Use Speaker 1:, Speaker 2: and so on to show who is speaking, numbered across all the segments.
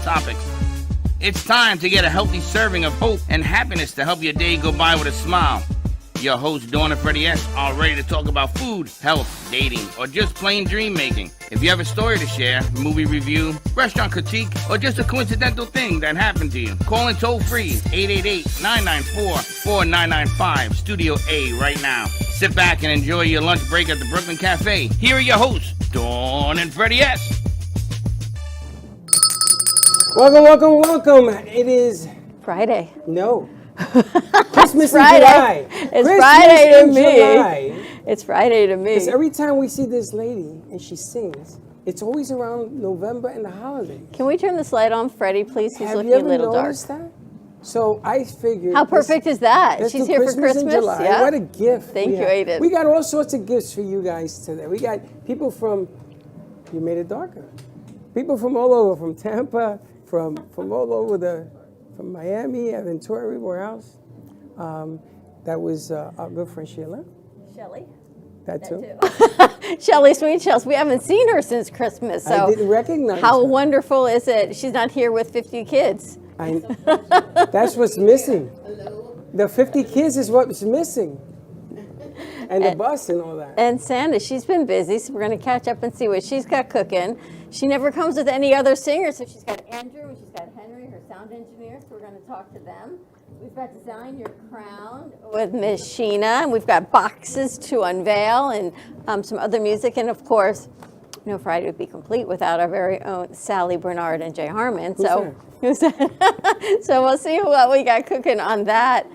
Speaker 1: topics. It's time to get a healthy serving of hope and happiness to help your day go by with a smile. Your hosts, Dawn and Freddie S., are ready to talk about food, health, dating, or just plain dream making. If you have a story to share, movie review, restaurant critique, or just a coincidental thing that happened to you, call in toll free 888-994-4995, Studio A right now. Sit back and enjoy your lunch break at the Brooklyn Cafe. Here are your hosts, Dawn and Freddie S.
Speaker 2: Welcome. It is
Speaker 3: Friday.
Speaker 2: No. Christmas
Speaker 3: Friday.
Speaker 2: in July.
Speaker 3: It's Friday to me.
Speaker 2: July.
Speaker 3: It's Friday to me.
Speaker 2: Because every time we see this lady and she sings, it's always around November and the holidays.
Speaker 3: Can we turn this light on, Freddie, please? He's
Speaker 2: Have
Speaker 3: looking
Speaker 2: you
Speaker 3: a
Speaker 2: ever
Speaker 3: little dark.
Speaker 2: noticed that? So I figured.
Speaker 3: How perfect is that?
Speaker 2: Let's
Speaker 3: She's
Speaker 2: do
Speaker 3: here for
Speaker 2: Christmas in
Speaker 3: Christmas.
Speaker 2: July.
Speaker 3: Yeah.
Speaker 2: What a gift.
Speaker 3: Thank you, Aiden.
Speaker 2: We got all sorts of gifts for you guys today. We got people from, you made it darker. People from all over, from Tampa, from all over from Miami, Ventura, everywhere else. That was our good friend Sheila.
Speaker 3: Shelly.
Speaker 2: That too.
Speaker 3: Shelly Sweet Shells. We haven't seen her since Christmas. So
Speaker 2: I didn't recognize
Speaker 3: how
Speaker 2: her.
Speaker 3: wonderful is it? She's not here with 50 kids.
Speaker 2: That's what's missing. The 50 kids is what's missing. And the bus and all that.
Speaker 3: And Santa, she's been busy, so we're going to catch up and see what she's got cooking. She never comes with any other singers, so she's got Andrew and she's got Henry, her sound engineer, so we're going to talk to them. We've got Design Your Crown with Miss Sheena, and we've got boxes to unveil and some other music. And of course, no Friday would be complete without our very own Sally Bernard and Jay Harmon. Who's that? So we'll see what we got cooking on that.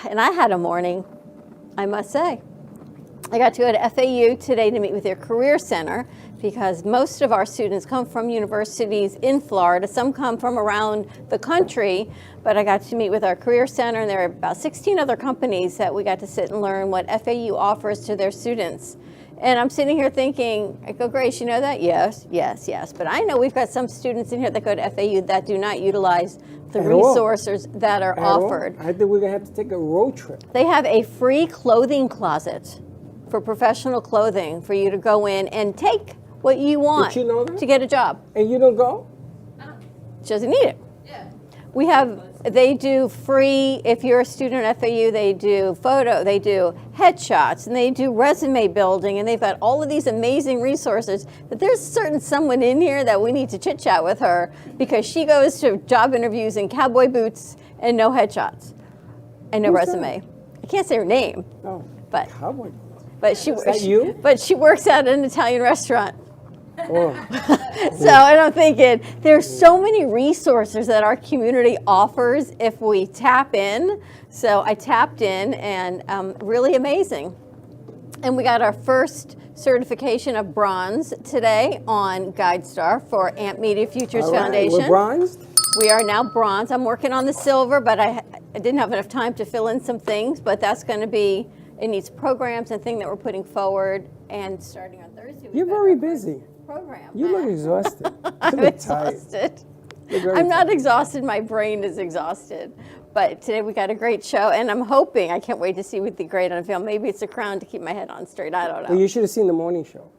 Speaker 3: And I had a morning, I must say. I got to go to FAU today to meet with their Career Center because most of our students come from universities in Florida. Some come from around the country, but I got to meet with our Career Center, and there are about 16 other companies that we got to sit and learn what FAU offers to their students. And I'm sitting here thinking, I go, Grace, you know that? Yes. But I know we've got some students in here that go to FAU that do not utilize the resources that are offered.
Speaker 2: I think we're going to have to take a road trip.
Speaker 3: They have a free clothing closet for professional clothing for you to go in and take what you want
Speaker 2: Did you know that?
Speaker 3: to get a job.
Speaker 2: And you don't go?
Speaker 3: She doesn't need it. Yeah. They do free, if you're a student at FAU, they do they do headshots, and they do resume building, and they've got all of these amazing resources. But there's someone in here that we need to chit chat with her because she goes to job interviews in cowboy boots and no headshots and no resume. I can't say her name.
Speaker 2: Oh,
Speaker 3: but
Speaker 2: cowboy.
Speaker 3: Is
Speaker 2: that you?
Speaker 3: But she works at an Italian restaurant.
Speaker 2: Oh.
Speaker 3: So I'm thinking there's so many resources that our community offers if we tap in. So I tapped in, and really amazing. And we got our first certification of bronze today on GuideStar for Amp Media Futures Foundation.
Speaker 2: We're bronzed?
Speaker 3: We are now bronze. I'm working on the silver, but I didn't have enough time to fill in some things, but that's going to be, it needs programs and things that we're putting forward, and starting on Thursday.
Speaker 2: You're very busy.
Speaker 3: Program.
Speaker 2: You look exhausted.
Speaker 3: I'm exhausted. I'm not exhausted. My brain is exhausted. But today we got a great show, and I'm hoping, I can't wait to see what the great unveil. Maybe it's a crown to keep my head on straight. I don't know.
Speaker 2: Well, you should have seen the morning show.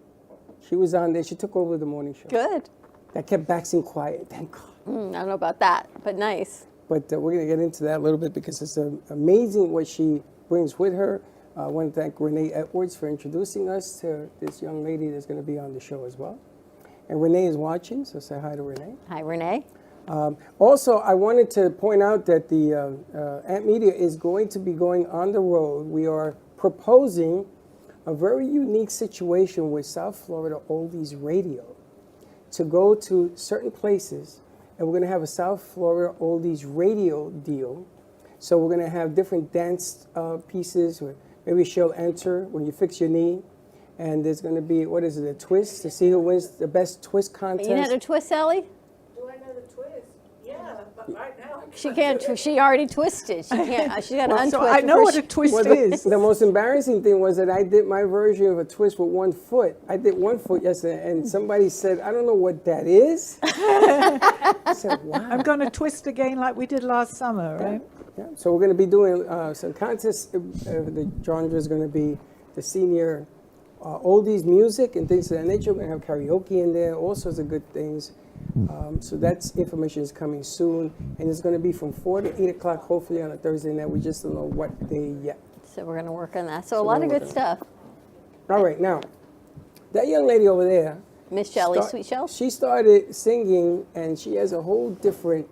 Speaker 2: She was on there. She took over the morning show.
Speaker 3: Good.
Speaker 2: That kept Baxing quiet. Thank God.
Speaker 3: I don't know about that, but nice.
Speaker 2: But we're going to get into that a little bit because it's amazing what she brings with her. I want to thank Renee Edwards for introducing us to this young lady that's going to be on the show as well. And Renee is watching, so say hi to Renee.
Speaker 3: Hi, Renee.
Speaker 2: Also, I wanted to point out that the Amp Media is going to be going on the road. We are proposing a very unique situation with South Florida Oldies Radio to go to certain places, and we're going to have a South Florida Oldies Radio deal. So we're going to have different dance pieces. Maybe she'll enter when you fix your knee. And there's going to be, a twist to see who wins the best twist contest.
Speaker 3: You know how to twist, Sally?
Speaker 4: Do I know the twist? Yeah, but right now
Speaker 3: She can't. She already twisted. She can't. She got to untwist.
Speaker 4: so I know what a twist is.
Speaker 2: The most embarrassing thing was that I did my version of a twist with 1 foot. I did 1 foot yesterday, and somebody said, "I don't know what that is." I said, "Wow."
Speaker 4: I'm going to twist again like we did last summer, right?
Speaker 2: Yeah. So we're going to be doing some contests. The genre is going to be the senior oldies music and things of that nature. We're going to have karaoke in there, all sorts of good things. So that's information is coming soon, and it's going to be from 4 to 8 o'clock, hopefully on a Thursday night. We just don't know what day yet.
Speaker 3: So we're going to work on that. So a lot of good stuff.
Speaker 2: All right, now, that young lady over there,
Speaker 3: Miss Shelley, Sweet Shell.
Speaker 2: she started singing, and she has a whole different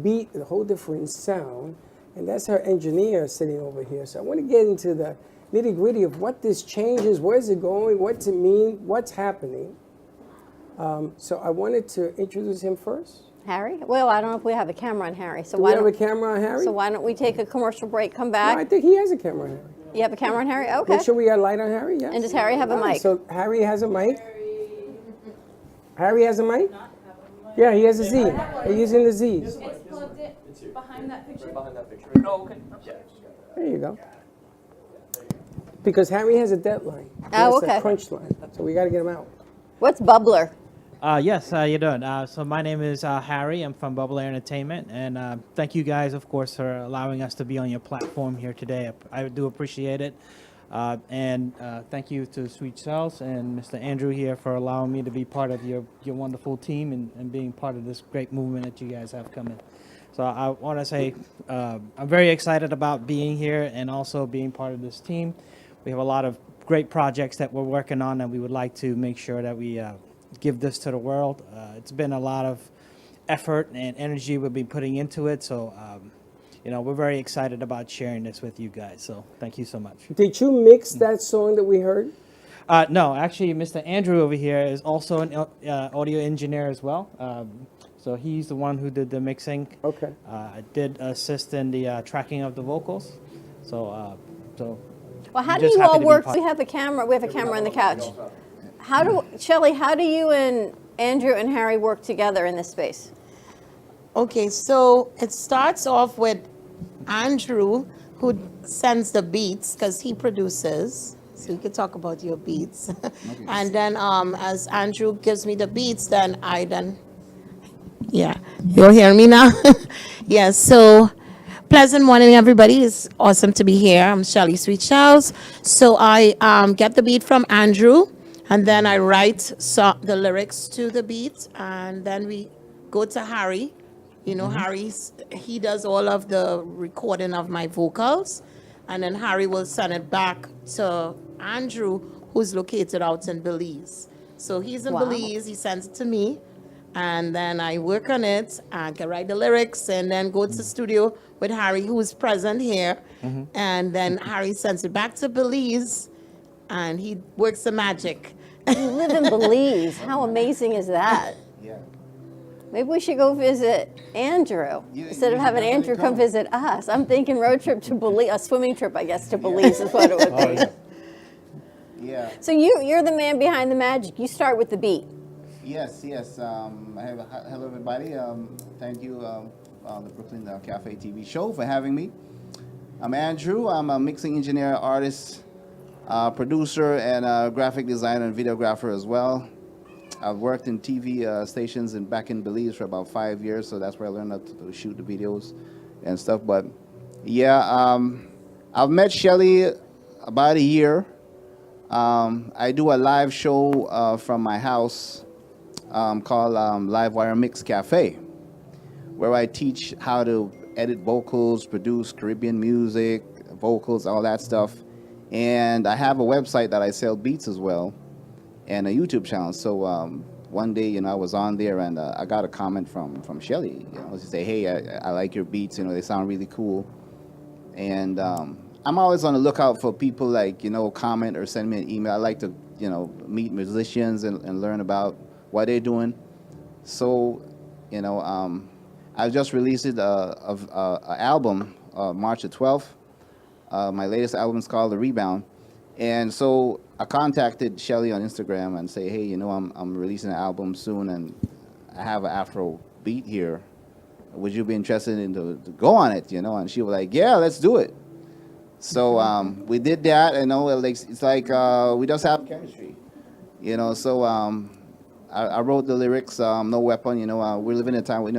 Speaker 2: beat, a whole different sound, and that's her engineer sitting over here. So I want to get into the nitty-gritty of what this change is, where's it going, what's it mean, what's happening. So I wanted to introduce him first.
Speaker 3: Harry? Well, I don't know if we have a camera on Harry. So
Speaker 2: Do we have a camera on Harry?
Speaker 3: So why don't we take a commercial break, come
Speaker 2: No,
Speaker 3: back?
Speaker 2: I think he has a camera on Harry.
Speaker 3: You have a camera on Harry? Okay.
Speaker 2: Make sure we got light on Harry, yes.
Speaker 3: And does Harry have a
Speaker 2: All right,
Speaker 3: mic?
Speaker 2: So Harry has a mic. Harry has a mic? Yeah, he has a Z. They're using the Z's.
Speaker 4: It's plugged in behind that picture.
Speaker 5: Oh, okay.
Speaker 2: There you go. Because Harry has a deadline.
Speaker 3: Oh,
Speaker 2: That's
Speaker 3: okay.
Speaker 2: a crunch line. So we got to get him out.
Speaker 3: What's Bubbler?
Speaker 5: Yes, how you doing? So my name is Harry. I'm from Bubble Air Entertainment, and thank you guys, of course, for allowing us to be on your platform here today. I do appreciate it, and thank you to Sweet Cells and Mr. Andrew here for allowing me to be part of your wonderful team and being part of this great movement that you guys have coming. So I want to say I'm very excited about being here and also being part of this team. We have a lot of great projects that we're working on, and we would like to make sure that we give this to the world. It's been a lot of effort and energy we've been putting into it. So, we're very excited about sharing this with you guys. So thank you so much.
Speaker 2: Did you mix that song that we heard?
Speaker 5: No, actually, Mr. Andrew over here is also an audio engineer as well. So he's the one who did the mixing.
Speaker 2: Okay.
Speaker 5: I did assist in the tracking of the vocals. So,
Speaker 3: Well, how
Speaker 5: I'm
Speaker 3: do
Speaker 5: just
Speaker 3: you
Speaker 5: happy
Speaker 3: all
Speaker 5: to be
Speaker 3: work?
Speaker 5: part-
Speaker 3: We have a camera on the couch. Shelley, how do you and Andrew and Harry work together in this space?
Speaker 6: Okay, so it starts off with Andrew, who sends the beats because he produces. So you can talk about your beats. And then as Andrew gives me the beats, then yeah, you'll hear me now? Yeah, so pleasant morning, everybody. It's awesome to be here. I'm Shelley Sweet Shells. So I get the beat from Andrew, and then I write the lyrics to the beat, and then we go to Harry. You know, he does all of the recording of my vocals, and then Harry will send it back to Andrew, who's located out in Belize. So he's in
Speaker 3: Wow.
Speaker 6: Belize, he sends it to me, and then I work on it, I can write the lyrics, and then go to the studio with Harry, who is present here, and then Harry sends it back to Belize, and he works the magic.
Speaker 3: You live in Belize. How amazing is that?
Speaker 1: Yeah.
Speaker 3: Maybe we should go visit Andrew instead of having Andrew come visit us. I'm thinking road trip to Belize, a swimming trip, I guess, to Belize is what it would be.
Speaker 1: Yeah.
Speaker 3: So you're the man behind the magic. You start with the beat.
Speaker 1: Yes. Hello, everybody. Thank you, the Brooklyn Cafe TV show, for having me. I'm Andrew. I'm a mixing engineer, artist, producer, and a graphic designer and videographer as well. I've worked in TV stations back in Belize for about 5 years, so that's where I learned how to shoot the videos and stuff. But yeah, I've met Shelley about a year. I do a live show from my house called Livewire Mix Cafe, where I teach how to edit vocals, produce Caribbean music, vocals, all that stuff. And I have a website that I sell beats as well, and a YouTube channel. So one day, I was on there, and I got a comment from Shelley. She said, "Hey, I like your beats. They sound really cool." And I'm always on the lookout for people like, comment or send me an email. I like to, meet musicians and learn about what they're doing. So, I just released an album March the 12th. My latest album is called The Rebound. And so I contacted Shelley on Instagram and say, hey, I'm releasing an album soon, and I have an Afro beat here. Would you be interested in to go on it, And she was like, yeah, let's do it. So we did that, it's like we just have chemistry, So I wrote the lyrics, No Weapon, we're living in a time, we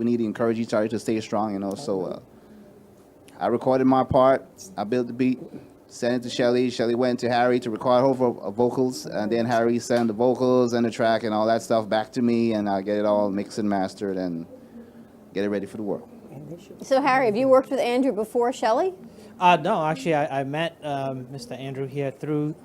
Speaker 1: need to encourage each other to stay strong, So I recorded my part, I built the beat,
Speaker 7: sent it to Shelly. Shelly went to Harry to record her vocals, and then Harry sent the vocals and the track and all that stuff back to me, and I get it all mixed and mastered and get it ready for the world.
Speaker 3: So Harry, have you worked with Andrew before, Shelley?
Speaker 5: No, actually, I met Mr. Andrew here through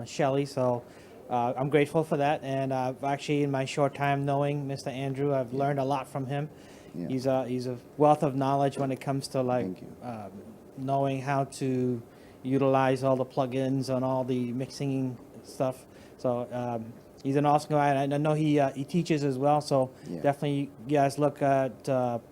Speaker 5: Shelley, so I'm grateful for that. And actually, in my short time knowing Mr. Andrew, I've learned a lot from him.
Speaker 7: Yeah.
Speaker 5: He's a wealth of knowledge when it comes to
Speaker 7: Thank you.
Speaker 5: knowing how to utilize all the plugins and all the mixing stuff. So he's an awesome guy, and I know he teaches as well. So
Speaker 7: Yeah.
Speaker 5: definitely, you guys look at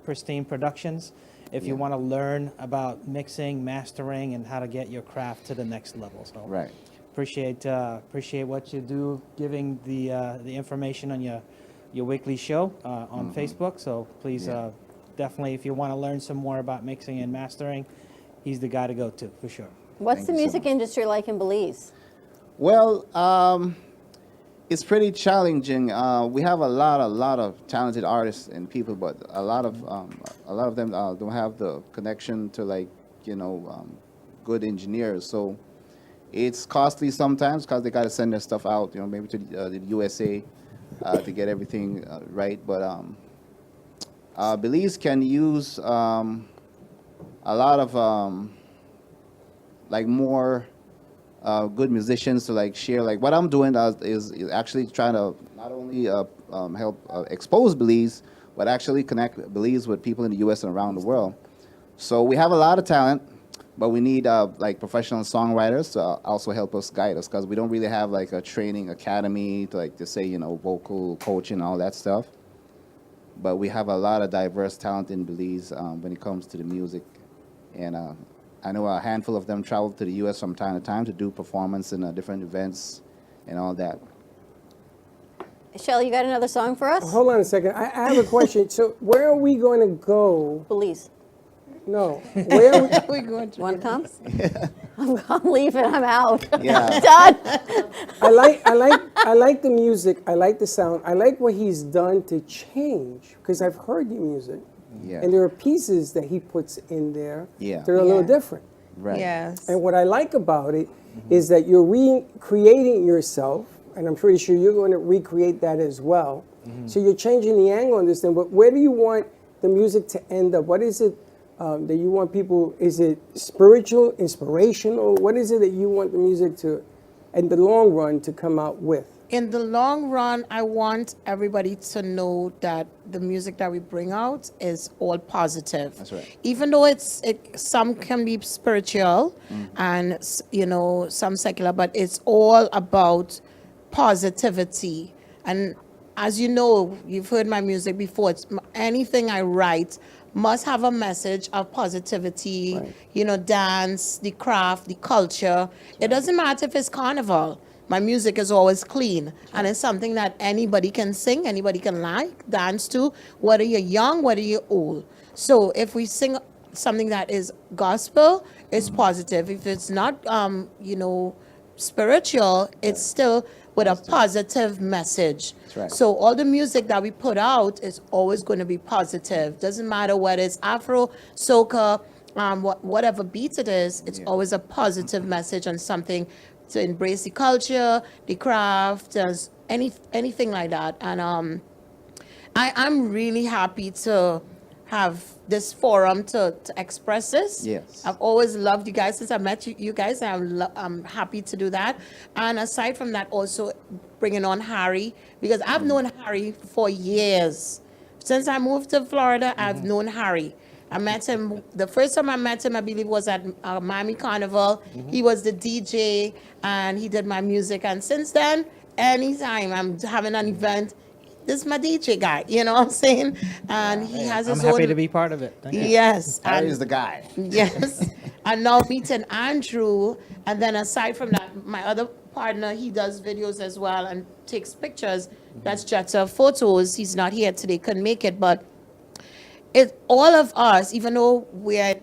Speaker 5: Pristine Productions if you
Speaker 7: Yeah.
Speaker 5: want to learn about mixing, mastering, and how to get your craft to the next level. So
Speaker 7: Right.
Speaker 5: appreciate what you do, giving the information on your weekly show on Facebook. So please,
Speaker 7: Yeah.
Speaker 5: definitely, if you want to learn some more about mixing and mastering, he's the guy to go to for sure.
Speaker 3: What's
Speaker 7: Thank
Speaker 3: the
Speaker 7: you so
Speaker 3: music
Speaker 7: much.
Speaker 3: industry like in Belize?
Speaker 7: Well, it's pretty challenging. We have a lot of talented artists and people, but a lot of them don't have the connection to good engineers. So it's costly sometimes because they got to send their stuff out, maybe to the USA to get everything right. But Belize can use a lot of more good musicians to share. What I'm doing is actually trying to not only help expose Belize, but actually connect Belize with people in the U.S. and around the world. So we have a lot of talent, but we need professional songwriters to also help us guide us, because we don't really have a training academy to say vocal coaching and all that stuff. But we have a lot of diverse talent in Belize when it comes to the music, and I know a handful of them travel to the U.S. from time to time to do performance in different events and all that.
Speaker 3: Shelley, you got another song for us?
Speaker 2: Hold on a second. I have a question. So where are we going to go?
Speaker 3: Belize.
Speaker 2: No. Where are we,
Speaker 6: We're going to.
Speaker 3: Want to come? I'm leaving. I'm out.
Speaker 7: Yeah.
Speaker 3: Done.
Speaker 2: I like the music. I like the sound. I like what he's done to change, because I've heard your music.
Speaker 7: Yeah.
Speaker 2: And there are pieces that he puts in there
Speaker 7: Yeah.
Speaker 2: that are a little
Speaker 6: Yeah.
Speaker 2: different.
Speaker 7: Right.
Speaker 6: Yes.
Speaker 2: And what I like about it is that you're recreating yourself, and I'm pretty sure you're going to recreate that as well. So you're changing the angle on this thing, but where do you want the music to end up? What is it that you want people, is it spiritual, inspirational? What is it that you want the music to, in the long run, to come out with?
Speaker 6: In the long run, I want everybody to know that the music that we bring out is all positive.
Speaker 7: That's right.
Speaker 6: Even though some can be spiritual and some secular, but it's all about positivity. And as you know, you've heard my music before. Anything I write must have a message of positivity.
Speaker 2: Right.
Speaker 6: Dance, the craft, the culture. It doesn't matter if it's carnival. My music is always clean, and it's something that anybody can sing, anybody can dance to, whether you're young, whether you're old. So if we sing something that is gospel, it's positive. If it's not, spiritual, it's still with a positive message.
Speaker 7: That's right.
Speaker 6: So all the music that we put out is always going to be positive. Doesn't matter whether it's Afro, soca, whatever beat it is, it's always a positive message on something to embrace the culture, the craft, anything like that. And I'm really happy to have this forum to express this.
Speaker 7: Yes.
Speaker 6: I've always loved you guys since I met you guys, and I'm happy to do that. And aside from that, also bringing on Harry, because I've known Harry for years. Since I moved to Florida, I've known Harry. I met him, the first time I met him, I believe, was at Miami Carnival. He was the DJ, and he did my music. And since then, anytime I'm having an event, this is my DJ guy, you know what I'm saying? And he has his
Speaker 5: I'm
Speaker 6: own...
Speaker 5: happy to be part of it. Thank you.
Speaker 6: Yes.
Speaker 7: Harry
Speaker 6: and-
Speaker 7: is the guy.
Speaker 6: Yes. And now meeting Andrew, and then aside from that, my other partner, he does videos as well and takes pictures. That's Jetta Photos. He's not here today, couldn't make it, but all of us, even though we're in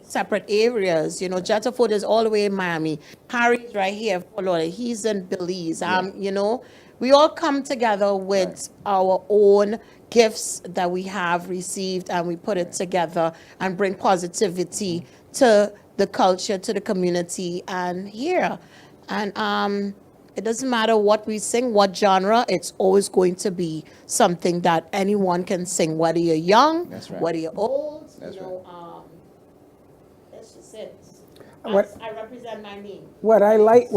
Speaker 6: separate areas, Jetta Photos is all the way in Miami. Harry's right here, Florida. He's in Belize. We all come together with our own gifts that we have received, and we put it together and bring positivity to the culture to the community and here. And it doesn't matter what we sing, what genre, it's always going to be something that anyone can sing, whether you're young,
Speaker 7: That's right.
Speaker 6: whether you're old,
Speaker 7: That's
Speaker 6: that's just it.
Speaker 2: What-
Speaker 6: I represent my name.
Speaker 2: What I like,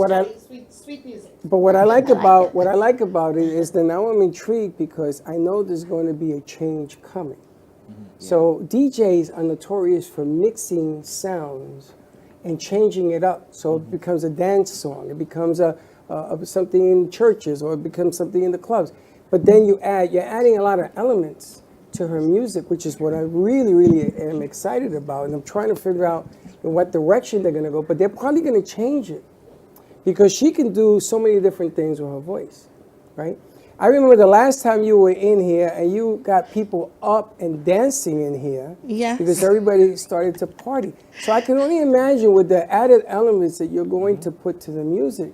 Speaker 6: Sweet music.
Speaker 2: but what I like about it is that now I'm intrigued because I know there's going to be a change coming. So DJs are notorious for mixing sounds and changing it up, so it becomes a dance song. It becomes something in churches, or it becomes something in the clubs. But then you're adding a lot of elements to her music, which is what I really, really am excited about. And I'm trying to figure out in what direction they're going to go. But they're probably going to change it because she can do so many different things with her voice, right? I remember the last time you were in here and you got people up and dancing in here.
Speaker 6: Yes.
Speaker 2: Because everybody started to party. So I can only imagine with the added elements that you're going to put to the music,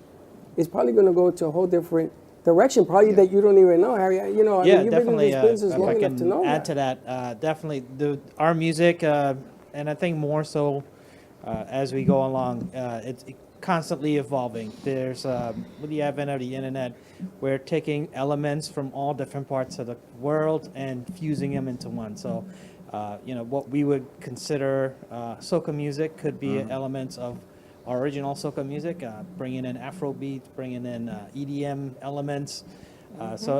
Speaker 2: it's probably going to go to a whole different direction, probably that you don't even know, Harry. You know, I mean, you've
Speaker 5: definitely.
Speaker 2: been in this business
Speaker 5: If
Speaker 2: long
Speaker 5: I
Speaker 2: enough
Speaker 5: can
Speaker 2: to know
Speaker 5: add
Speaker 2: that.
Speaker 5: to that, definitely our music, and I think more so as we go along, it's constantly evolving. There's with the advent of the internet, we're taking elements from all different parts of the world and fusing them into one. So, what we would consider soca music could be elements of our original soca music, bringing in Afro beats, bringing in EDM elements. So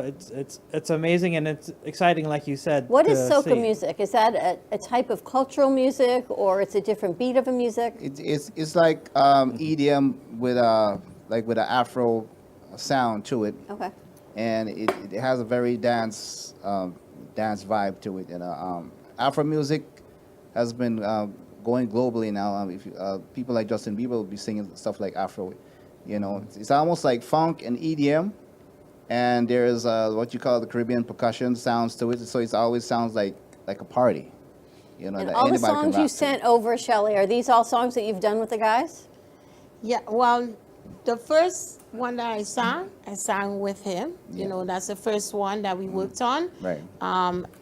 Speaker 5: it's amazing and it's exciting, like you said.
Speaker 3: What is
Speaker 5: to
Speaker 3: soca
Speaker 5: see.
Speaker 3: music? Is that a type of cultural music, or it's a different beat of a music?
Speaker 7: It's like EDM with an Afro sound to it,
Speaker 3: Okay.
Speaker 7: and it has a very dance vibe to it. And Afro music has been going globally now. If people like Justin Bieber will be singing stuff like Afro, it's almost like funk and EDM. And there's what you call the Caribbean percussion sounds to it, so it always sounds like a party.
Speaker 3: And
Speaker 7: that
Speaker 3: all the
Speaker 7: anybody can
Speaker 3: songs
Speaker 7: rap
Speaker 3: you
Speaker 7: to.
Speaker 3: sent over, Shelley, are these all songs that you've done with the guys?
Speaker 6: Yeah, well, the first one that I sang with him. That's the first one that we worked on.
Speaker 7: Right.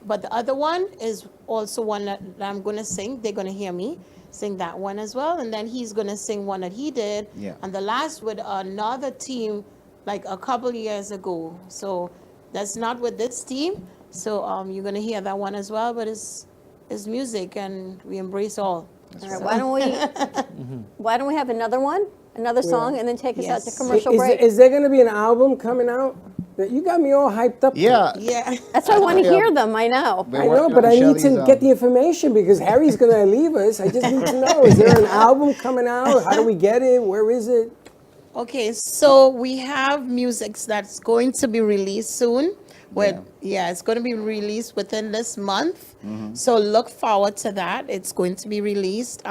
Speaker 6: But the other one is also one that I'm going to sing. They're going to hear me sing that one as well. And then he's going to sing one that he did.
Speaker 7: Yeah.
Speaker 6: And the last with another team like a couple years ago. So that's not with this team. So you're going to hear that one as well. But it's music and we embrace all.
Speaker 3: All right, why don't we have another song, and then take us out to
Speaker 6: Yes.
Speaker 3: commercial break?
Speaker 2: Is there going to be an album coming out? You got me all hyped up.
Speaker 7: Yeah.
Speaker 6: Yeah.
Speaker 3: That's why I want to
Speaker 7: Yeah.
Speaker 3: hear them. I know.
Speaker 7: We're
Speaker 2: I know,
Speaker 7: working
Speaker 2: but
Speaker 7: on
Speaker 2: I need to
Speaker 7: Shelley's,
Speaker 2: get the information because Harry's going to leave us. I just need to know, is there an album coming out? How do we get it? Where is it?
Speaker 6: Okay, so we have music that's going to be released soon. It's going to be released within this month. So look forward to that. It's going to be released.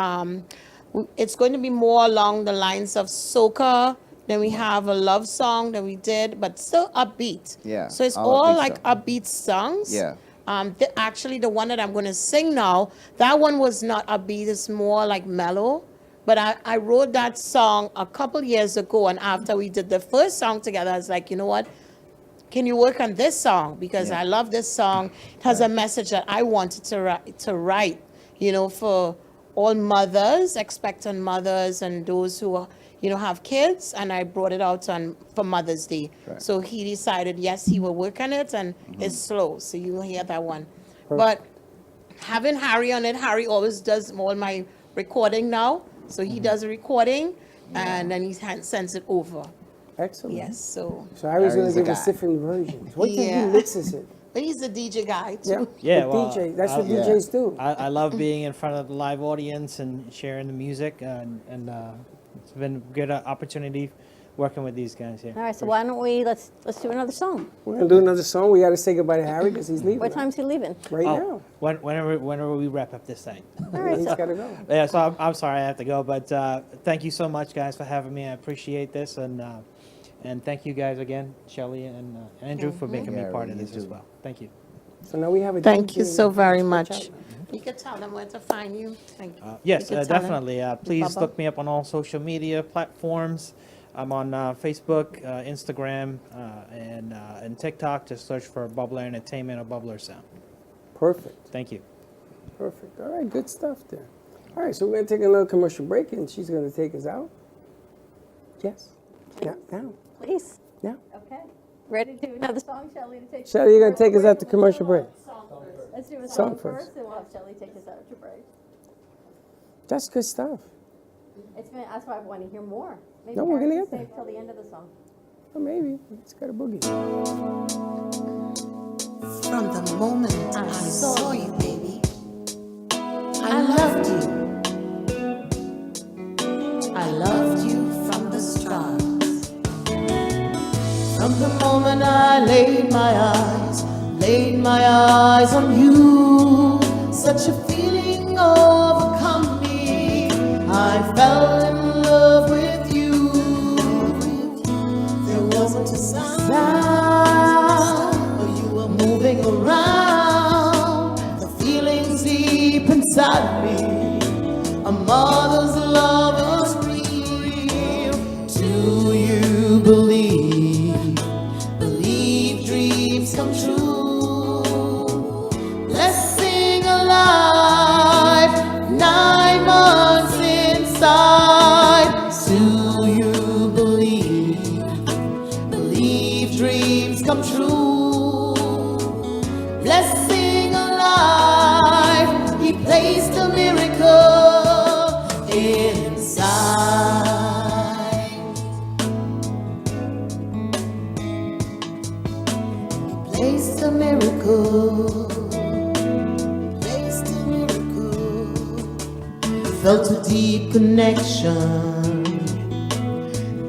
Speaker 6: It's going to be more along the lines of soca. Then we have a love song that we did, but still upbeat.
Speaker 7: Yeah,
Speaker 6: So it's
Speaker 7: all
Speaker 6: all
Speaker 7: upbeat
Speaker 6: like
Speaker 7: stuff.
Speaker 6: upbeat songs.
Speaker 7: Yeah.
Speaker 6: Actually, the one that I'm going to sing now, that one was not upbeat. It's more like mellow. But I wrote that song a couple years ago, and after we did the first song together, I was like, you know what? Can you work on this song? Because I love this song. It has a message that I wanted to write, for all mothers, expectant mothers, and those who, have kids. And I brought it out for Mother's Day.
Speaker 7: Right.
Speaker 6: So he decided, yes, he will work on it, and it's slow. So you'll hear that one. But having Harry on it, Harry always does all my recording now. So he does a recording, and then he sends it over.
Speaker 2: Excellent.
Speaker 6: Yes, so.
Speaker 2: So Harry's going
Speaker 7: Harry's
Speaker 2: to
Speaker 7: the
Speaker 2: give us
Speaker 7: guy.
Speaker 2: different versions. What did he
Speaker 6: Yeah.
Speaker 2: mixes it?
Speaker 6: But he's a DJ guy, too.
Speaker 5: Yeah,
Speaker 2: the
Speaker 5: well,
Speaker 2: DJ. That's what
Speaker 7: Yeah.
Speaker 2: DJs do.
Speaker 5: I love being in front of the live audience and sharing the music, and it's been a good opportunity working with these guys here.
Speaker 3: All right, so why don't we let's do another song?
Speaker 2: We're going to do another song. We got to say goodbye to Harry because he's leaving.
Speaker 3: What time's he leaving?
Speaker 2: Right
Speaker 5: Oh, whenever we wrap up this thing.
Speaker 3: All right,
Speaker 2: He's
Speaker 3: so
Speaker 2: got to go.
Speaker 5: Yeah, so I'm sorry I have to go, but thank you so much, guys, for having me. I appreciate this, and thank you guys again, Shelley and Andrew, for making me
Speaker 7: Yeah,
Speaker 5: part of
Speaker 7: you
Speaker 5: this as
Speaker 7: too.
Speaker 5: well. Thank you.
Speaker 2: So now we have a
Speaker 6: Thank you
Speaker 2: DJ.
Speaker 6: so very
Speaker 2: Watch
Speaker 6: much.
Speaker 2: out.
Speaker 6: You can tell them where to find you. Thank you.
Speaker 5: Yes,
Speaker 6: You can tell them.
Speaker 5: definitely. Please
Speaker 6: Bubba.
Speaker 5: look me up on all social media platforms. I'm on Facebook, Instagram, and TikTok. Just search for Bubbler Entertainment or Bubbler Sound.
Speaker 2: Perfect.
Speaker 5: Thank you.
Speaker 2: Perfect. All right, good stuff there. All right, so we're going to take another commercial break, and she's going to take us out. Yes. Yeah, now.
Speaker 3: Please.
Speaker 2: Yeah.
Speaker 3: Okay. Ready to do another song, Shelley?
Speaker 2: Shelly, you're going to take us out to commercial break.
Speaker 3: Let's do a
Speaker 2: Song
Speaker 3: song
Speaker 2: first.
Speaker 3: first, and we'll have Shelley take us out to break.
Speaker 2: That's good stuff.
Speaker 3: That's why I want to hear more. Maybe
Speaker 2: No, we're gonna
Speaker 3: Harry
Speaker 2: get
Speaker 3: can
Speaker 2: there.
Speaker 3: stay till the end of the song.
Speaker 2: Or maybe. It's got a boogie.
Speaker 6: From the moment I saw you, baby, I loved you. I loved you from the start. From the moment I laid my eyes on you, such a feeling overcome me. I fell in love with you. There wasn't a sound, but you were moving around. The feelings deep inside me, a mother's love was real. Do you believe dreams come true? Let's sing alive, 9 months inside. Do you believe dreams come true? Let's sing alive. He placed a miracle inside. He placed a miracle. Placed a miracle. Felt a deep connection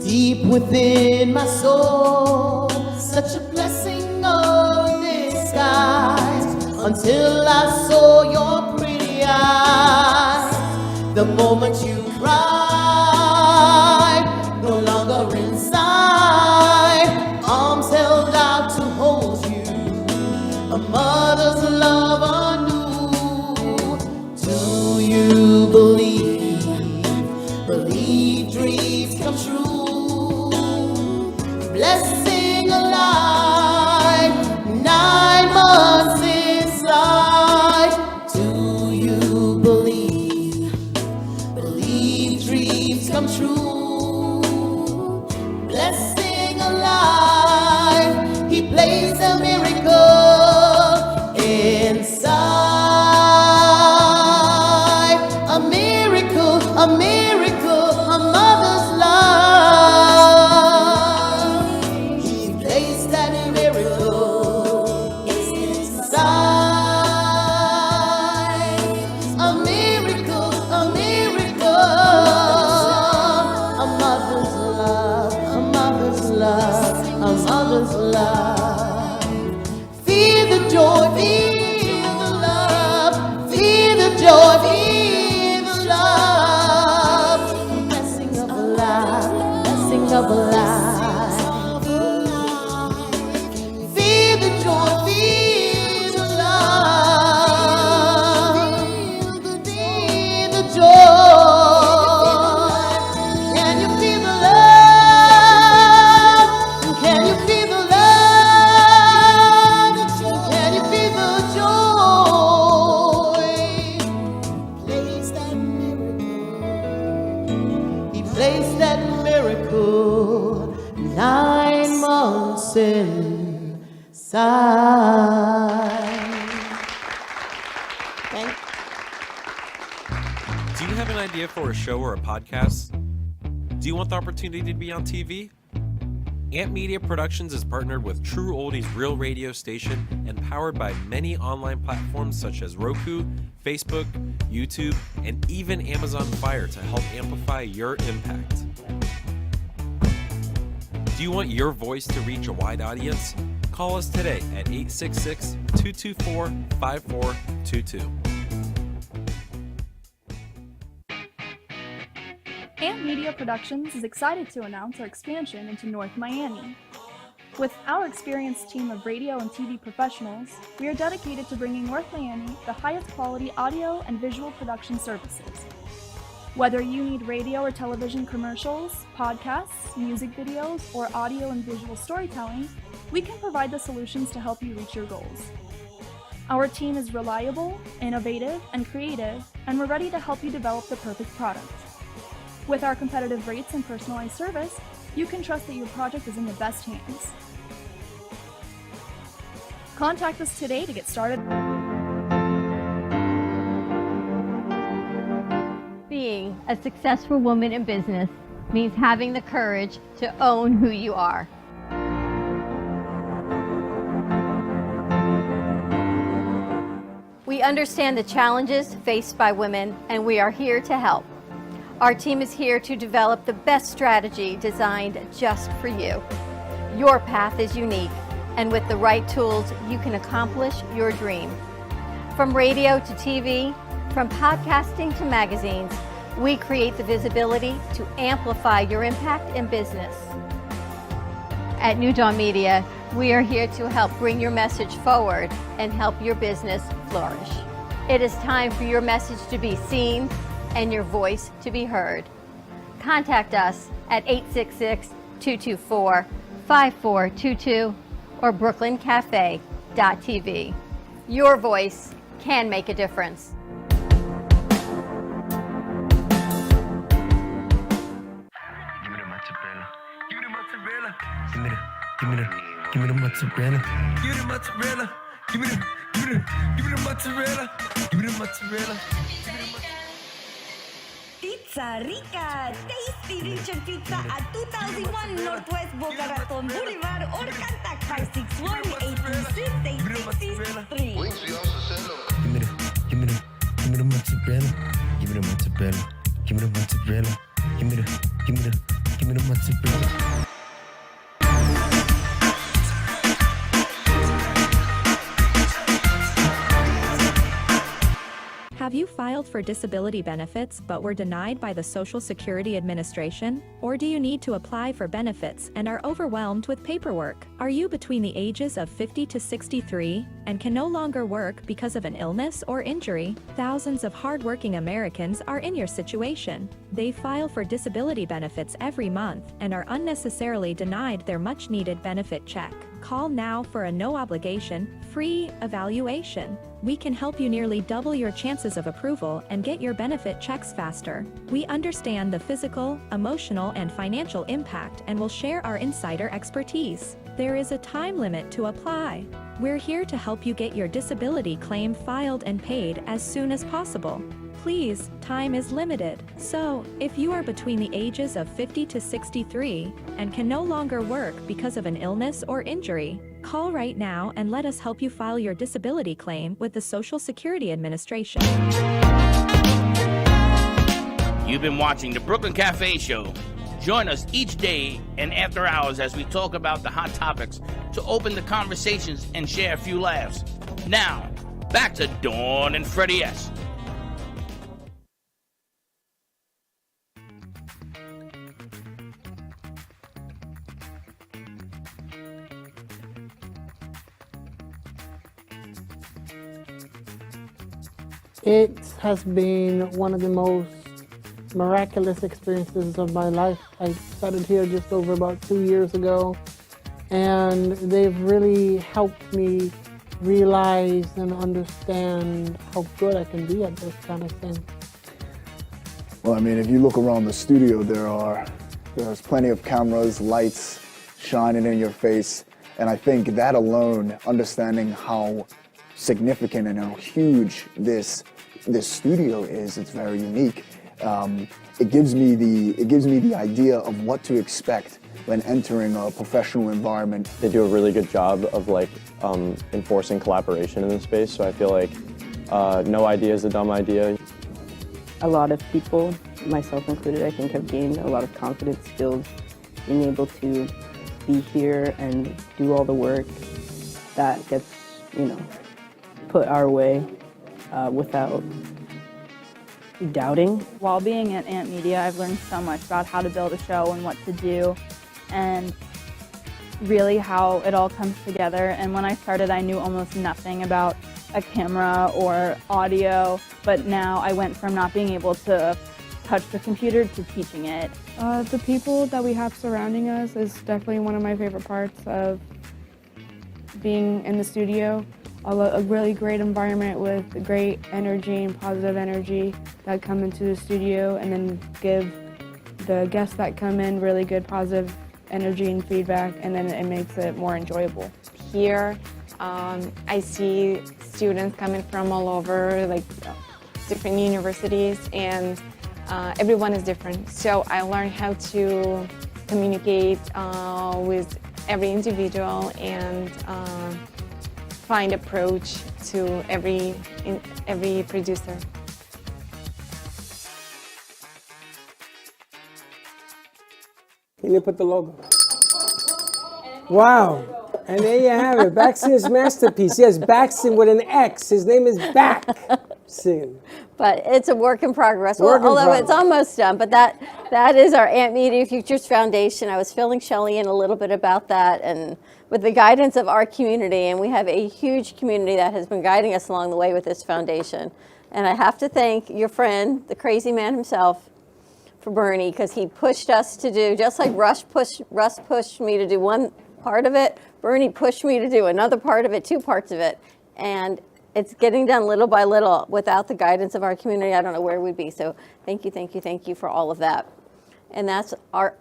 Speaker 6: deep within my soul, such a blessing of disguise, until I saw your pretty eyes. The moment you cried, no longer inside, arms held out to hold you, a mother's love anew. Do you believe dreams come true? Let's sing alive, 9 months inside. Do you believe dreams come true? Let's sing alive. He placed a miracle inside. A miracle, a mother's love. He placed that miracle inside. A miracle, a mother's love, a mother's love, a mother's love. Feel the joy, feel the love, feel the joy, feel the love. Blessing of a life, blessing of a life. Feel the joy, feel the love, feel the joy. Can you feel the love? Can you feel the love? Can you feel the joy? Place that miracle. He placed that miracle 9 months inside. Thank
Speaker 8: Do you have an idea for a show or a podcast? Do you want the opportunity to be on TV? Ant Media Productions is partnered with True Oldies Real Radio Station and powered by many online platforms such as Roku, Facebook, YouTube, and even Amazon Fire to help amplify your impact. Do you want your voice to reach a wide audience? Call us today at 866-224-5422.
Speaker 9: Ant Media Productions is excited to announce our expansion into North Miami. With our experienced team of radio and TV professionals, we are dedicated to bringing North Miami the highest quality audio and visual production services. Whether you need radio or television commercials, podcasts, music videos, or audio and visual storytelling, we can provide the solutions to help you reach your goals. Our team is reliable, innovative, and creative, and we're ready to help you develop the perfect product. With our competitive rates and personalized service, you can trust that your project is in the best hands. Contact us today to get started.
Speaker 3: Being a successful woman in business means having the courage to own who you are. We understand the challenges faced by women, and we are here to help. Our team is here to develop the best strategy designed just for you. Your path is unique, and with the right tools, you can accomplish your dream. From radio to TV, from podcasting to magazines, we create the visibility to amplify your impact in business. At New Dawn Media, we are here to help bring your message forward and help your business flourish. It is time for your message to be seen and your voice to be heard. Contact us at 866-224-5422 or brooklyncafe.tv. Your voice can make a difference.
Speaker 10: Give me the mozzarella. Give me the mozzarella. Give me the mozzarella. Give me the mozzarella.
Speaker 11: Pizza Rica, tasty Richard Pizza at 2001 Northwest Boca Raton Boulevard or contact 561-826-8663.
Speaker 10: Give me the mozzarella. Give me the mozzarella. Give me the mozzarella. Give me the mozzarella.
Speaker 12: Have you filed for disability benefits but were denied by the Social Security Administration? Or do you need to apply for benefits and are overwhelmed with paperwork? Are you between the ages of 50 to 63 and can no longer work because of an illness or injury? Thousands of hardworking Americans are in your situation. They file for disability benefits every month and are unnecessarily denied their much-needed benefit check. Call now for a no-obligation, free evaluation. We can help you nearly double your chances of approval and get your benefit checks faster. We understand the physical, emotional, and financial impact and will share our insider expertise. There is a time limit to apply. We're here to help you get your disability claim filed and paid as soon as possible. Please, time is limited. So, if you are between the ages of 50 to 63 and can no longer work because of an illness or injury, call right now and let us help you file your disability claim with the Social Security Administration.
Speaker 1: You've been watching the Brooklyn Cafe Show. Join us each day and after hours as we talk about the hot topics to open the conversations and share a few laughs. Now, back to Dawn and Freddie S.
Speaker 13: It has been one of the most miraculous experiences of my life. I started here just over about 2 years ago, and they've really helped me realize and understand how good I can be at this kind of thing.
Speaker 14: Well, I mean, if you look around the studio, there's plenty of cameras, lights shining in your face, and I think that alone, understanding how significant and how huge this studio is, it's very unique. It gives me the idea of what to expect when entering a professional environment.
Speaker 15: They do a really good job of enforcing collaboration in the space, so I feel like no idea is a dumb idea.
Speaker 16: A lot of people, myself included, I think have gained a lot of confidence, skills, being able to be here and do all the work that gets, put our way without doubting.
Speaker 17: While being at Ant Media, I've learned so much about how to build a show and what to do, and really how it all comes together. And when I started, I knew almost nothing about a camera or audio, but now I went from not being able to touch the computer to teaching it.
Speaker 18: The people that we have surrounding us is definitely one of my favorite parts of being in the studio. a really great environment with great energy and positive energy that come into the studio, and then give the guests that come in really good positive energy and feedback, and then it makes it more enjoyable.
Speaker 19: Here, I see students coming from all over, like different universities, and everyone is different. So I learned how to communicate with every individual and find approach to every producer.
Speaker 2: Can you put the logo? Wow. And there you have it. Baxton's masterpiece. Yes, Baxton with an X. His name is Baxton.
Speaker 3: But it's a work in progress.
Speaker 2: Work in
Speaker 3: Although
Speaker 2: progress.
Speaker 3: it's almost done. But that is our Ant Media Futures Foundation. I was filling Shelley in a little bit about that, and with the guidance of our community. And we have a huge community that has been guiding us along the way with this foundation. And I have to thank your friend, the crazy man himself, for Bernie, because he pushed us to do, just like Russ pushed me to do one part of it, Bernie pushed me to do another part of it, 2 parts of it. And it's getting done little by little. Without the guidance of our community, I don't know where we'd be. So thank you for all of that. And that's our,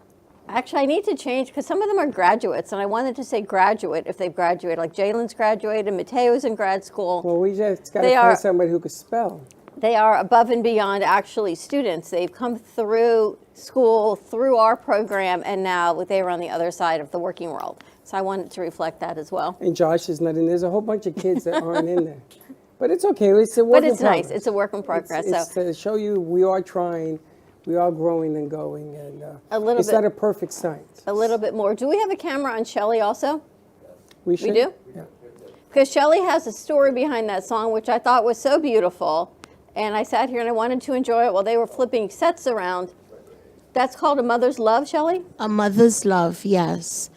Speaker 3: actually I need to change, because some of them are graduates, and I wanted to say graduate if they've graduated, like Jalen's graduated, Mateo's in grad school.
Speaker 2: Well, we just got to find somebody who could spell.
Speaker 3: They are above and beyond actually students. They've come through school, through our program, and now they are on the other side of the working world. So I wanted to reflect that as well.
Speaker 2: And Josh is not in. There's a whole bunch of kids that aren't in there. But it's okay. It's a work
Speaker 3: But it's
Speaker 2: in progress.
Speaker 3: nice. It's a work in progress.
Speaker 2: It's to show you we are trying, we are growing and going, and
Speaker 3: little
Speaker 2: it's
Speaker 3: bit-
Speaker 2: not a perfect science.
Speaker 3: A little bit more. Do we have a camera on Shelley also?
Speaker 2: We should.
Speaker 3: do?
Speaker 2: Yeah.
Speaker 3: Because Shelley has a story behind that song, which I thought was so beautiful. And I sat here and I wanted to enjoy it while they were flipping sets around. That's called A Mother's Love, Shelley?
Speaker 6: A Mother's Love, yes.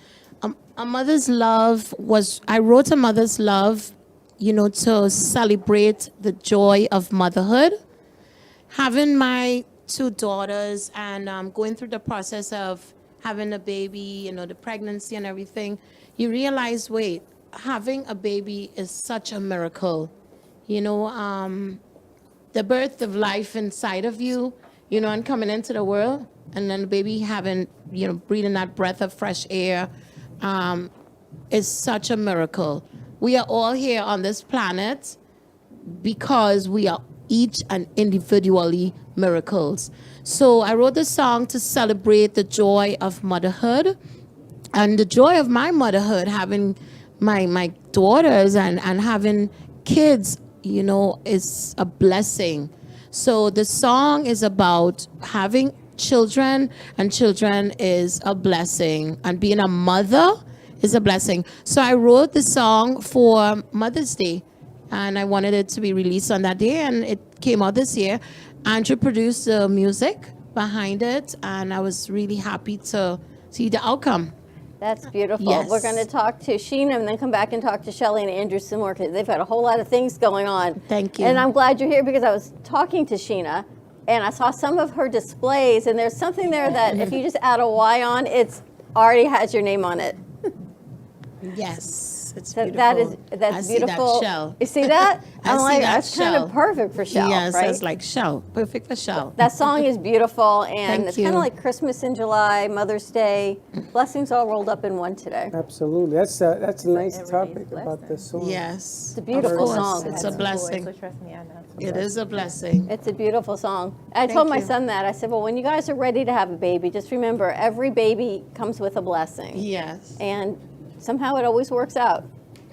Speaker 6: A Mother's Love I wrote A Mother's Love, to celebrate the joy of motherhood. Having my 2 daughters and going through the process of having a baby, the pregnancy and everything, you realize, wait, having a baby is such a miracle. The birth of life inside of you, and coming into the world, and then the baby having, breathing that breath of fresh air, is such a miracle. We are all here on this planet because we are each and individually miracles. So I wrote this song to celebrate the joy of motherhood and the joy of my motherhood, having my daughters and having kids, is a blessing. So the song is about having children, and children is a blessing, and being a mother is a blessing. So I wrote the song for Mother's Day, and I wanted it to be released on that day, and it came out this year. Andrew produced the music behind it, and I was really happy to see the outcome.
Speaker 3: That's beautiful.
Speaker 6: Yes.
Speaker 3: We're going to talk to Sheena and then come back and talk to Shelley and Andrew some more, because they've got a whole lot of things going on.
Speaker 6: Thank you.
Speaker 3: And I'm glad you're here, because I was talking to Sheena and I saw some of her displays, and there's something there that if you just add a Y on, it's already has your name on it.
Speaker 6: Yes, it's
Speaker 3: So
Speaker 6: beautiful.
Speaker 3: that's
Speaker 6: I see
Speaker 3: beautiful.
Speaker 6: that shell.
Speaker 3: You see that?
Speaker 6: I
Speaker 3: I'm
Speaker 6: see
Speaker 3: like,
Speaker 6: that
Speaker 3: that's kind
Speaker 6: shell.
Speaker 3: of perfect for Shell,
Speaker 6: Yes,
Speaker 3: right?
Speaker 6: it's like shell, perfect for shell.
Speaker 3: That song is beautiful, and
Speaker 6: Thank
Speaker 3: it's kind
Speaker 6: you.
Speaker 3: of like Christmas in July, Mother's Day, blessings all rolled up in one today.
Speaker 2: Absolutely. That's a nice topic about this song.
Speaker 6: Yes.
Speaker 3: It's a beautiful
Speaker 6: Of course,
Speaker 3: song.
Speaker 6: It's a blessing. It is a blessing.
Speaker 3: It's a beautiful song. I
Speaker 6: Thank
Speaker 3: told my
Speaker 6: you.
Speaker 3: son that. I said, well, when you guys are ready to have a baby, just remember every baby comes with a blessing.
Speaker 6: Yes.
Speaker 3: And somehow it always works out.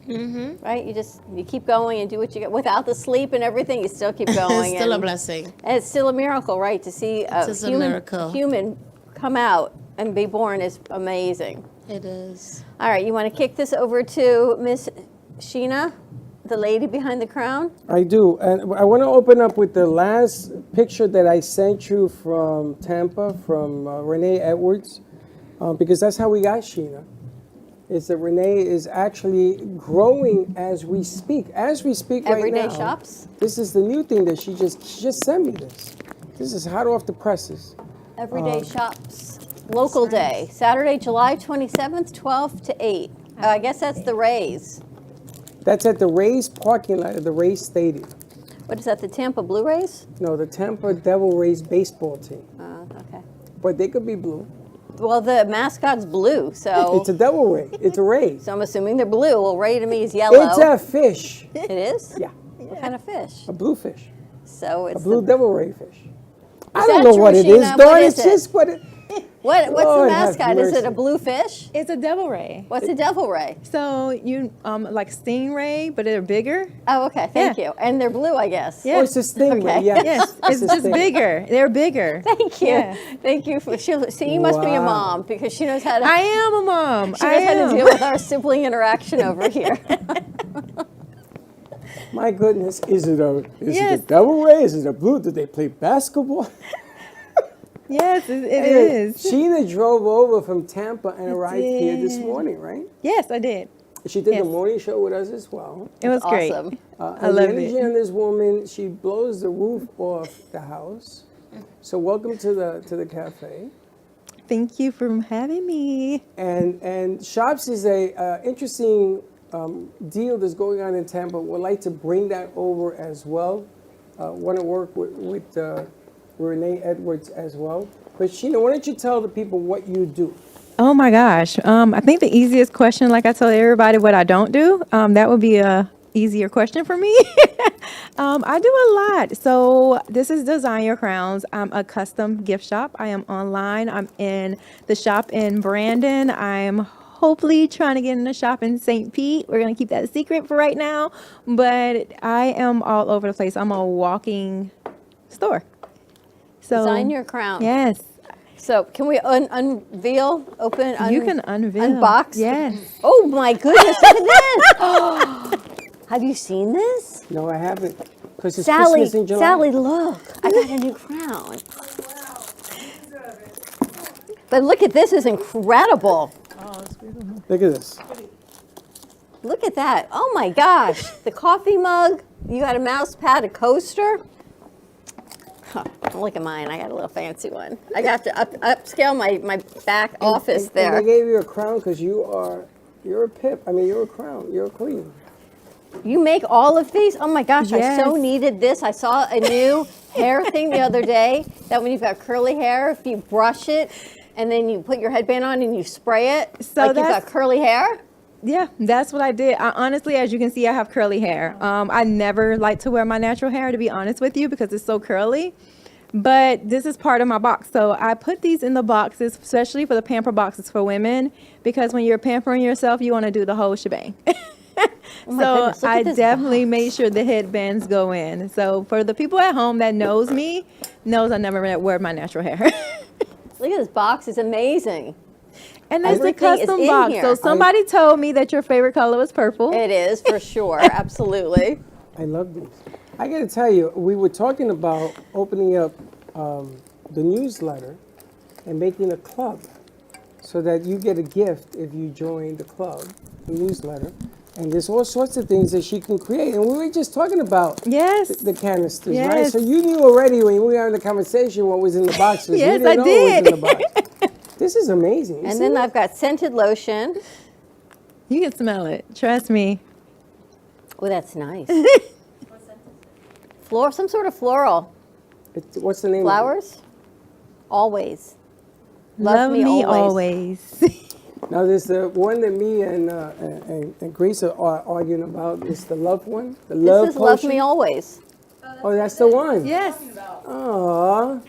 Speaker 6: Mm-hmm.
Speaker 3: Right? You keep going and do what you get. Without the sleep and everything, you still keep going.
Speaker 6: It's still a
Speaker 3: and-
Speaker 6: blessing.
Speaker 3: And it's still a miracle, right? To see
Speaker 6: It is a miracle.
Speaker 3: human come out and be born is amazing.
Speaker 6: It is.
Speaker 3: All right, you want to kick this over to Miss Sheena, the lady behind the crown?
Speaker 2: I do. And I want to open up with the last picture that I sent you from Tampa, from Renee Edwards, because that's how we got Sheena. Is that Renee is actually growing as we speak. As we speak right now.
Speaker 3: Everyday shops?
Speaker 2: This is the new thing that she just sent me this. This is hot off the presses.
Speaker 3: Everyday Shops Local Day, Saturday, July 27th, 12 to 8. I guess that's the Rays.
Speaker 2: That's at the Rays parking lot at the Rays Stadium.
Speaker 3: What is that, the Tampa Blue Rays?
Speaker 2: No, the Tampa Devil Rays baseball team.
Speaker 3: Okay.
Speaker 2: But they could be blue.
Speaker 3: Well, the mascot's blue, so...
Speaker 2: It's a Devil Ray. It's a Ray.
Speaker 3: So I'm assuming they're blue. Well, Ray to me is yellow.
Speaker 2: It's a fish.
Speaker 3: It is?
Speaker 2: Yeah.
Speaker 3: What kind of fish?
Speaker 2: A blue fish.
Speaker 3: So it's
Speaker 2: a blue Devil Ray fish. I
Speaker 3: Is
Speaker 2: don't
Speaker 3: that
Speaker 2: know
Speaker 3: true,
Speaker 2: what it is,
Speaker 3: Sheena?
Speaker 2: Dawn.
Speaker 3: What
Speaker 2: It's
Speaker 3: is it?
Speaker 2: just what it...
Speaker 3: What's
Speaker 2: Lord
Speaker 3: the
Speaker 2: have
Speaker 3: mascot? Is it a
Speaker 2: mercy.
Speaker 3: blue fish?
Speaker 20: It's a devil ray.
Speaker 3: What's a devil ray?
Speaker 20: So you like stingray, but they're bigger.
Speaker 3: Oh, okay. Thank you. And they're blue, I guess.
Speaker 20: Yeah.
Speaker 2: Oh, it's a stingray.
Speaker 3: Okay.
Speaker 2: Yes.
Speaker 20: Yes, it's just bigger. They're bigger.
Speaker 3: Thank you.
Speaker 20: Yeah.
Speaker 3: Thank you. See, you must be a mom because she knows how to.
Speaker 20: I am a mom.
Speaker 3: She knows how to deal with our sibling interaction over here.
Speaker 2: My goodness, is it a
Speaker 20: Yes.
Speaker 2: Devil Ray? Is it a blue? Did they play basketball?
Speaker 20: Yes, it is.
Speaker 2: Sheena drove over from Tampa and arrived here this
Speaker 20: did.
Speaker 2: morning, right?
Speaker 20: Yes, I did.
Speaker 2: She did
Speaker 20: Yes.
Speaker 2: the morning show with us as well.
Speaker 20: It was great.
Speaker 3: Awesome.
Speaker 20: I
Speaker 2: And
Speaker 20: loved
Speaker 2: the energy
Speaker 20: it.
Speaker 2: on this woman, she blows the roof off the house. So welcome to the cafe.
Speaker 20: Thank you for having me.
Speaker 2: And Shops is a interesting deal that's going on in Tampa. Would like to bring that over as well. Want to work with Renee Edwards as well. But Sheena, why don't you tell the people what you do?
Speaker 20: Oh my gosh. I think the easiest question, like I tell everybody what I don't do, that would be a easier question for me. I do a lot. So this is Design Your Crowns. I'm a custom gift shop. I am online. I'm in the shop in Brandon. I'm hopefully trying to get in the shop in St. Pete. We're going to keep that a secret for right now. But I am all over the place. I'm a walking store. So
Speaker 3: Design Your Crown.
Speaker 20: Yes.
Speaker 3: So can we unveil, open,
Speaker 20: You can unveil.
Speaker 3: unbox?
Speaker 20: Yes.
Speaker 3: Oh my goodness! Look at this. Oh, have you seen this?
Speaker 2: No, I haven't. Because it's
Speaker 3: Sally,
Speaker 2: Christmas in July.
Speaker 3: Sally, look! I got a new crown. But look at this! Is incredible.
Speaker 2: Look at this.
Speaker 3: Look at that! Oh my gosh! The coffee mug. You got a mouse pad, a coaster. Huh, look at mine. I got a little fancy one. I got to upscale my back office
Speaker 2: And
Speaker 3: there.
Speaker 2: they gave you a crown because you're a pip. I mean, you're a crown. You're a queen.
Speaker 3: You make all of these? Oh my gosh,
Speaker 20: Yes.
Speaker 3: I so needed this. I saw a new hair thing the other day that when you've got curly hair, if you brush it and then you put your headband on and you spray it,
Speaker 20: So
Speaker 3: like you've
Speaker 20: that's-
Speaker 3: got curly hair.
Speaker 20: Yeah, that's what I did. I, honestly, as you can see, I have curly hair. I never like to wear my natural hair, to be honest with you, because it's so curly. But this is part of my box. So I put these in the boxes, especially for the pamper boxes for women, because when you're pampering yourself, you want to do the whole shebang.
Speaker 3: Oh my
Speaker 20: So
Speaker 3: goodness, look
Speaker 20: I
Speaker 3: at this
Speaker 20: definitely
Speaker 3: box.
Speaker 20: made sure the headbands go in. So for the people at home that knows me, knows I never wear my natural hair.
Speaker 3: Look at this box. It's amazing.
Speaker 20: And that's the
Speaker 3: Everything is
Speaker 20: custom
Speaker 3: in
Speaker 20: box.
Speaker 3: here.
Speaker 20: So somebody told me that your favorite color was purple.
Speaker 3: It is, for sure. Absolutely.
Speaker 2: I love these. I got to tell you, we were talking about opening up the newsletter and making a club so that you get a gift if you join the club, the newsletter. And there's all sorts of things that she can create. And we were just talking about the canisters, right?
Speaker 20: Yes.
Speaker 2: So you knew already when we were having the conversation what was in the boxes.
Speaker 20: Yes,
Speaker 2: you didn't
Speaker 20: I
Speaker 2: know
Speaker 20: did.
Speaker 2: what was in the box. This is amazing. You
Speaker 3: And
Speaker 2: see
Speaker 3: then
Speaker 2: that?
Speaker 3: I've got scented lotion.
Speaker 20: You can smell it. Trust me.
Speaker 3: Oh, that's nice. Some sort of floral.
Speaker 2: What's the name?
Speaker 3: Flowers? Always.
Speaker 20: Love me always.
Speaker 2: Now there's the one that me and Grace are arguing about. It's the love one. The love
Speaker 3: This is Love
Speaker 2: potion.
Speaker 3: Me Always.
Speaker 2: Oh, that's the one.
Speaker 20: Yes.
Speaker 2: Aw.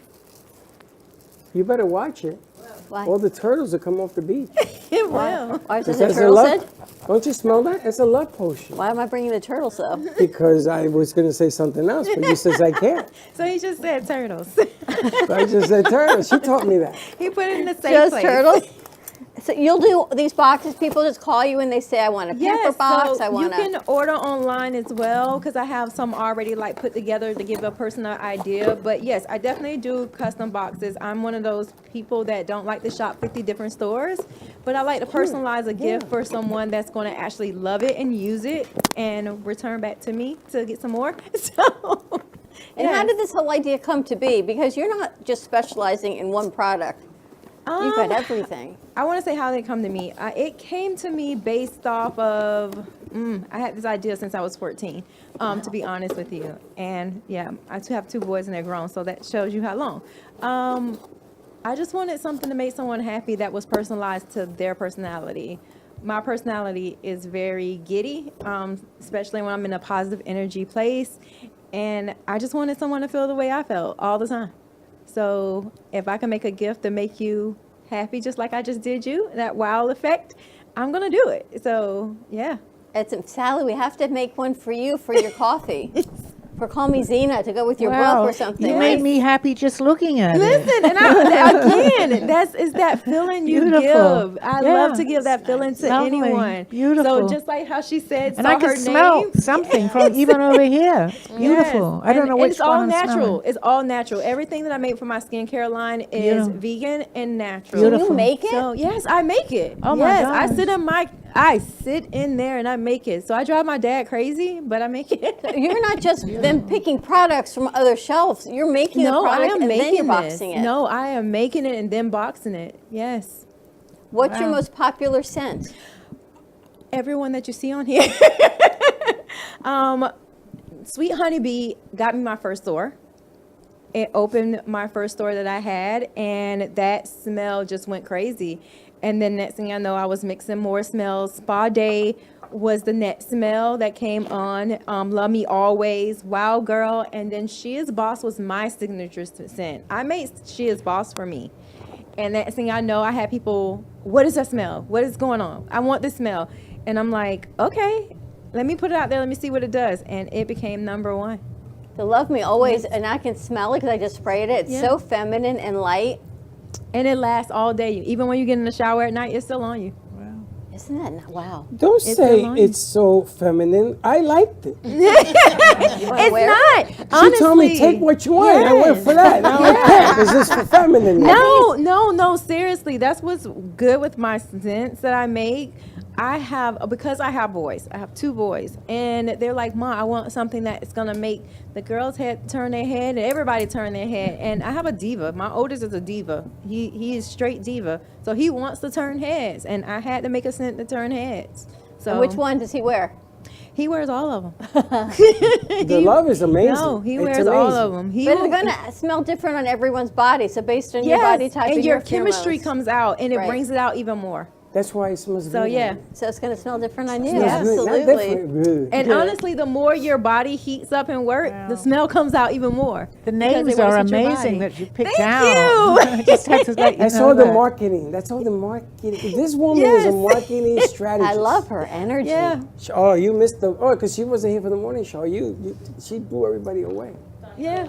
Speaker 2: You better watch it.
Speaker 3: Why?
Speaker 2: All the turtles will come off the beach.
Speaker 20: It will.
Speaker 3: Why is it
Speaker 2: Because
Speaker 3: the
Speaker 2: that's a
Speaker 3: turtle
Speaker 2: love.
Speaker 3: said?
Speaker 2: Don't you smell that? It's a love potion.
Speaker 3: Why am I bringing the turtles though?
Speaker 2: Because I was going to say something else, but you says I can't.
Speaker 20: So he just said turtles.
Speaker 2: So I just said turtles. She taught me that.
Speaker 20: He put it in the safe
Speaker 3: Just
Speaker 20: place.
Speaker 3: turtles? So you'll do these boxes, people just call you and they say, I want a pamper
Speaker 20: Yes,
Speaker 3: box,
Speaker 20: so
Speaker 3: I want
Speaker 20: you can order online as well because I have some already like put together to give a person an idea. But yes, I definitely do custom boxes. I'm one of those people that don't like to shop 50 different stores, but I like to personalize a gift for someone that's going to actually love it and use it and return back to me to get some more. So,
Speaker 3: And how did this whole idea come to be? Because you're not just specializing in one product. You've got everything.
Speaker 20: I want to say how they come to me. It came to me based off of I had this idea since I was 14, to be honest with you. And yeah, I have 2 boys and they're grown, so that shows you how long. I just wanted something to make someone happy that was personalized to their personality. My personality is very giddy, especially when I'm in a positive energy place. And I just wanted someone to feel the way I felt all the time. So if I can make a gift to make you happy, just like I just did you, that wow effect, I'm going to do it. So, yeah.
Speaker 3: Sally, we have to make one for you for your coffee. For Call Me Zena to go with your book or something.
Speaker 21: You made me happy just looking at it.
Speaker 20: Listen, and again, it's that feeling you give. I love to give that feeling to anyone.
Speaker 21: Beautiful.
Speaker 20: So just like how she said,
Speaker 21: and I can smell something from even over here. It's beautiful. I don't know which
Speaker 20: it's all
Speaker 21: one I'm
Speaker 20: natural.
Speaker 21: smelling.
Speaker 20: It's all natural. Everything that I make for my skincare line is vegan and natural.
Speaker 21: Beautiful.
Speaker 3: You make it?
Speaker 20: So yes, I make it.
Speaker 21: Oh my gosh.
Speaker 20: I sit in there and I make it. So I drive my dad crazy, but I make it.
Speaker 3: So you're not just them picking products from other shelves. You're making the product and then you're boxing it.
Speaker 20: No, I am making it and then boxing it. Yes.
Speaker 3: What's your most popular scent?
Speaker 20: Everyone that you see on here. Sweet Honeybee got me my first store. It opened my first store that I had, and that smell just went crazy. And then next thing I know, I was mixing more smells. Spa Day was the next smell that came on. Love Me Always, Wild Girl, and then She Is Boss was my signature scent. I made She Is Boss for me. And next thing I know, I had people, what is that smell? What is going on? I want this smell. And I'm like, okay, let me put it out there. Let me see what it does. And it became #1.
Speaker 3: The Love Me Always, and I can smell it because I just sprayed it. It's so feminine and light.
Speaker 20: And it lasts all day. Even when you get in the shower at night, it's still on you.
Speaker 3: Isn't that wow?
Speaker 2: Don't say it's so feminine. I liked it.
Speaker 20: It's not. Honestly,
Speaker 2: she told me, take what you want. I went for that. Now I can't because it's for feminine.
Speaker 20: No, seriously. That's what's good with my scents that I make. Because I have boys. I have 2 boys. And they're like, Mom, I want something that's going to make the girls' head turn their head and everybody turn their head. And I have a diva. My oldest is a diva. He is straight diva. So he wants to turn heads. And I had to make a scent to turn heads. So
Speaker 3: And which one does he wear?
Speaker 20: He wears all of them.
Speaker 2: The love is amazing.
Speaker 20: No, he wears all of them.
Speaker 3: But it's going to smell different on everyone's body. So based on your body type
Speaker 20: and your
Speaker 3: pheromones.
Speaker 20: chemistry comes out and it brings it out even more.
Speaker 2: That's why it smells good.
Speaker 20: So yeah.
Speaker 3: So it's going to smell different on you.
Speaker 2: Smells good, not
Speaker 3: Absolutely.
Speaker 2: different.
Speaker 20: And honestly, the more your body heats up and work, the smell comes out even more.
Speaker 21: The names are amazing that you picked out.
Speaker 20: Thank you.
Speaker 21: Just had to let you
Speaker 2: That's
Speaker 21: know
Speaker 2: all the
Speaker 21: that.
Speaker 2: marketing. That's all the marketing. This woman is a marketing strategist.
Speaker 3: I love her energy.
Speaker 20: Yeah.
Speaker 2: Oh, you missed because she wasn't here for the morning show. She blew everybody away.
Speaker 20: Yeah.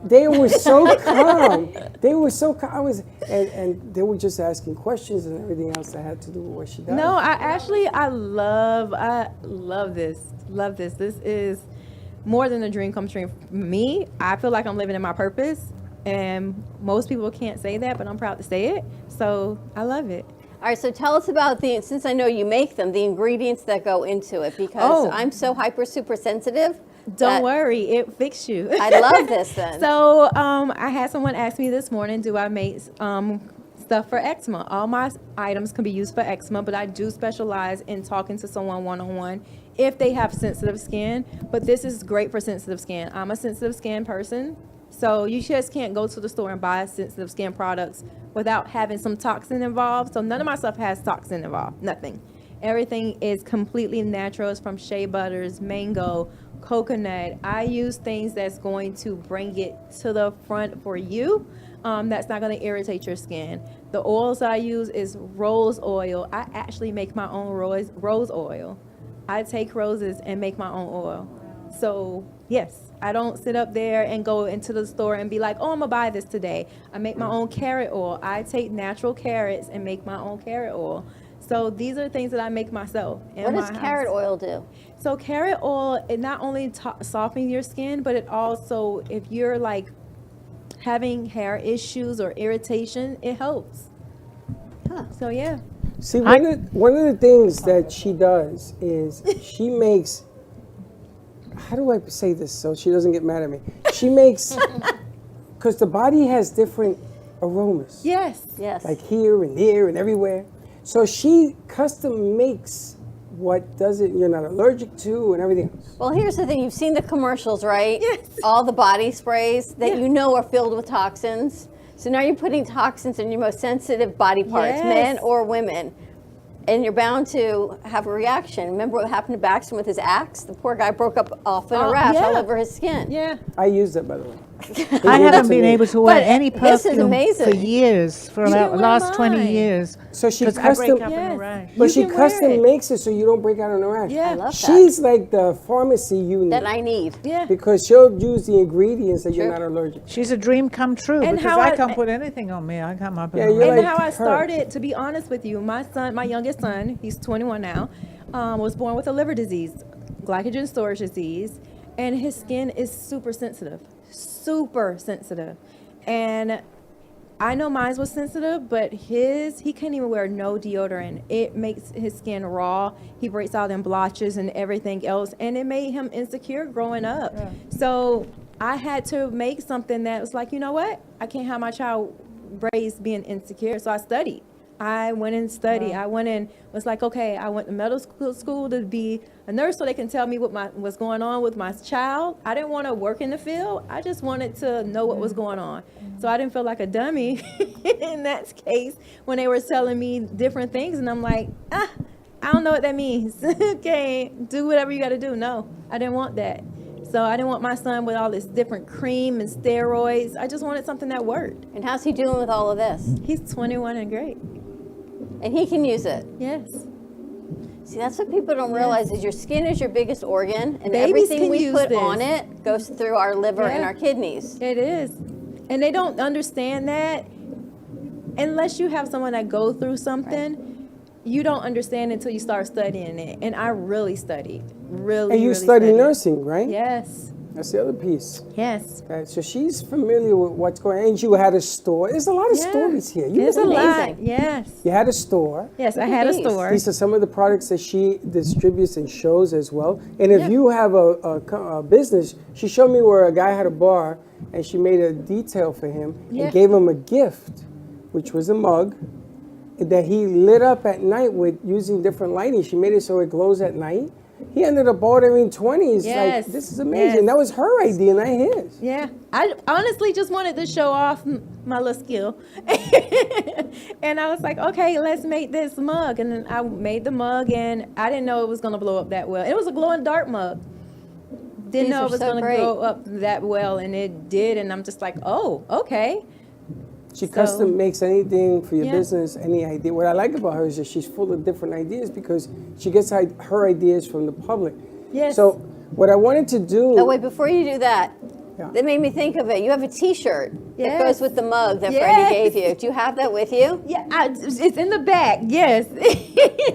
Speaker 2: They were so calm. They were so calm. And they were just asking questions and everything else that had to do with what she does.
Speaker 20: No, I love this. Love this. This is more than a dream come true for me. I feel like I'm living in my purpose. And most people can't say that, but I'm proud to say it. So I love it.
Speaker 3: All right, so tell us about since I know you make them, the ingredients that go into it, because I'm so super sensitive.
Speaker 20: Don't worry, it fixed you.
Speaker 3: I love this then.
Speaker 20: So I had someone ask me this morning, do I make stuff for eczema? All my items can be used for eczema, but I do specialize in talking to someone one-on-one if they have sensitive skin. But this is great for sensitive skin. I'm a sensitive skin person. So you just can't go to the store and buy sensitive skin products without having some toxin involved. So none of my stuff has toxin involved, nothing. Everything is completely natural. It's from shea butters, mango, coconut. I use things that's going to bring it to the front for you. That's not going to irritate your skin. The oils I use is rose oil. I actually make my own rose oil. I take roses and make my own oil. So yes, I don't sit up there and go into the store and be like, oh, I'm gonna buy this today. I make my own carrot oil. I take natural carrots and make my own carrot oil. So these are things that I make myself.
Speaker 3: What does carrot oil do?
Speaker 20: So carrot oil, it not only softens your skin, but it also, if you're like having hair issues or irritation, it helps. So yeah.
Speaker 2: See, one of the things that she does is she makes, how do I say this so she doesn't get mad at me? She makes, because the body has different aromas.
Speaker 20: Yes.
Speaker 3: Yes.
Speaker 2: Like here and there and everywhere. So she custom makes what doesn't you're not allergic to and everything else.
Speaker 3: Well, here's the thing. You've seen the commercials, right? Yes. All the body sprays that you know are filled with toxins. So now you're putting toxins in your most sensitive body parts,
Speaker 20: Yes.
Speaker 3: men or women. And you're bound to have a reaction. Remember what happened to Baxter with his axe? The poor guy broke up off in a rash all over his skin.
Speaker 20: Yeah.
Speaker 2: I use that, by the way.
Speaker 21: I haven't been able to wear
Speaker 3: But
Speaker 21: any
Speaker 3: this is
Speaker 21: perfume
Speaker 3: amazing.
Speaker 21: for years, for
Speaker 2: You
Speaker 21: about
Speaker 2: can
Speaker 21: the
Speaker 2: wear
Speaker 21: last 20 years.
Speaker 2: So she
Speaker 21: 'Cause I
Speaker 2: custom,
Speaker 21: break up in a rash.
Speaker 2: but
Speaker 21: You
Speaker 2: she
Speaker 21: can wear
Speaker 2: custom
Speaker 21: it.
Speaker 2: makes it so you don't break out in a rash.
Speaker 3: Yeah. I love that.
Speaker 2: She's like the pharmacy you need.
Speaker 3: That I need.
Speaker 20: Yeah.
Speaker 2: Because she'll use the ingredients that you're not allergic to.
Speaker 21: She's a dream come true
Speaker 20: And
Speaker 21: because
Speaker 20: how
Speaker 21: I
Speaker 20: I-
Speaker 21: can't put anything on me. I come up
Speaker 2: Yeah,
Speaker 21: in a
Speaker 2: you're
Speaker 21: rash.
Speaker 20: And
Speaker 2: like
Speaker 20: how I
Speaker 2: her.
Speaker 20: started, to be honest with you, my son, my youngest son, he's 21 now, was born with a liver disease, glycogen storage disease, and his skin is super sensitive. And I know mine was sensitive, but he can't even wear no deodorant. It makes his skin raw. He breaks out in blotches and everything else, and it made him insecure growing up.
Speaker 21: Yeah.
Speaker 20: So I had to make something that was like, you know what? I can't have my child raised being insecure. So I studied. I went and studied. I went and was like, okay, I went to medical school to be a nurse so they can tell me what's going on with my child. I didn't want to work in the field. I just wanted to know what was going on. So I didn't feel like a dummy in that case when they were telling me different things. And I'm like, I don't know what that means. Okay, do whatever you got to do. No, I didn't want that. So I didn't want my son with all this different cream and steroids. I just wanted something that worked.
Speaker 3: And how's he doing with all of this?
Speaker 20: He's 21 and great.
Speaker 3: And he can use it.
Speaker 20: Yes.
Speaker 3: See, that's what people don't realize is your skin is your biggest organ, and
Speaker 20: Babies
Speaker 3: everything
Speaker 20: can
Speaker 3: we
Speaker 20: use
Speaker 3: put
Speaker 20: this.
Speaker 3: on it goes through our liver and
Speaker 20: Yeah.
Speaker 3: our kidneys.
Speaker 20: It is. And they don't understand that unless you have someone that go through something, you don't understand until you start studying it. And I really studied. Really,
Speaker 2: And you
Speaker 20: really
Speaker 2: study
Speaker 20: studied.
Speaker 2: nursing, right?
Speaker 20: Yes.
Speaker 2: That's the other piece.
Speaker 20: Yes.
Speaker 2: Okay, so she's familiar with what's going on. And you had a store. There's a lot of
Speaker 20: Yeah.
Speaker 2: stories here.
Speaker 20: There's a
Speaker 2: really-
Speaker 20: lot. Yes.
Speaker 2: You had a store.
Speaker 20: Yes, I had a store.
Speaker 2: These are some of the products that she distributes and shows as well. And if you have a business, she showed me where a guy had a bar and she made a detail for him
Speaker 20: Yeah.
Speaker 2: and gave him a gift, which was a mug that he lit up at night with using different lighting. She made it so it glows at night. He ended up ordering 20s.
Speaker 20: Yes.
Speaker 2: Like, this is amazing.
Speaker 20: Yes.
Speaker 2: That was her idea, not his.
Speaker 20: Yeah, I honestly just wanted to show off my little skill. And I was like, okay, let's make this mug. And then I made the mug, and I didn't know it was going to blow up that well. It was a glow-in-the-dark mug. Didn't
Speaker 3: These
Speaker 20: know
Speaker 3: are
Speaker 20: it was
Speaker 3: so
Speaker 20: going to
Speaker 3: great.
Speaker 20: blow up that well, and it did. And I'm just like, oh, okay.
Speaker 2: She
Speaker 20: So-
Speaker 2: custom makes anything for your
Speaker 20: Yeah.
Speaker 2: business, any idea. What I like about her is that she's full of different ideas because she gets her ideas from the public.
Speaker 20: Yes.
Speaker 2: So what I wanted to do.
Speaker 3: Oh, wait, before you do that,
Speaker 2: Yeah.
Speaker 3: that made me think of it. You have a T-shirt that
Speaker 20: Yes.
Speaker 3: goes with the mug that
Speaker 20: Yes.
Speaker 3: Freddie gave you. Do you have that with you?
Speaker 20: Yeah, it's in the back. Yes.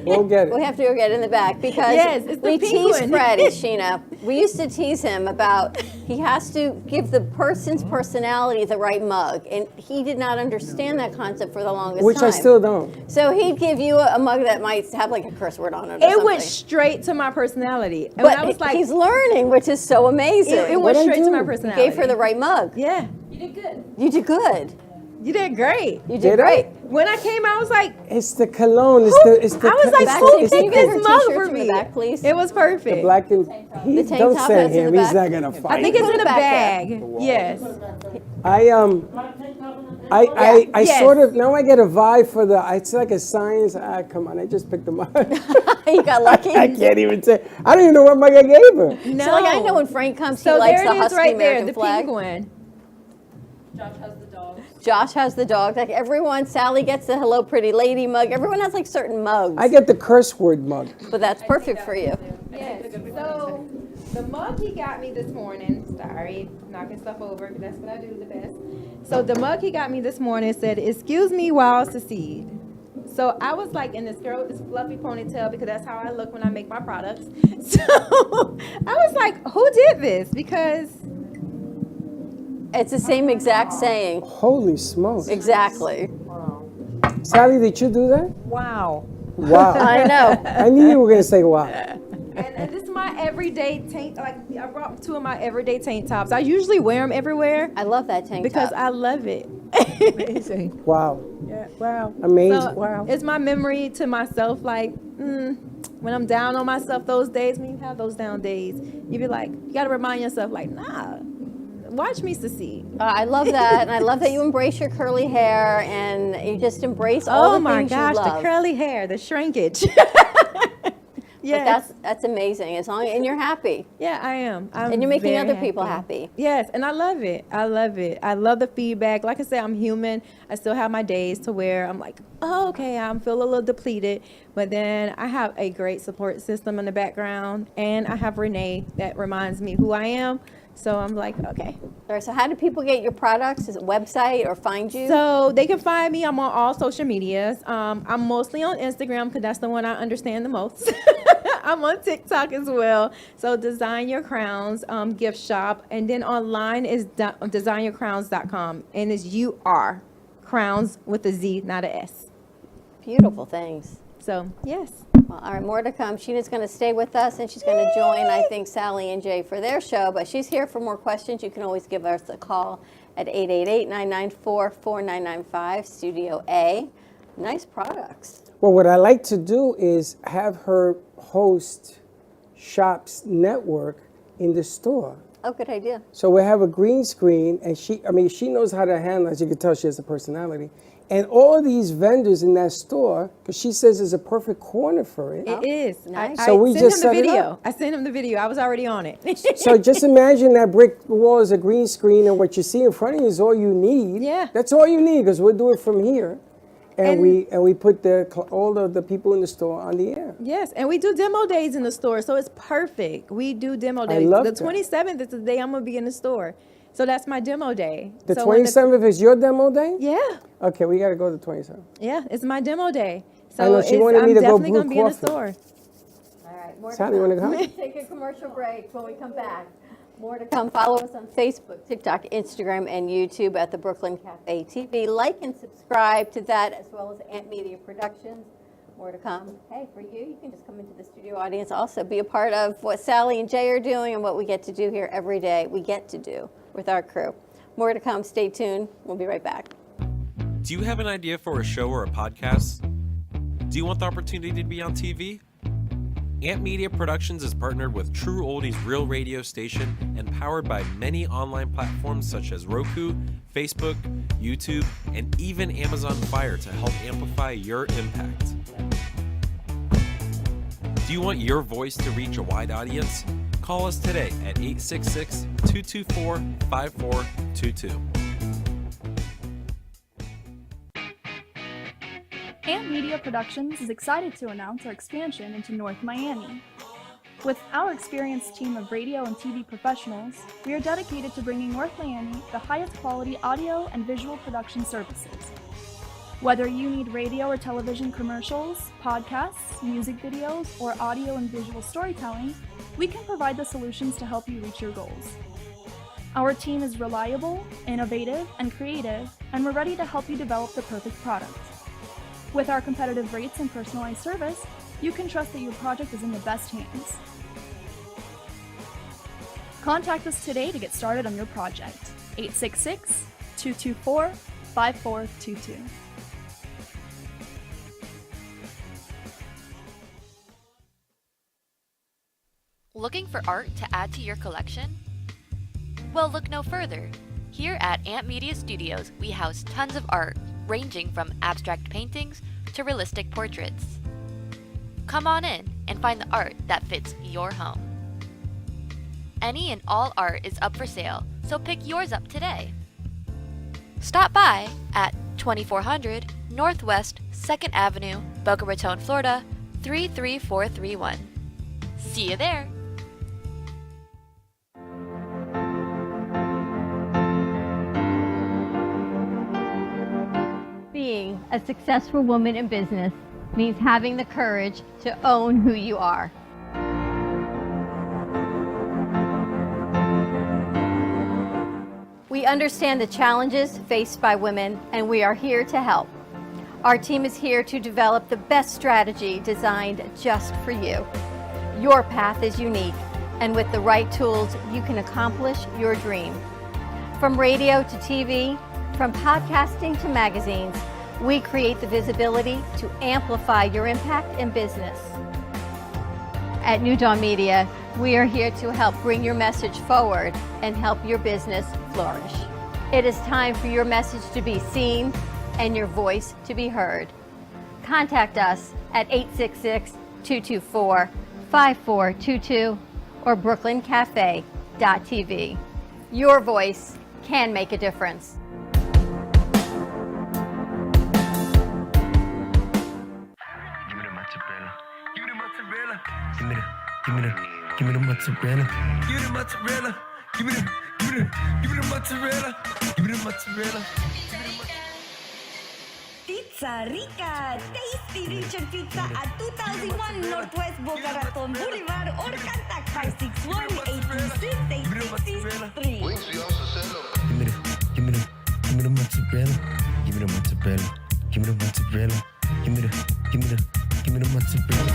Speaker 2: We'll get it.
Speaker 3: We have to go get it in the back because
Speaker 20: Yes, it's the
Speaker 3: we
Speaker 20: pink
Speaker 3: tease
Speaker 20: one.
Speaker 3: Freddie, Sheena. We used to tease him about he has to give the person's personality the right mug, and he did not understand that concept for the longest
Speaker 2: Which
Speaker 3: time.
Speaker 2: I still don't.
Speaker 3: So he'd give you a mug that might have like a curse word on it. Or
Speaker 20: It
Speaker 3: something.
Speaker 20: went straight to my personality. And
Speaker 3: But
Speaker 20: I was like,
Speaker 3: he's learning, which is so amazing.
Speaker 20: It went
Speaker 2: What'd I
Speaker 20: straight to
Speaker 2: do?
Speaker 20: my
Speaker 2: You
Speaker 20: personality.
Speaker 3: You gave her the right mug.
Speaker 20: Yeah.
Speaker 3: You did good.
Speaker 20: You did great.
Speaker 3: You
Speaker 2: Did
Speaker 3: did
Speaker 2: I?
Speaker 3: great.
Speaker 20: When I came out, I was like,
Speaker 2: It's the cologne. It's the.
Speaker 20: I was like,
Speaker 3: Back,
Speaker 20: who
Speaker 3: can you
Speaker 20: picked
Speaker 3: give her
Speaker 20: this mug
Speaker 3: t-shirts
Speaker 20: for
Speaker 3: in the
Speaker 20: me?
Speaker 3: back, please?
Speaker 20: It was perfect.
Speaker 2: The black and he,
Speaker 3: The tank
Speaker 2: don't
Speaker 3: top
Speaker 2: send
Speaker 3: has in
Speaker 2: him.
Speaker 3: the
Speaker 2: He's
Speaker 3: back.
Speaker 2: not gonna fight.
Speaker 20: I think it's
Speaker 3: Put
Speaker 20: in
Speaker 3: it
Speaker 20: the
Speaker 3: back
Speaker 20: bag. Yes.
Speaker 2: I
Speaker 20: Yes.
Speaker 2: sort of now I get a vibe for the. It's like a science. Come on, I just picked them up.
Speaker 3: You got lucky.
Speaker 2: I can't even say. I don't even know what mug I gave her.
Speaker 20: No.
Speaker 3: So like I know when Frank comes,
Speaker 20: So
Speaker 3: he likes
Speaker 20: there
Speaker 3: the
Speaker 20: it is
Speaker 3: husky
Speaker 20: right there,
Speaker 3: American
Speaker 20: the
Speaker 3: flag.
Speaker 20: penguin.
Speaker 3: Josh has the dog. Like everyone, Sally gets the Hello Pretty Lady mug. Everyone has like certain mugs.
Speaker 2: I get the curse word mug.
Speaker 3: But that's perfect for you.
Speaker 20: Yes. So the mug he got me this morning. Sorry, knocking stuff over, but that's what I do the best. So the mug he got me this morning said, "Excuse me while I secede." So I was like in this girl with this fluffy ponytail because that's how I look when I make my products. So I was like, who did this? Because
Speaker 3: It's the same exact saying.
Speaker 2: Holy smokes!
Speaker 3: Exactly.
Speaker 2: Sally, did you do that?
Speaker 21: Wow.
Speaker 2: Wow.
Speaker 3: I know.
Speaker 2: I knew you were gonna say wow.
Speaker 20: and this is my everyday tank. Like I brought two of my everyday tank tops. I usually wear them everywhere
Speaker 3: I love that tank
Speaker 20: because
Speaker 3: top.
Speaker 20: I love it.
Speaker 2: Wow.
Speaker 20: Yeah. Wow.
Speaker 2: Amazing.
Speaker 20: So
Speaker 2: Wow.
Speaker 20: it's my memory to myself. Like, when I'm down on myself those days, when you have those down days, you be like, you got to remind yourself, like, nah, watch me succeed.
Speaker 3: I love that, and I love that you embrace your curly hair and you just embrace all the things you love.
Speaker 20: Oh my gosh, the curly hair, the shrinkage.
Speaker 3: Yes. That's amazing. As long and you're happy.
Speaker 20: Yeah, I am.
Speaker 3: And you're making other people happy.
Speaker 20: Yes, and I love it. I love it. I love the feedback. Like I said, I'm human. I still have my days to where I'm like, oh, okay, I'm feeling a little depleted. But then I have a great support system in the background, and I have Renee that reminds me who I am. So I'm like, okay.
Speaker 3: All right, so how do people get your products? Is it website or find you?
Speaker 20: So they can find me. I'm on all social medias. I'm mostly on Instagram because that's the one I understand the most. I'm on TikTok as well. So Design Your Crowns gift shop. And then online is designyourcrowns.com. And it's UR, crowns with a Z, not a S.
Speaker 3: Beautiful things.
Speaker 20: So, yes.
Speaker 3: Well, all right, more to come. Sheena's going to stay with us, and she's going to join, I think, Sally and Jay for their show. But she's here for more questions. You can always give us a call at 888-994-4995, Studio A. Nice products.
Speaker 2: Well, what I like to do is have her host Shops Network in the store.
Speaker 3: Oh, good idea.
Speaker 2: So we have a green screen, and she knows how to handle it. As you can tell, she has a personality. And all these vendors in that store, because she says it's a perfect corner for it.
Speaker 20: It is.
Speaker 3: Nice.
Speaker 2: So we just set
Speaker 20: him the
Speaker 2: it
Speaker 20: video.
Speaker 2: up.
Speaker 20: I sent him the video. I was already on it.
Speaker 2: So just imagine that brick wall is a green screen, and what you see in front of you is all you need.
Speaker 20: Yeah.
Speaker 2: That's all you need, because we'll do it from here. And we put all of the people in the store on the air.
Speaker 20: Yes, and we do demo days in the store, so it's perfect. We do demo days.
Speaker 2: I love
Speaker 20: the
Speaker 2: that.
Speaker 20: 27th is the day I'm gonna be in the store. So that's my demo day.
Speaker 2: The
Speaker 20: So when
Speaker 2: 27th is your demo day?
Speaker 20: Yeah.
Speaker 2: Okay, we got to go to the 27th.
Speaker 20: Yeah, it's my demo day. So
Speaker 2: I know, she wanted me
Speaker 20: I'm
Speaker 2: to go
Speaker 20: definitely
Speaker 2: brew
Speaker 20: gonna be in the
Speaker 2: coffee.
Speaker 20: store.
Speaker 3: All right, more
Speaker 2: Sally, you
Speaker 3: to
Speaker 2: wanna
Speaker 3: come.
Speaker 2: go?
Speaker 3: Take a commercial break when we come back. More to come. Follow us on Facebook, TikTok, Instagram, and YouTube at the Brooklyn Cafe TV. Like and subscribe to that, as well as Ant Media Productions. More to come. Hey, for you can just come into the studio audience, also be a part of what Sally and Jay are doing and what we get to do here every day. We get to do with our crew. More to come. Stay tuned. We'll be right back.
Speaker 8: Do you have an idea for a show or a podcast? Do you want the opportunity to be on TV? Ant Media Productions is partnered with True Oldies Real Radio Station and powered by many online platforms such as Roku, Facebook, YouTube, and even Amazon Fire to help amplify your impact. Do you want your voice to reach a wide audience? Call us today at 866-224-5422.
Speaker 9: Ant Media Productions is excited to announce our expansion into North Miami. With our experienced team of radio and TV professionals, we are dedicated to bringing North Miami the highest quality audio and visual production services. Whether you need radio or television commercials, podcasts, music videos, or audio and visual storytelling, we can provide the solutions to help you reach your goals. Our team is reliable, innovative, and creative, and we're ready to help you develop the perfect product. With our competitive rates and personalized service, you can trust that your project is in the best hands. Contact us today to get started on your project. 866-224-5422.
Speaker 4: Looking for art to add to your collection? Well, look no further. Here at Ant Media Studios, we house tons of art, ranging from abstract paintings to realistic portraits. Come on in and find the art that fits your home. Any and all art is up for sale, so pick yours up today. Stop by at 2400 Northwest 2nd Avenue, Boca Raton, Florida 33431. See you there!
Speaker 3: Being a successful woman in business means having the courage to own who you are. We understand the challenges faced by women, and we are here to help. Our team is here to develop the best strategy designed just for you. Your path is unique, and with the right tools, you can accomplish your dream. From radio to TV, from podcasting to magazines, we create the visibility to amplify your impact in business. At New Dawn Media, we are here to help bring your message forward and help your business flourish. It is time for your message to be seen and your voice to be heard. Contact us at 866-224-5422 or brooklyncafe.tv. Your voice can make a difference.
Speaker 10: Give me the mozzarella. Give me the mozzarella. Give me the mozzarella. Give me the mozzarella.
Speaker 11: Pizza Rica, tasty region pizza at 2001 Northwest Boca Raton Boulevard or contact 561-826-8663.
Speaker 10: Give me the mozzarella. Give me the mozzarella. Give me the mozzarella. Give me the mozzarella.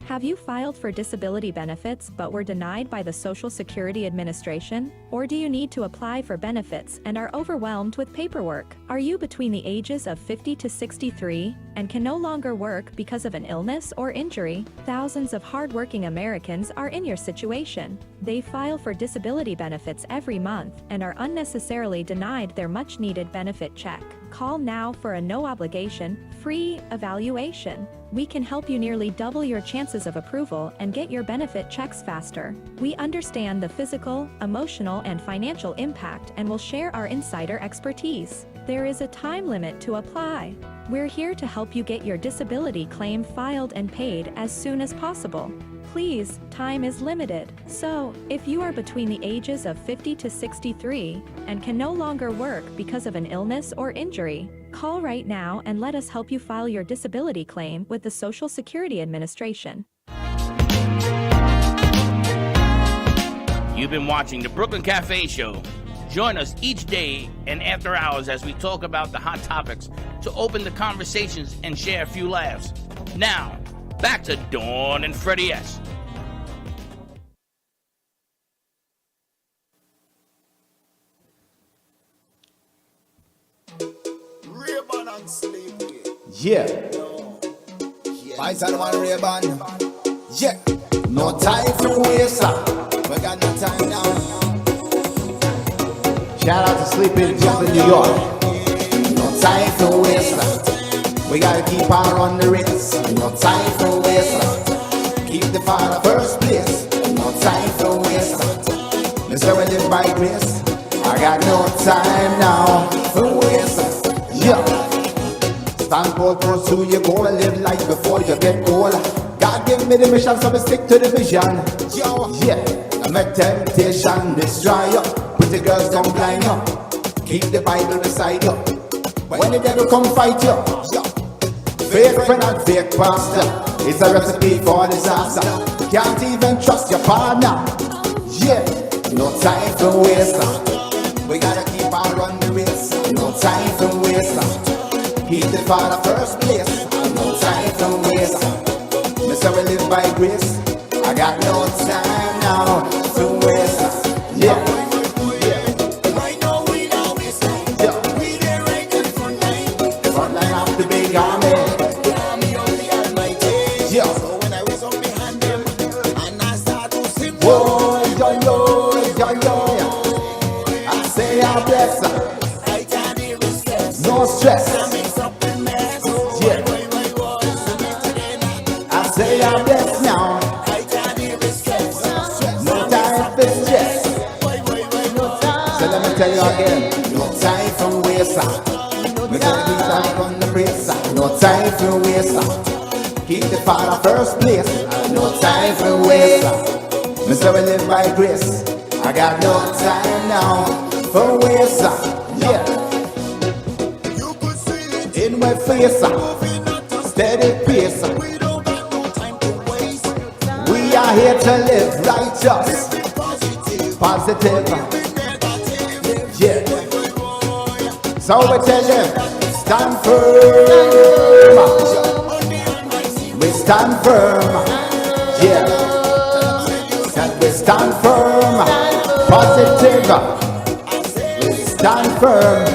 Speaker 12: Have you filed for disability benefits but were denied by the Social Security Administration? Or do you need to apply for benefits and are overwhelmed with paperwork? Are you between the ages of 50 to 63 and can no longer work because of an illness or injury? Thousands of hardworking Americans are in your situation. They file for disability benefits every month and are unnecessarily denied their much-needed benefit check. Call now for a no-obligation, free evaluation. We can help you nearly double your chances of approval and get your benefit checks faster. We understand the physical, emotional, and financial impact and will share our insider expertise. There is a time limit to apply. We're here to help you get your disability claim filed and paid as soon as possible. Please, time is limited. So, if you are between the ages of 50 to 63 and can no longer work because of an illness or injury, call right now and let us help you file your disability claim with the Social Security Administration.
Speaker 1: You've been watching the Brooklyn Cafe Show. Join us each day and after hours as we talk about the hot topics to open the conversations and share a few laughs. Now, back to Dawn and Freddie S.
Speaker 7: Yeah. Fight on one Ray-Ban. Yeah. No time to waste. We got no time now. Shout out to Sleeping Jump in New York. No time to waste. We gotta keep on the race. No time to waste. Keep the fire first place. No time to waste. Mr. We live by grace. I got no time now to waste. Yeah. Stand for pursue your goal and live life before you get old. God give me the mission, so I stick to the vision. Yo, yeah, I'm a temptation destroyer. Pretty girls don't blind you. Keep the Bible beside you. When the devil come fight you, fake friend and fake pastor. It's a recipe for disaster. Can't even trust your partner. Yeah, no time to waste. We gotta keep on running the race. No time to waste. Keep the Father first place. No time to waste. Mr. We live by grace. I got no time now to waste. Yeah. Right now we now waste time. Yeah. We there right in front line. The front line of the big army. The army of the Almighty. Yeah. So when I was on behind them and I start to sing, whoa, yo, yo, yo, yo. I say I'm blessed. I can't even stress. No stress. I'm blessed now. I can't even stress. No time for stress. So let me tell you again. No time for waste. We gotta keep on the praise. No time for waste. Keep the Father first place. No time for waste. Mr. We live by grace. I got no time now for waste. Yeah. In my face. Steady pace. We are here to live righteous, positive, yeah. So we tell them, stand firm. We stand firm, yeah. That we stand firm, positive. We stand firm,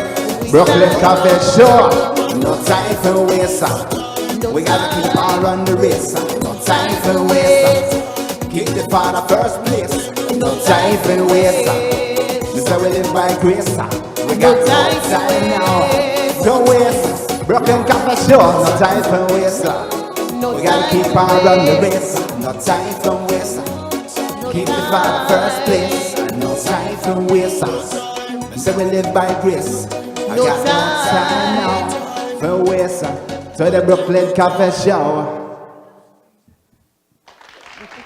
Speaker 7: Brooklyn Cafe Show. No time for waste. We gotta keep on run the race. No time for waste. Keep the Father first place. No time for waste. This how we live by grace. We got no time now. Don't waste. Brooklyn Cafe Show. No time for waste. We gotta keep on run the race. No time for waste. Keep the Father first place. No time for waste. So we live by grace. I got no time now for waste. To the Brooklyn Cafe Show.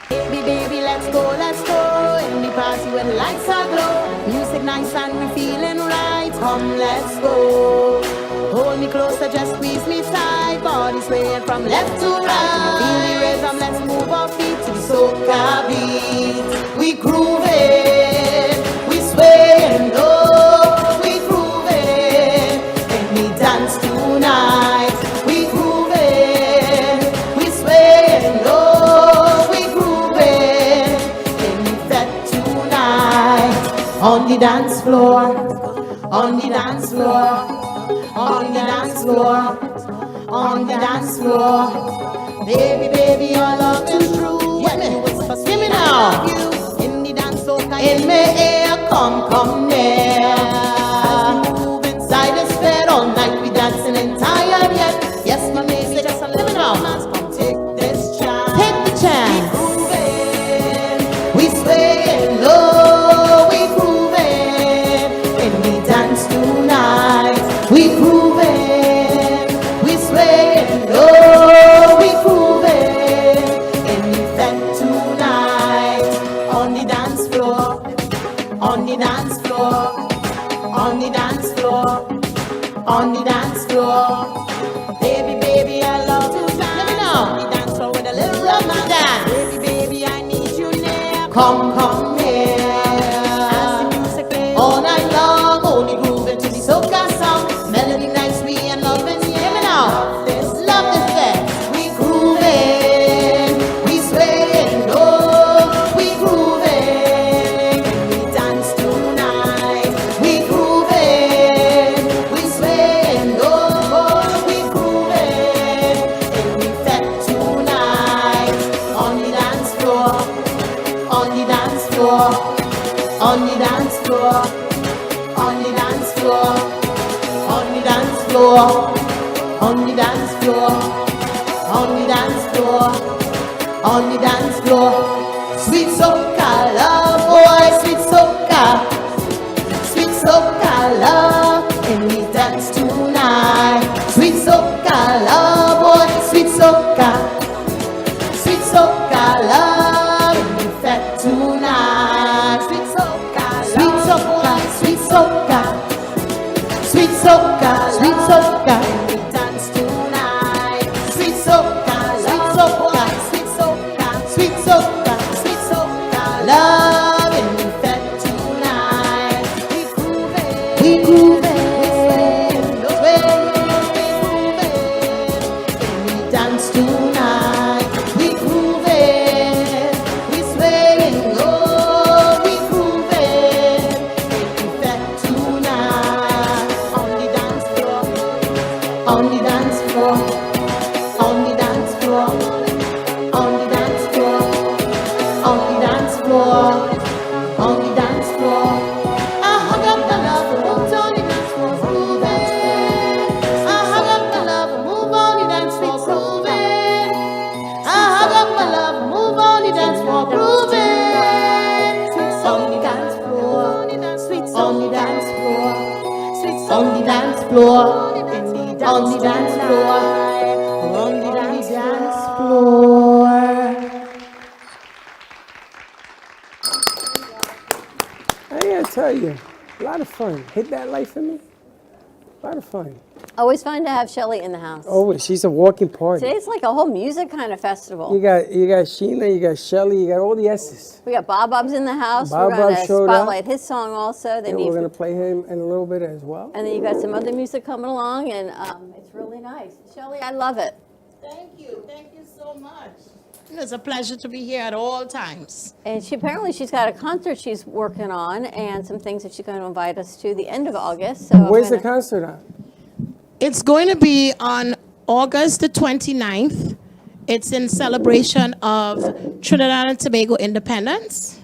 Speaker 6: Baby, baby, let's go, let's go. In the party where the lights are glow. Music nice and we feeling right. Come, let's go. Hold me closer, just squeeze me tight. Body swaying from left to right. Feel the rhythm, let's move our feet to the soca beat. We grooving, we swaying low. We grooving, and we dance tonight. We grooving, we swaying low. We grooving, and we fed tonight. On the dance floor, on the dance floor. On the dance floor, on the dance floor. Baby, baby, your love is true. When you whisper, see me now. In the dance soca, in my ear, come near. As we move inside this bed all night, we dancing and tired yet. Yes, my mate, just a living now. Come take this chance, take the chance. We swaying low, we grooving, and we dance tonight. We grooving, we swaying low, we grooving, and we fed tonight. On the dance floor, on the dance floor, on the dance floor, on the dance floor. Baby, baby, I love to dance. Let me know. On the dance floor with a little love my dance. Baby, baby, I need you near. Come here. All night long, only grooving to the soca song. Melody nice, we and loving, hear me now. Love this dance. We grooving, we swaying low. We grooving, we dance tonight. We grooving, we swaying low. We grooving, and we fed tonight. On the dance floor, on the dance floor, on the dance floor, on the dance floor. On the dance floor, on the dance floor, on the dance floor, on the dance floor. Sweet soca love, boy, sweet soca love, and we dance tonight. Sweet soca love, boy, sweet soca love, and we fed tonight. Sweet soca, sweet soca, sweet soca. Sweet soca, and we dance tonight. Sweet soca, sweet soca, sweet soca, sweet soca, sweet soca, love, and we fed tonight. We grooving, and we dance tonight. We grooving, we swaying low. We grooving, and we fed tonight. On the dance floor, on the dance floor, on the dance floor, on the dance floor, on the dance floor, on the dance floor. I hug up the love and move on the dance floor, grooving. I hug up the love and move on the dance floor, grooving. I hug up my love and move on the dance floor, grooving. On the dance floor, on the dance floor, on the dance floor, on the dance floor, on the dance floor.
Speaker 2: I gotta tell you, a lot of fun. Hit that light for me. A lot of fun.
Speaker 3: Always fun to have Shelly in the house.
Speaker 2: Oh, she's a walking party.
Speaker 3: Today it's like a whole music kind of festival.
Speaker 2: You got Sheena, you got Shelly, you got all the S's.
Speaker 3: We got Bob's in the house.
Speaker 2: Bob
Speaker 3: We're going to
Speaker 2: showed
Speaker 3: spotlight
Speaker 2: up.
Speaker 3: his song also. Then
Speaker 2: And we're going to play him in a little bit as well.
Speaker 3: and then you got some other music coming along, and it's really nice. Shelly, I love it.
Speaker 6: Thank you so much. It's a pleasure to be here at all times.
Speaker 3: And she's got a concert she's working on and some things that she's going to invite us to the end of August. So
Speaker 2: Where's the concert on?
Speaker 6: It's going to be on August the 29th. It's in celebration of Trinidad and Tobago independence.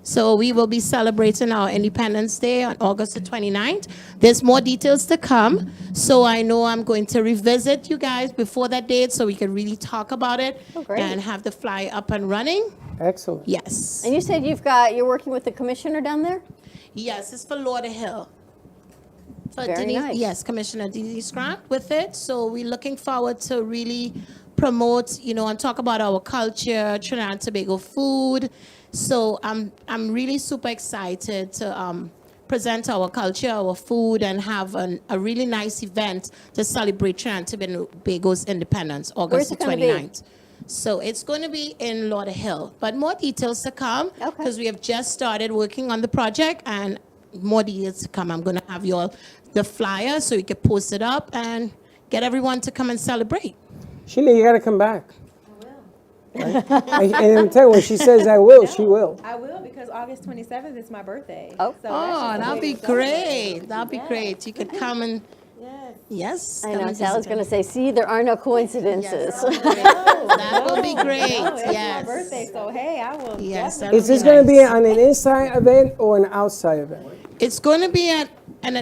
Speaker 6: So we will be celebrating our Independence Day on August the 29th. There's more details to come. So I know I'm going to revisit you guys before that date so we can really talk about it and have the flyer up and running.
Speaker 2: Excellent.
Speaker 6: Yes.
Speaker 3: And you said you're working with the commissioner down there?
Speaker 6: Yes, it's for Lauderhill.
Speaker 3: Very nice.
Speaker 6: Yes, Commissioner Denise Grant with it. So we're looking forward to really promote, and talk about our culture, Trinidad and Tobago food. So I'm really super excited to present our culture, our food, and have a really nice event to celebrate Trinidad and Tobago's independence, August the 29th. So it's going to be in Lauderhill, but more details to come because we have just started working on the project and more details to come. I'm going to have you all the flyer so you can post it up and get everyone to come and celebrate.
Speaker 2: Sheena, you got to come back. And I'm telling you, when she says I will, she will.
Speaker 20: I will because August 27th is my birthday.
Speaker 3: Oh,
Speaker 6: that'll be great. That'll be great. You could come and yes.
Speaker 3: I know. Sally's going to say, see, there are no coincidences.
Speaker 6: That will be great.
Speaker 20: It's
Speaker 6: Yes.
Speaker 20: my birthday, so hey, I will.
Speaker 6: Yes.
Speaker 2: Is this going to be on an inside event or an outside event?
Speaker 6: It's going to be an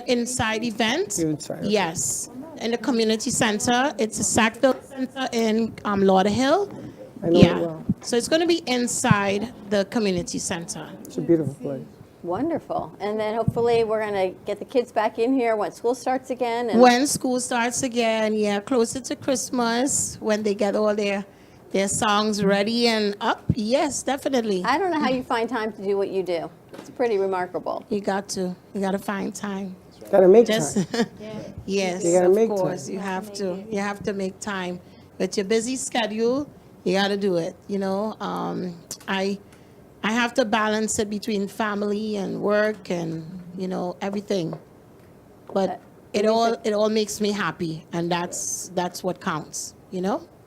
Speaker 6: inside event.
Speaker 2: Inside.
Speaker 6: Yes. In the community center. It's a Sackville Center in Lauderhill.
Speaker 2: I know it well.
Speaker 6: So it's going to be inside the community center.
Speaker 2: It's a beautiful place.
Speaker 3: Wonderful. And then hopefully we're going to get the kids back in here when school starts again. And
Speaker 6: When school starts again, closer to Christmas, when they get all their songs ready and up, yes, definitely.
Speaker 3: I don't know how you find time to do what you do. It's pretty remarkable.
Speaker 6: You got to find time.
Speaker 2: Got to make
Speaker 6: time. Yes,
Speaker 2: You gotta
Speaker 6: of
Speaker 2: make
Speaker 6: course,
Speaker 2: time.
Speaker 6: you have to. You have to make time. With your busy schedule, you got to do it. I have to balance it between family and work and everything. But it all makes me happy, and that's what counts.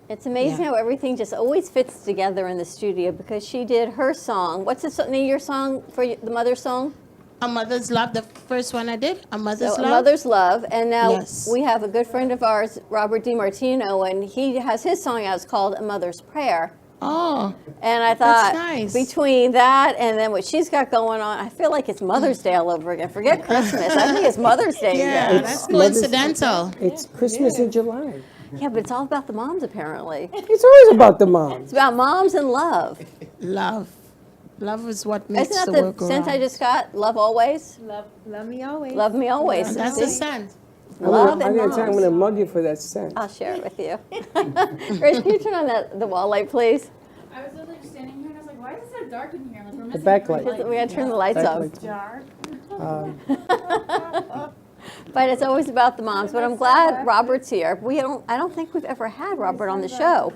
Speaker 3: It's amazing how everything just always fits together in the studio because she did her song. What's the name of your song for the Mother's song?
Speaker 6: A Mother's Love, the first one I did, A Mother's Love.
Speaker 3: A Mother's Love. And now
Speaker 6: Yes.
Speaker 3: we have a good friend of ours, Robert DiMartino, and he has his song out. It's called A Mother's Prayer.
Speaker 6: Oh,
Speaker 3: And I thought,
Speaker 6: that's nice.
Speaker 3: between that and then what she's got going on, I feel like it's Mother's Day all over again. Forget Christmas. I think it's Mother's Day again.
Speaker 6: That's coincidental.
Speaker 2: It's Christmas in July.
Speaker 3: Yeah, but it's all about the moms, apparently.
Speaker 2: It's always about the moms.
Speaker 3: It's about moms and love.
Speaker 6: Love is what makes
Speaker 3: Isn't
Speaker 6: the
Speaker 3: that
Speaker 6: work
Speaker 3: the
Speaker 6: go
Speaker 3: scent I
Speaker 6: round.
Speaker 3: just got? Love always?
Speaker 20: Love me always.
Speaker 3: Love me always.
Speaker 6: And that's
Speaker 3: See?
Speaker 6: the scent.
Speaker 3: Love
Speaker 2: I'm
Speaker 3: and
Speaker 2: going to
Speaker 3: moms.
Speaker 2: mug you for that scent.
Speaker 3: I'll share it with you. Grace, can you turn on the wall light, please?
Speaker 5: I was literally just standing here and I was like, why is it so dark in here? Like, we're
Speaker 2: The
Speaker 5: missing
Speaker 2: backlight.
Speaker 3: We got to turn the lights off.
Speaker 2: Backlight.
Speaker 3: But it's always about the moms. But I'm glad Robert's here. I don't think we've ever had Robert on the show.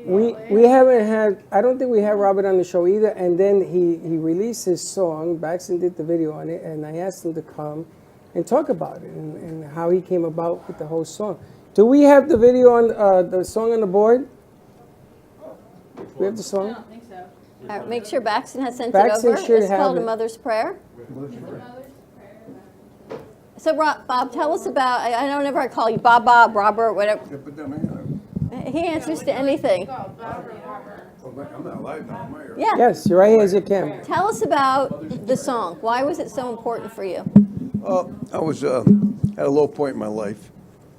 Speaker 2: We haven't had, I don't think we had Robert on the show either. And then he released his song. Baxton did the video on it. And I asked him to come and talk about it and how he came about with the whole song. Do we have the video on the song on the board? We have the song?
Speaker 5: I don't think so.
Speaker 3: All right, make sure Baxton has sent
Speaker 2: Baxton
Speaker 3: it over.
Speaker 2: should
Speaker 3: It's
Speaker 2: have
Speaker 3: called
Speaker 2: it.
Speaker 3: A Mother's Prayer. So, Bob, tell us about, I don't ever call you Bob, Robert, whatever. He answers to anything.
Speaker 22: I'm not live now, am I?
Speaker 3: Yeah.
Speaker 2: Yes, you're right here as your camera.
Speaker 3: Tell us about the song. Why was it so important for you?
Speaker 22: I was at a low point in my life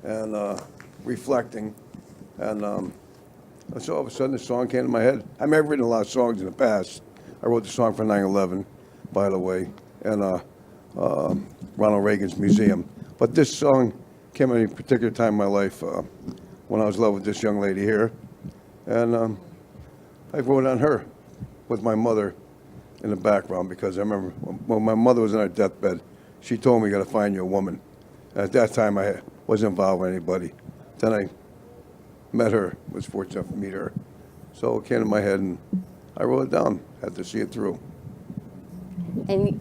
Speaker 22: and reflecting, and so all of a sudden the song came to my head. I mean, I've written a lot of songs in the past. I wrote the song for 9/11, by the way, and Ronald Reagan's museum. But this song came at a particular time in my life when I was in love with this young lady here, and I wrote on her with my mother in the background because I remember when my mother was on her deathbed, she told me, you got to find you a woman. At that time, I wasn't involved with anybody. Then I met her, was fortunate to meet her. So it came to my head, and I wrote it down, had to see it through.
Speaker 3: And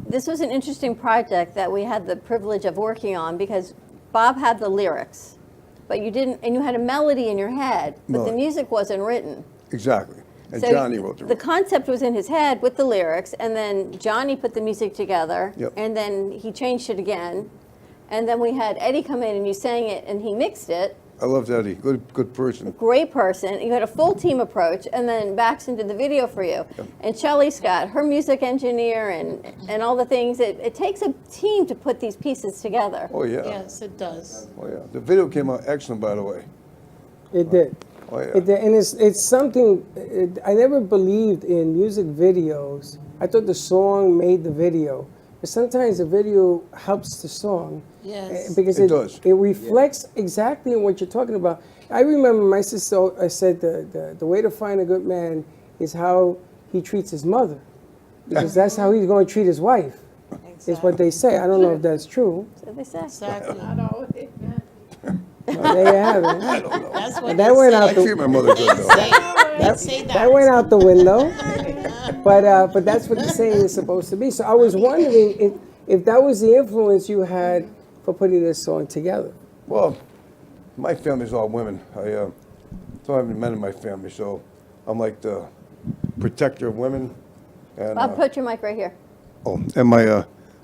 Speaker 3: this was an interesting project that we had the privilege of working on because Bob had the lyrics, but you didn't, and you had a melody in your head, but the
Speaker 22: Right.
Speaker 3: music wasn't written.
Speaker 22: Exactly. And
Speaker 3: So
Speaker 22: Johnny wrote
Speaker 3: the concept was in his head with the lyrics, and then Johnny put the music together,
Speaker 22: Yep.
Speaker 3: and then he changed it again, and then we had Eddie come in and you sang it and he mixed it.
Speaker 22: I loved Eddie. Good person.
Speaker 3: Great person. You had a full team approach, and then Baxton did the video for you. And Shelly Scott, her music engineer, and all the things. It takes a team to put these pieces together.
Speaker 22: Oh, yeah.
Speaker 6: Yes, it does.
Speaker 22: Oh, yeah. The video came out excellent, by the way.
Speaker 2: It did.
Speaker 22: Oh, yeah.
Speaker 2: It did. And it's something, I never believed in music videos. I thought the song made the video. But sometimes the video helps the song.
Speaker 6: Yes.
Speaker 2: Because
Speaker 22: It does.
Speaker 2: It reflects exactly what you're talking about. I remember my sister said the way to find a good man is how he treats his mother. Because that's how he's going to treat his wife. Is what they say. I don't know if that's true.
Speaker 3: So they say.
Speaker 6: Exactly.
Speaker 2: Well, there you have it.
Speaker 22: I don't know.
Speaker 6: That's what
Speaker 2: And that
Speaker 6: they
Speaker 2: went
Speaker 6: say.
Speaker 2: out
Speaker 22: I treat my mother good, though.
Speaker 2: That went out the window. But that's what the saying is supposed to be. So I was wondering if that was the influence you had for putting this song together.
Speaker 22: Well, my family's all women. I don't have any men in my family, so I'm like the protector of women. And
Speaker 3: Bob, put your mic right here.
Speaker 22: and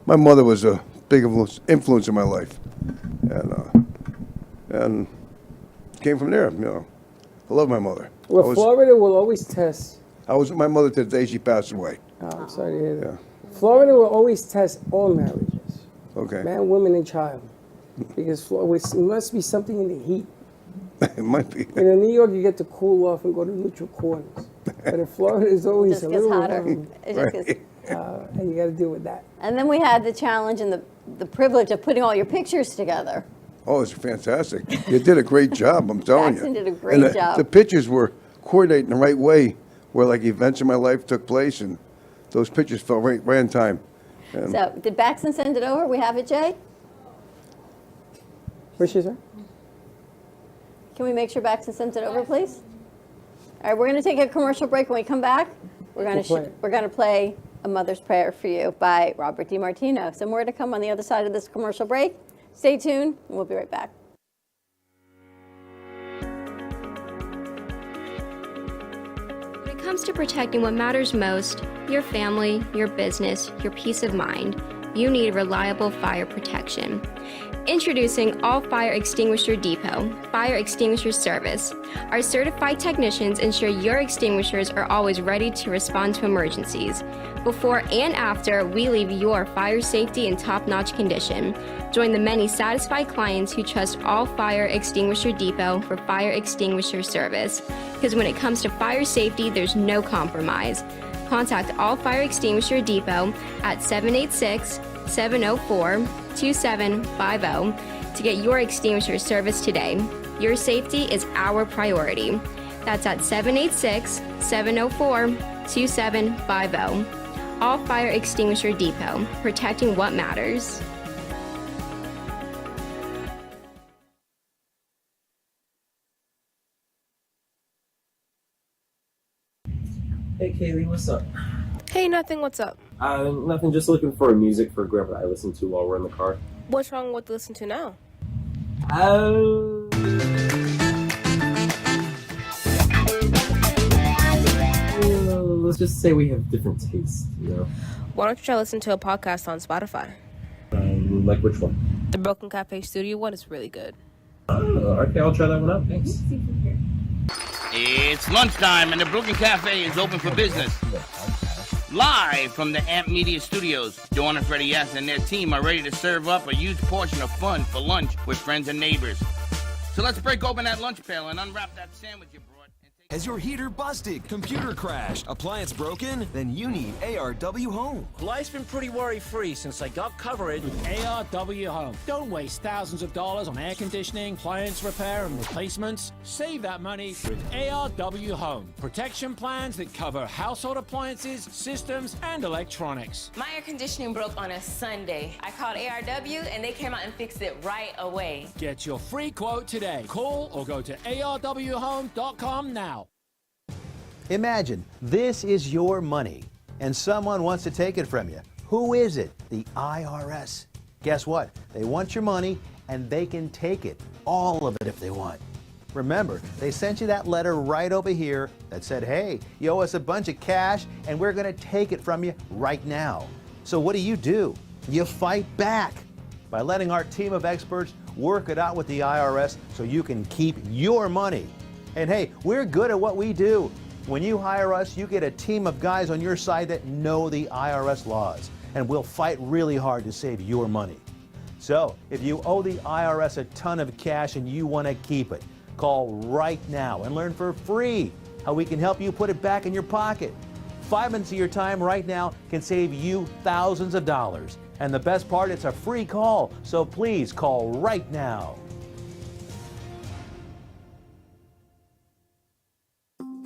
Speaker 22: my mother was a big influence in my life, and came from there. You know, I love my mother.
Speaker 2: Well, Florida will always test.
Speaker 22: I was with my mother to the day she passed away.
Speaker 2: Oh, I'm sorry to hear that.
Speaker 22: Yeah.
Speaker 2: Florida will always test all marriages,
Speaker 22: Okay.
Speaker 2: man, woman, and child, because it must be something in the heat.
Speaker 22: It might be.
Speaker 2: In New York, you get to cool off and go to neutral corners, but in Florida, it's always
Speaker 3: Just
Speaker 2: a
Speaker 3: gets
Speaker 2: little
Speaker 3: hotter.
Speaker 2: warm,
Speaker 3: It just gets-
Speaker 2: and you got to deal with that.
Speaker 3: And then we had the challenge and the privilege of putting all your pictures together.
Speaker 22: Oh, it's fantastic. You did a great job, I'm telling you.
Speaker 3: Jackson did a great
Speaker 22: And
Speaker 3: job.
Speaker 22: the pictures were coordinated in the right way, where like events in my life took place, and those pictures fell right in time. And
Speaker 3: So did Baxton send it over? We have it, Jay?
Speaker 2: What's she say?
Speaker 3: Can we make sure Baxton sends it over, please? All right, we're going to take a commercial break. When we come back, we're going to play A Mother's Prayer for You by Robert DiMartino. So more to come on the other side of this commercial break. Stay tuned, and we'll be right back.
Speaker 13: When it comes to protecting what matters most, your family, your business, your peace of mind, you need reliable fire protection. Introducing All Fire Extinguisher Depot, Fire Extinguisher Service. Our certified technicians ensure your extinguishers are always ready to respond to emergencies. Before and after, we leave your fire safety in top-notch condition. Join the many satisfied clients who trust All Fire Extinguisher Depot for fire extinguisher service. Because when it comes to fire safety, there's no compromise. Contact All Fire Extinguisher Depot at 786-704-2750 to get your extinguisher service today. Your safety is our priority. That's at 786-704-2750. All Fire Extinguisher Depot, protecting what matters.
Speaker 14: Hey Kaylee, what's up?
Speaker 23: Hey, nothing. What's up?
Speaker 14: Nothing, just looking for music for Grandpa that I listen to while we're in the car.
Speaker 23: What's wrong with listen to now?
Speaker 14: Let's just say we have different tastes, you know?
Speaker 23: Why don't you try listen to a podcast on Spotify?
Speaker 14: Like which one?
Speaker 23: The Broken Cafe Studio one is really good.
Speaker 14: Okay, I'll try that one out, thanks.
Speaker 1: It's lunchtime and the Brooklyn Cafe is open for business. Live from the Amp Media Studios, Dawn and Freddie S. and their team are ready to serve up a huge portion of fun for lunch with friends and neighbors. So let's break open that lunch pail and unwrap that sandwich you brought.
Speaker 24: Has your heater busted, computer crashed, appliance broken? Then you need ARW Home.
Speaker 25: Life's been pretty worry-free since I got covered with ARW Home. Don't waste thousands of dollars on air conditioning, appliance repair, and replacements. Save that money with ARW Home. Protection plans that cover household appliances, systems, and electronics.
Speaker 26: My air conditioning broke on a Sunday. I called ARW and they came out and fixed it right away.
Speaker 25: Get your free quote today. Call or go to arwhome.com now.
Speaker 27: Imagine this is your money and someone wants to take it from you. Who is it? The IRS. Guess what? They want your money and they can take it, all of it if they want. Remember, they sent you that letter right over here that said, hey, you owe us a bunch of cash and we're going to take it from you right now. So what do? You fight back by letting our team of experts work it out with the IRS so you can keep your money. And hey, we're good at what we do. When you hire us, you get a team of guys on your side that know the IRS laws, and we'll fight really hard to save your money. So if you owe the IRS a ton of cash and you want to keep it, call right now and learn for free how we can help you put it back in your pocket. 5 minutes of your time right now can save you thousands of dollars. And the best part, it's a free call, so please call right now.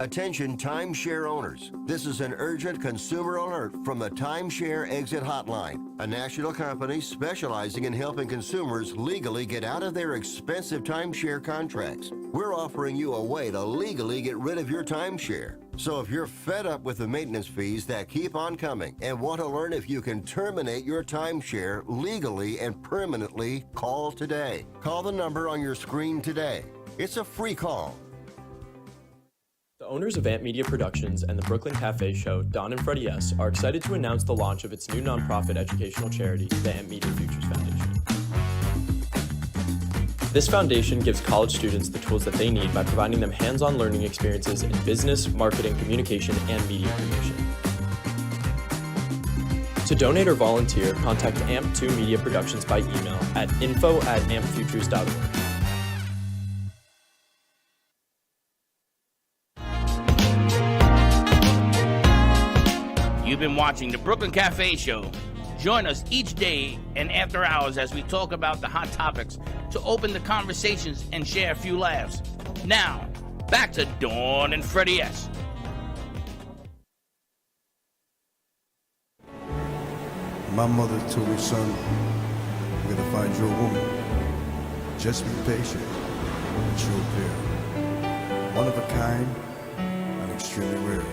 Speaker 8: Attention timeshare owners. This is an urgent consumer alert from the Timeshare Exit Hotline, a national company specializing in helping consumers legally get out of their expensive timeshare contracts. We're offering you a way to legally get rid of your timeshare. So if you're fed up with the maintenance fees that keep on coming and want to learn if you can terminate your timeshare legally and permanently, call today. Call the number on your screen today. It's a free call.
Speaker 15: The owners of Amp Media Productions and the Brooklyn Cafe show, Don and Freddie S., are excited to announce the launch of its new nonprofit educational charity, the Amp Media Futures Foundation. This foundation gives college students the tools that they need by providing them hands-on learning experiences in business, marketing, communication, and media creation. To donate or volunteer, contact AMP2 Media Productions by email at info@ampfutures.org.
Speaker 1: You've been watching the Brooklyn Cafe Show. Join us each day and after hours as we talk about the hot topics to open the conversations and share a few laughs. Now, back to Dawn and Freddie S.
Speaker 22: My mother told me, son, you're gonna find your woman. Just be patient, and she'll appear. One of a kind and extremely rare.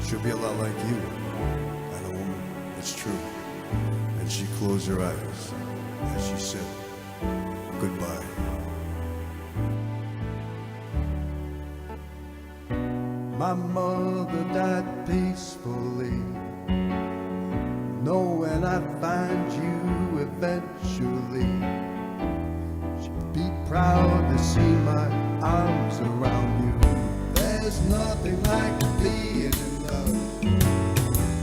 Speaker 22: She'll be a lot like you, and a woman that's true. And she closed her eyes as she said, goodbye. My mother died peacefully, knowing I'd find you eventually. She'd be proud to see my arms around you. There's nothing like being in love,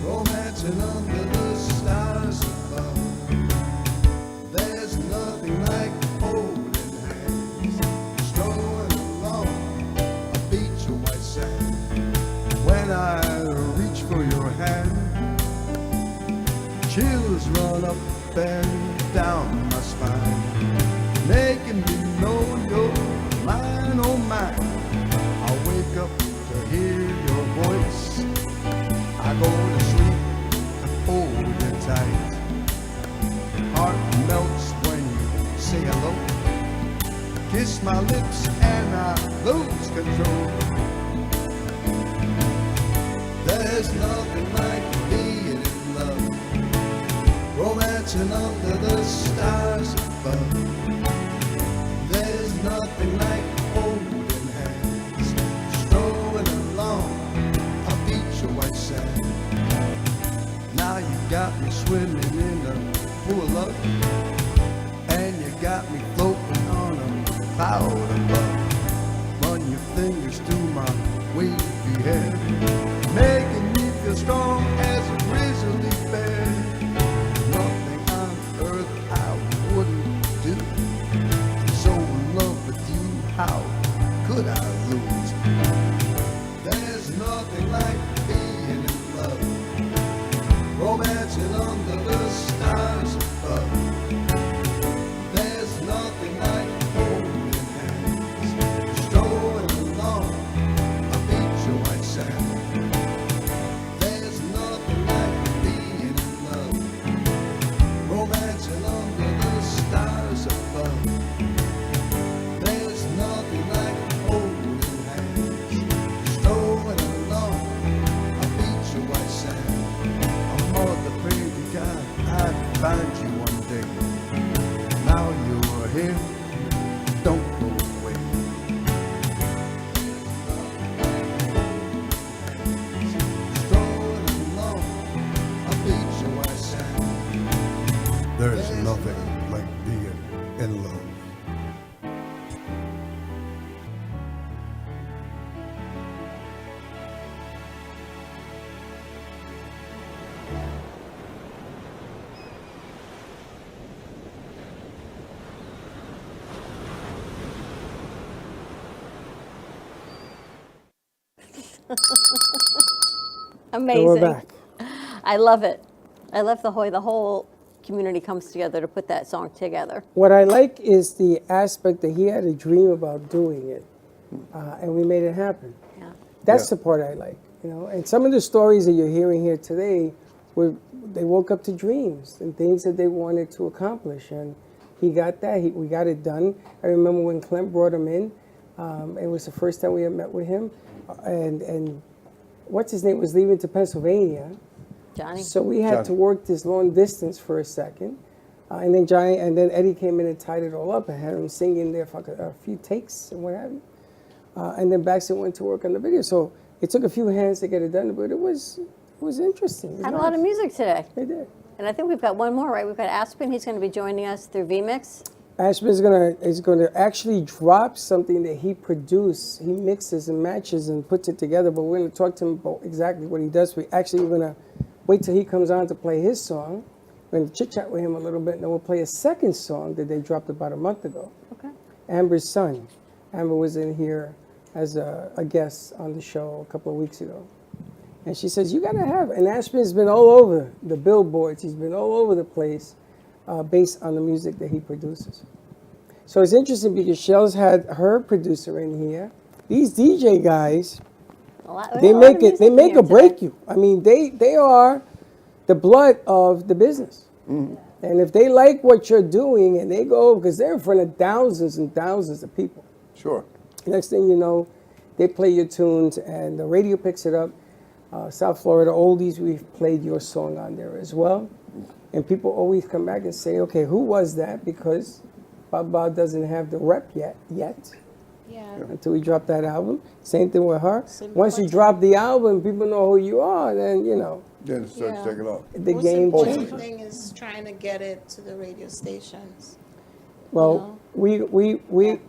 Speaker 22: romancing under the stars above. There's nothing like holding hands, strolling along a beach of white sand. When I reach for your hand, chills run up and down my spine, making me know you're mine, oh mine. I wake up to hear your voice, I go to sleep and hold you tight. Heart melts when you say hello, kiss my lips and I lose control. There's nothing like being in love, romancing under the stars above. There's nothing like holding hands, strolling along a beach of white sand. Now you got me swimming in a pool of love, and you got me floating on a cloud above. Run your fingers through my wavy hair, making me feel strong as a grizzly bear. Nothing on earth I wouldn't do. So in love with you, how could I lose? There's nothing like being in love, romancing under the stars above. There's nothing like holding hands, strolling along a beach of white sand. There's nothing like being in love, romancing under the stars above. There's nothing like holding hands, strolling along
Speaker 3: Amazing.
Speaker 2: So we're back.
Speaker 3: I love it. I love the whole community comes together to put that song together.
Speaker 2: What I like is the aspect that he had a dream about doing it, and we made it happen.
Speaker 3: Yeah.
Speaker 2: That's the part I like, you know. And some of the stories that you're hearing here today, they woke up to dreams and things that they wanted to accomplish, and he got that. We got it done. I remember when Clint brought him in. It was the first time we had met with him, and what's his name was leaving to Pennsylvania.
Speaker 3: Johnny.
Speaker 2: So we had to work this long distance for a second, and then Eddie came in and tied it all up and had him singing there for a few takes and what have you. And then Baxter went to work on the video. So it took a few hands to get it done, but it was interesting. It was
Speaker 3: Had
Speaker 2: nice.
Speaker 3: a lot of music today.
Speaker 2: They did.
Speaker 3: And I think we've got one more, right? We've got Aspen. He's going to be joining us through VMix.
Speaker 2: Ashman is gonna actually drop something that he produced. He mixes and matches and puts it together. But we're gonna talk to him about exactly what he does. We're gonna wait till he comes on to play his song. We're gonna chit chat with him a little bit, and then we'll play a second song that they dropped about a month ago.
Speaker 3: Okay.
Speaker 2: Amber's son. Amber was in here as a guest on the show a couple of weeks ago, and she says you gotta have. And Ashman's been all over the billboards. He's been all over the place. Based on the music that he produces. So it's interesting because Shell's had her producer in here. These DJ guys, they make or break you. I mean, they are the blood of the business. Mm-hmm. And if they like what you're doing and they go, because they're in front of thousands and thousands of people.
Speaker 22: Sure.
Speaker 2: Next thing you know, they play your tunes and the radio picks it up. South Florida Oldies, we've played your song on there as well. And people always come back and say, okay, who was that? Because Baba doesn't have the rep yet. Yeah. Until we drop that album. Same thing with her. Once you drop the album, people know who you are, then, you know.
Speaker 22: Then it starts taking off.
Speaker 2: The game changes.
Speaker 6: The thing is trying to get it to the radio stations.
Speaker 2: Well, we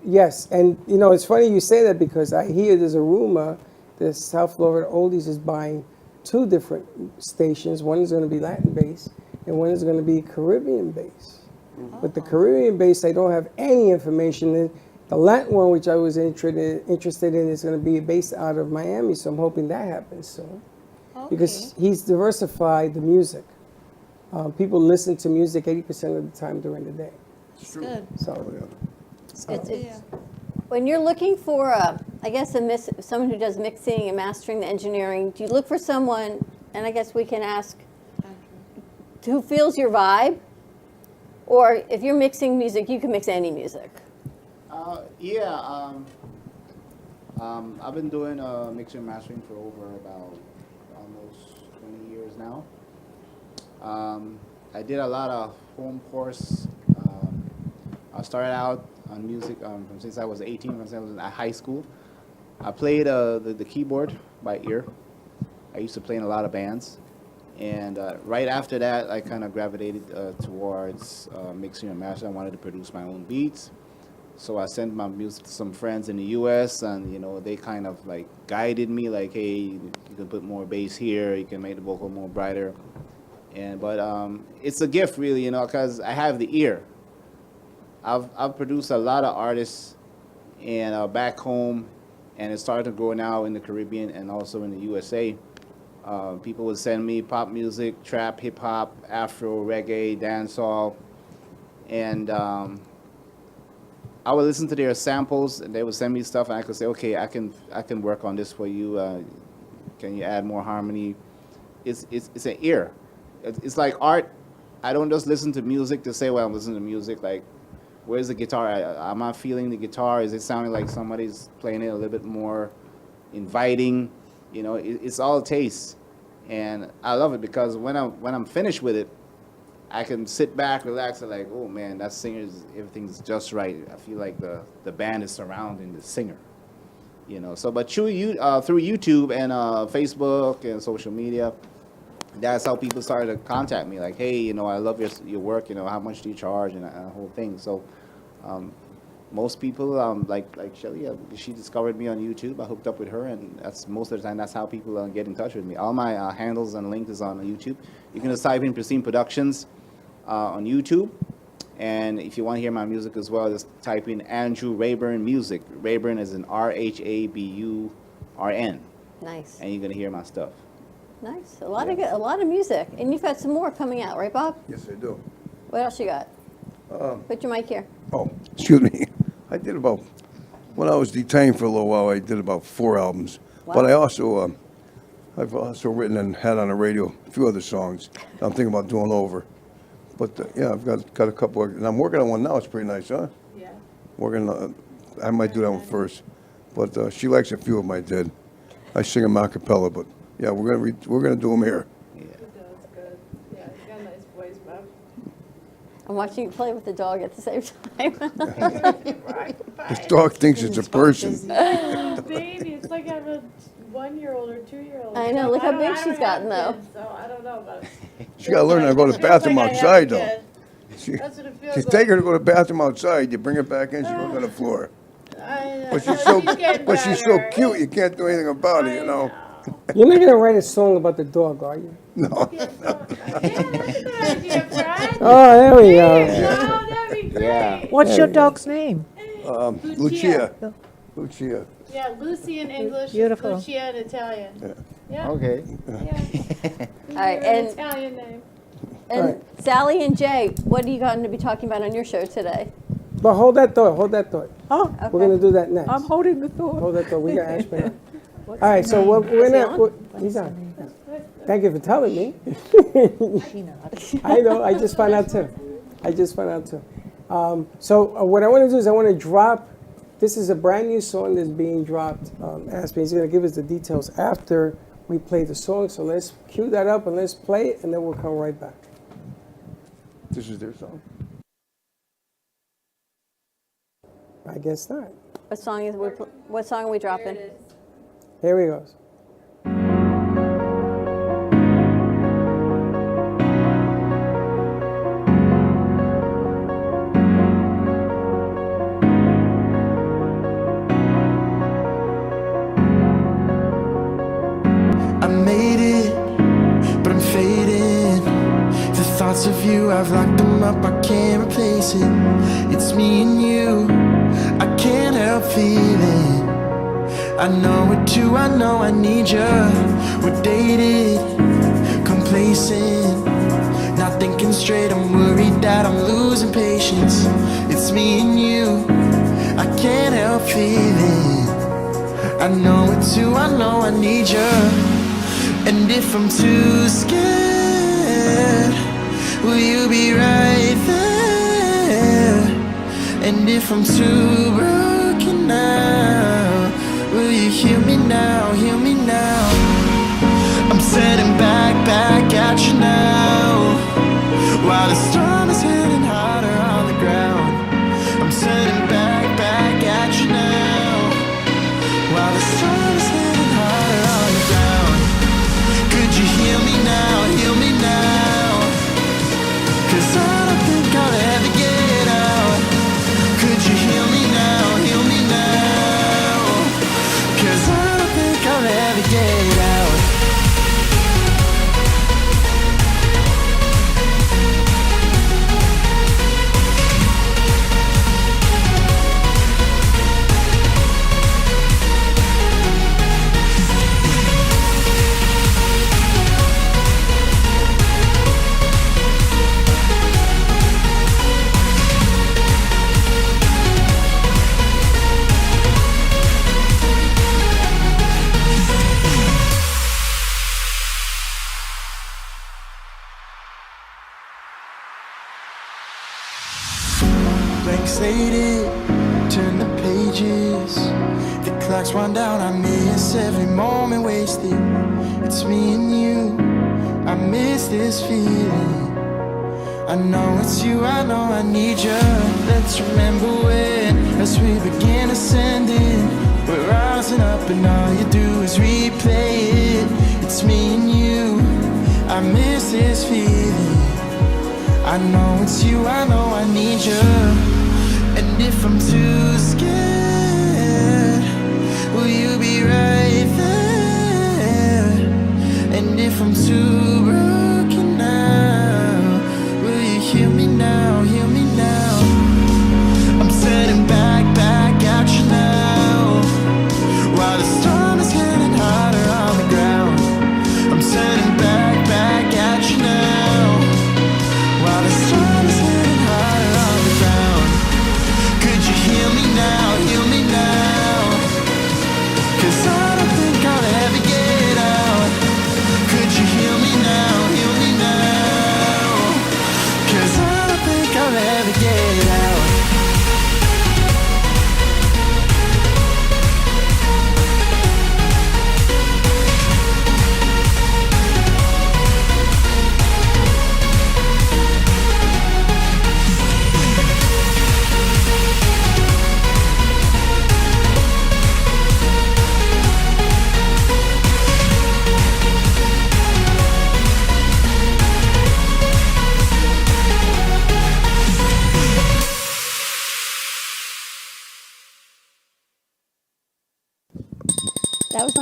Speaker 2: yes. And, you know, it's funny you say that because I hear there's a rumor that South Florida Oldies is buying 2 different stations. One is going to be Latin-based. And one is going to be Caribbean-based. But the Caribbean-based, I don't have any information in. The Latin one, which I was interested in, is going to be based out of Miami, so I'm hoping that happens soon. Okay. Because he's diversified the music. People listen to music 80% of the time during the day.
Speaker 6: It's good.
Speaker 2: So,
Speaker 3: when you're looking for, someone who does mixing and mastering the engineering, do you look for someone, and I guess we can ask, who feels your vibe? Or if you're mixing music, you can mix any music.
Speaker 4: I've been doing mixing and mastering for over about almost 20 years now. I did a lot of home course. I started out on music since I was 18, since I was in high school. I played the keyboard by ear. I used to play in a lot of bands. And right after that, I kind of gravitated towards mixing and mastering. I wanted to produce my own beats. So I sent my music to some friends in the U.S. and, you know, they kind of like guided me like, hey, you can put more bass here, you can make the vocal more brighter. But it's a gift really, you know, because I have the ear. I've produced a lot of artists and back home, and it's starting to grow now in the Caribbean and also in the USA. People would send me pop music, trap, hip hop, Afro, reggae, dancehall, and I would listen to their samples, and they would send me stuff, and I could say, okay, I can work on this for you. Can you add more harmony? It's an ear. It's like art. I don't just listen to music to say, well, I'm listening to music. Like, where's the guitar? Am I feeling the guitar? Is it sounding like somebody's playing it a little bit more inviting? You know, it's all taste, and I love it because when I'm finished with it, I can sit back, relax, and like, oh man, that singer's everything's just right. I feel like the band is surrounding the singer, you know. So, but through YouTube and Facebook and social media, that's how people started to contact me. Like, hey, you know, I love your work. You know, how much do you charge and the whole thing. So, most people like Shelly, she discovered me on YouTube. I hooked up with her, and that's most of the time that's how people get in touch with me. All my handles and links is on YouTube. You can just type in Pristine Productions on YouTube, and if you want to hear my music as well, just type in Andrew Rayburn Music. Rayburn is an RHABURN.
Speaker 3: Nice.
Speaker 4: and you're gonna hear my stuff.
Speaker 3: Nice. A lot of music, and you've got some more coming out, right, Bob?
Speaker 22: Yes, I do.
Speaker 3: What else you got? Put your mic here.
Speaker 22: Oh, excuse me. I did about, when I was detained for a little while, I did about 4 albums.
Speaker 3: Wow.
Speaker 22: But I also, I've also written and had on the radio a few other songs I'm thinking about doing over. But yeah, I've got a couple, and I'm working on one now. It's pretty nice, huh?
Speaker 5: Yeah.
Speaker 22: I might do that one first. But she likes a few of them I did. I sing them a cappella, but yeah, we're gonna do them here.
Speaker 5: That's good. Yeah, you got a nice voice, Bob.
Speaker 3: I'm watching you play with the dog at the same time.
Speaker 22: This dog thinks it's a person.
Speaker 5: Oh, baby, it's like I have a 1-year-old or 2-year-old.
Speaker 3: I know, look how big she's gotten, though.
Speaker 5: So I don't know, but
Speaker 22: She gotta learn how to go to the bathroom outside, though.
Speaker 5: that's what it feels
Speaker 22: You
Speaker 5: like.
Speaker 22: take her to go to the bathroom outside, you bring her back in, she goes on the floor. But she's so cute, you can't do anything about it, you know.
Speaker 2: You're not gonna write a song about the dog, are you?
Speaker 22: No.
Speaker 2: Oh, there we go.
Speaker 5: Oh, that'd be great.
Speaker 22: Yeah.
Speaker 9: What's
Speaker 2: There
Speaker 9: your
Speaker 2: we go.
Speaker 9: dog's name?
Speaker 22: Lucia. Lucia.
Speaker 5: Yeah, Lucy in English,
Speaker 9: Beautiful.
Speaker 5: Lucia in Italian. Yeah.
Speaker 4: Okay.
Speaker 3: All right,
Speaker 5: An
Speaker 3: and
Speaker 5: Italian name.
Speaker 3: and Sally and Jay, what are you going to be talking about on your show today?
Speaker 2: But hold that thought, hold that thought.
Speaker 9: Oh,
Speaker 2: We're gonna do that next.
Speaker 9: I'm holding the thought.
Speaker 2: Hold that thought, we got Ashman on. All right, so we're not, he's on. Thank you for telling me. I know, I just found out too. So what I want to do is I want to drop, this is a brand new song that's being dropped. Ashman, he's going to give us the details after we play the song. So let's cue that up and let's play it, and then we'll come right back.
Speaker 22: This is their song.
Speaker 2: I guess not.
Speaker 3: What song are we dropping?
Speaker 2: Here he goes.
Speaker 11: I made it, but I'm fading. The thoughts of you, I've locked them up, I can't replace it. It's me and you, I can't help feeling. I know it too, I know I need you. We're dated, complacent, not thinking straight, I'm worried that I'm losing patience. It's me and you, I can't help feeling. I know it too, I know I need you. And if I'm too scared, will you be right there? And if I'm too broken now, will you hear me now, hear me now? I'm setting back at you now, while the storm is hitting harder on the ground. I'm setting back at you now, while the storm is hitting harder on the ground. Could you hear me now, hear me now? 'Cause I don't think I'll ever get out. Could you hear me now, hear me now? 'Cause I don't think I'll ever get out. Blank slated, turn the pages. The clock's run down, I miss every moment wasted. It's me and you, I miss this feeling. I know it's you, I know I need you. Let's remember when, as we begin ascending, we're rising up and all you do is replay it. It's me and you, I miss this feeling. I know it's you, I know I need you. And if I'm too scared, will you be right there? And if I'm too broken now, will you hear me now, hear me now? I'm setting back at you now, while the storm is getting harder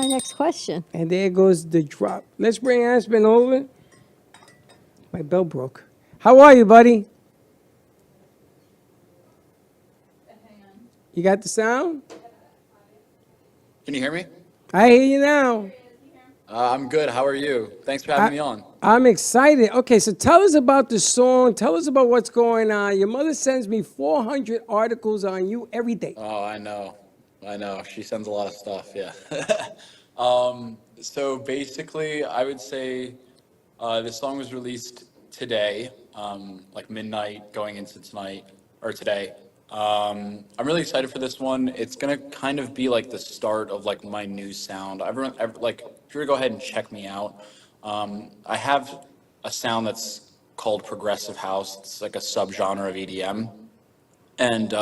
Speaker 3: my next question.
Speaker 2: And there goes the drop. Let's bring Aspen over. My bell broke. How are you, buddy? You got the sound?
Speaker 9: Can you hear me?
Speaker 2: I hear you now.
Speaker 9: I'm good. How are you? Thanks for having me on.
Speaker 2: I'm excited. Okay, so tell us about the song. Tell us about what's going on. Your mother sends me 400 articles on you every day.
Speaker 9: Oh, I know. She sends a lot of stuff. Yeah. So basically, I would say this song was released today, like midnight going into tonight or today. I'm really excited for this one. It's gonna kind of be like the start of like my new sound. Like, if you were to go ahead and check me out, I have a sound that's called progressive house. It's like a subgenre of EDM, and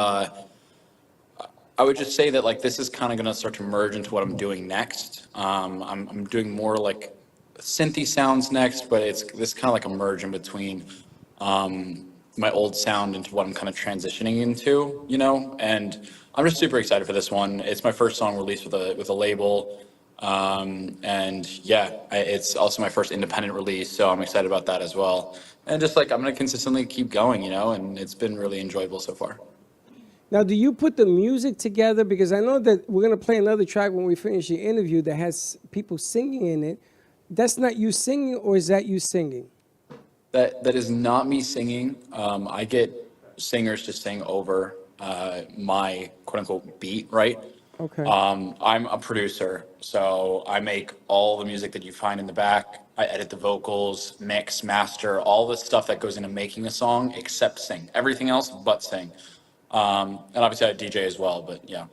Speaker 9: I would just say that like this is kind of gonna start to merge into what I'm doing next. I'm doing more like synthy sounds next, but it's this kind of like a merge in between my old sound into what I'm kind of transitioning into, you know. And I'm just super excited for this one. It's my first song released with a label, and yeah, it's also my first independent release, so I'm excited about that as well. And just like I'm gonna consistently keep going, you know, and it's been really enjoyable so far.
Speaker 2: Now, do you put the music together? Because I know that we're going to play another track when we finish the interview that has people singing in it. That's not you singing, or is that you singing?
Speaker 9: That is not me singing. I get singers to sing over my quote unquote beat, right?
Speaker 2: Okay.
Speaker 9: I'm a producer, so I make all the music that you find in the back. I edit the vocals, mix, master, all the stuff that goes into making a song except sing. Everything else but sing. And obviously I DJ as well, but yeah.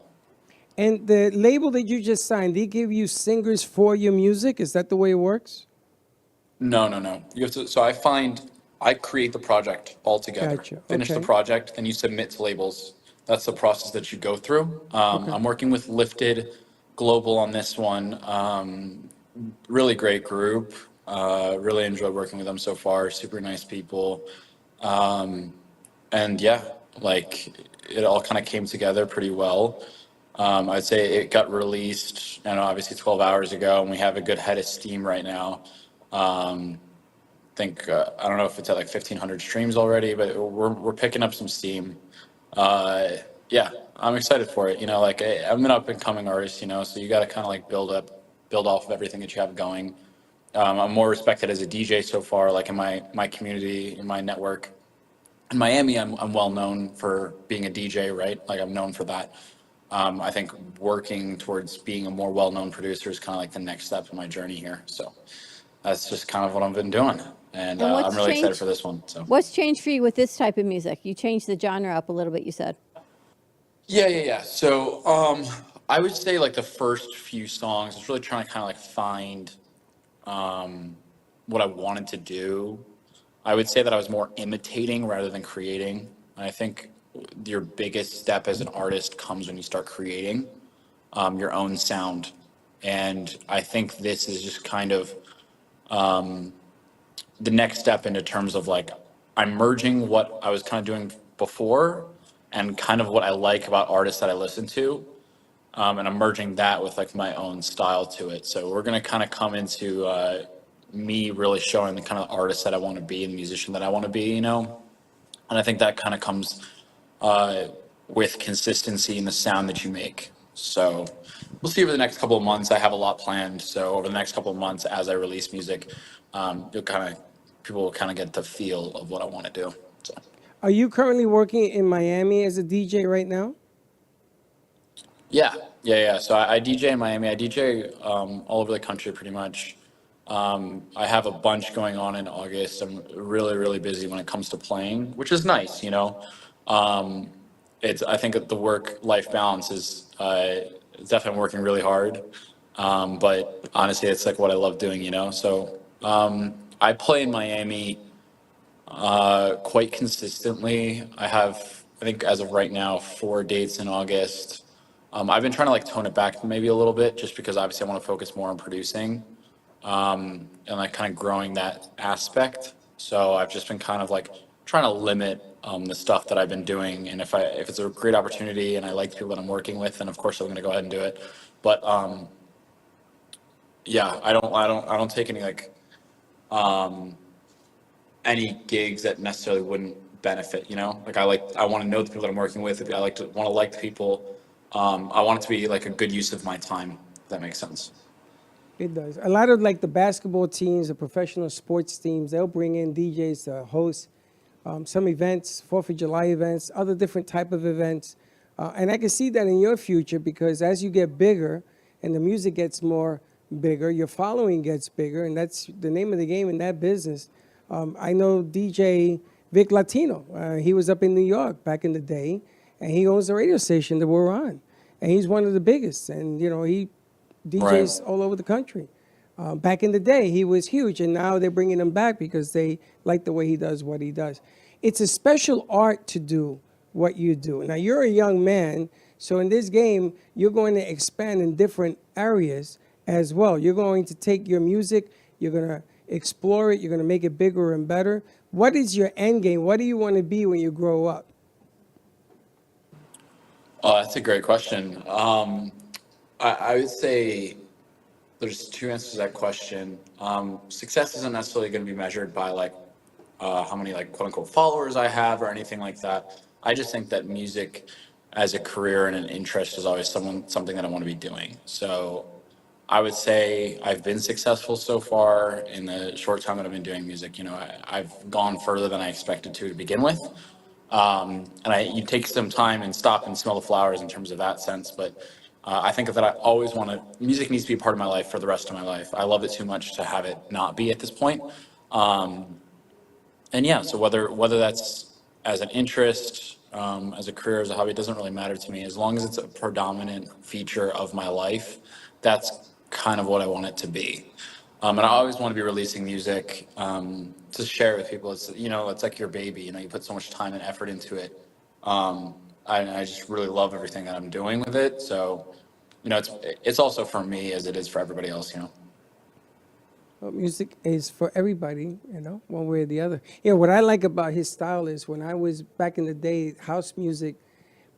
Speaker 2: And the label that you just signed, they give you singers for your music? Is that the way it works?
Speaker 9: No. You have to. So I create the project altogether.
Speaker 2: Gotcha.
Speaker 9: Finish the
Speaker 2: Okay.
Speaker 9: project, then you submit to labels. That's the process that you go through. I'm working with Lifted Global on this one. Really great group. Really enjoyed working with them so far. Super nice people. And yeah, like it all kind of came together pretty well. I'd say it got released, obviously 12 hours ago, and we have a good head of steam right now. I think I don't know if it's at like 1,500 streams already, but we're picking up some steam. Yeah, I'm excited for it. I'm an up and coming artist, so you got to kind of like build off of everything that you have going. I'm more respected as a DJ so far, like in my community, in my network. In Miami, I'm well known for being a DJ, right? Like I'm known for that. I think working towards being a more well-known producer is kind of like the next step in my journey here. So that's just kind of what I've been doing. And I'm really excited for this one. So
Speaker 3: What's changed for you with this type of music? You changed the genre up a little bit, you said.
Speaker 9: Yeah. So I would say like the first few songs, I was really trying to kind of like find what I wanted to do. I would say that I was more imitating rather than creating. And I think your biggest step as an artist comes when you start creating your own sound. And I think this is just kind of the next step into terms of like, I'm merging what I was kind of doing before and kind of what I like about artists that I listen to. And I'm merging that with like my own style to it. So we're going to kind of come into me really showing the kind of artist that I want to be and musician that I want to be, And I think that kind of comes with consistency in the sound that you make. So we'll see over the next couple of months. I have a lot planned. So over the next couple of months, as I release music, people will kind of get the feel of what I want to do. So.
Speaker 2: Are you currently working in Miami as a DJ right now?
Speaker 9: Yeah. So I DJ in Miami. I DJ all over the country pretty much. I have a bunch going on in August. I'm really, really busy when it comes to playing, which is nice, I think that the work-life balance is definitely working really hard. But honestly, it's like what I love doing, So I play in Miami quite consistently. I think as of right now, 4 dates in August. I've been trying to like tone it back maybe a little bit just because obviously I want to focus more on producing. And like kind of growing that aspect. So I've just been kind of like trying to limit the stuff that I've been doing. And if it's a great opportunity and I like the people that I'm working with, then of course I'm going to go ahead and do it. But yeah, I don't take um, any gigs that necessarily wouldn't benefit, you know? Like I want to know the people that I'm working with. I want to like the people. I want it to be like a good use of my time, if that makes sense.
Speaker 2: It does. A lot of like the basketball teams, the professional sports teams, they'll bring in DJs to host some events, 4th of July events, other different type of events. And I can see that in your future because as you get bigger and the music gets more bigger, your following gets bigger, and that's the name of the game in that business. I know DJ Vic Latino. He was up in New York back in the day, and he owns the radio station that we're on. And he's one of the biggest, and you know, he DJs all over the country. Back in the day, he was huge, and now they're bringing him back because they like the way he does what he does. It's a special art to do what you do. Now, you're a young man, so in this game, you're going to expand in different areas as well. You're going to take your music, you're going to explore it, you're going to make it bigger and better. What is your end game? What do you want to be when you grow up?
Speaker 9: Oh, that's a great question. I would say there's two answers to that question. Success isn't necessarily going to be measured by like how many like quote unquote followers I have or anything like that. I just think that music as a career and an interest is always something that I want to be doing. So I would say I've been successful so far in the short time that I've been doing music. You know, I've gone further than I expected to begin with. And you take some time and stop and smell the flowers in terms of that sense. But I think that I always want to, music needs to be a part of my life for the rest of my life. I love it too much to have it not be at this point. And yeah, so whether that's as an interest, as a career, as a hobby, it doesn't really matter to me. As long as it's a predominant feature of my life, that's kind of what I want it to be. And I always want to be releasing music to share with people. It's, you know, it's like your baby. You know, you put so much time and effort into it. I just really love everything that I'm doing with it. So, you know, it's also for me as it is for everybody else. You know.
Speaker 2: Well, music is for everybody, you know, one way or the other. You know, what I like about his style is when I was back in the day, house music,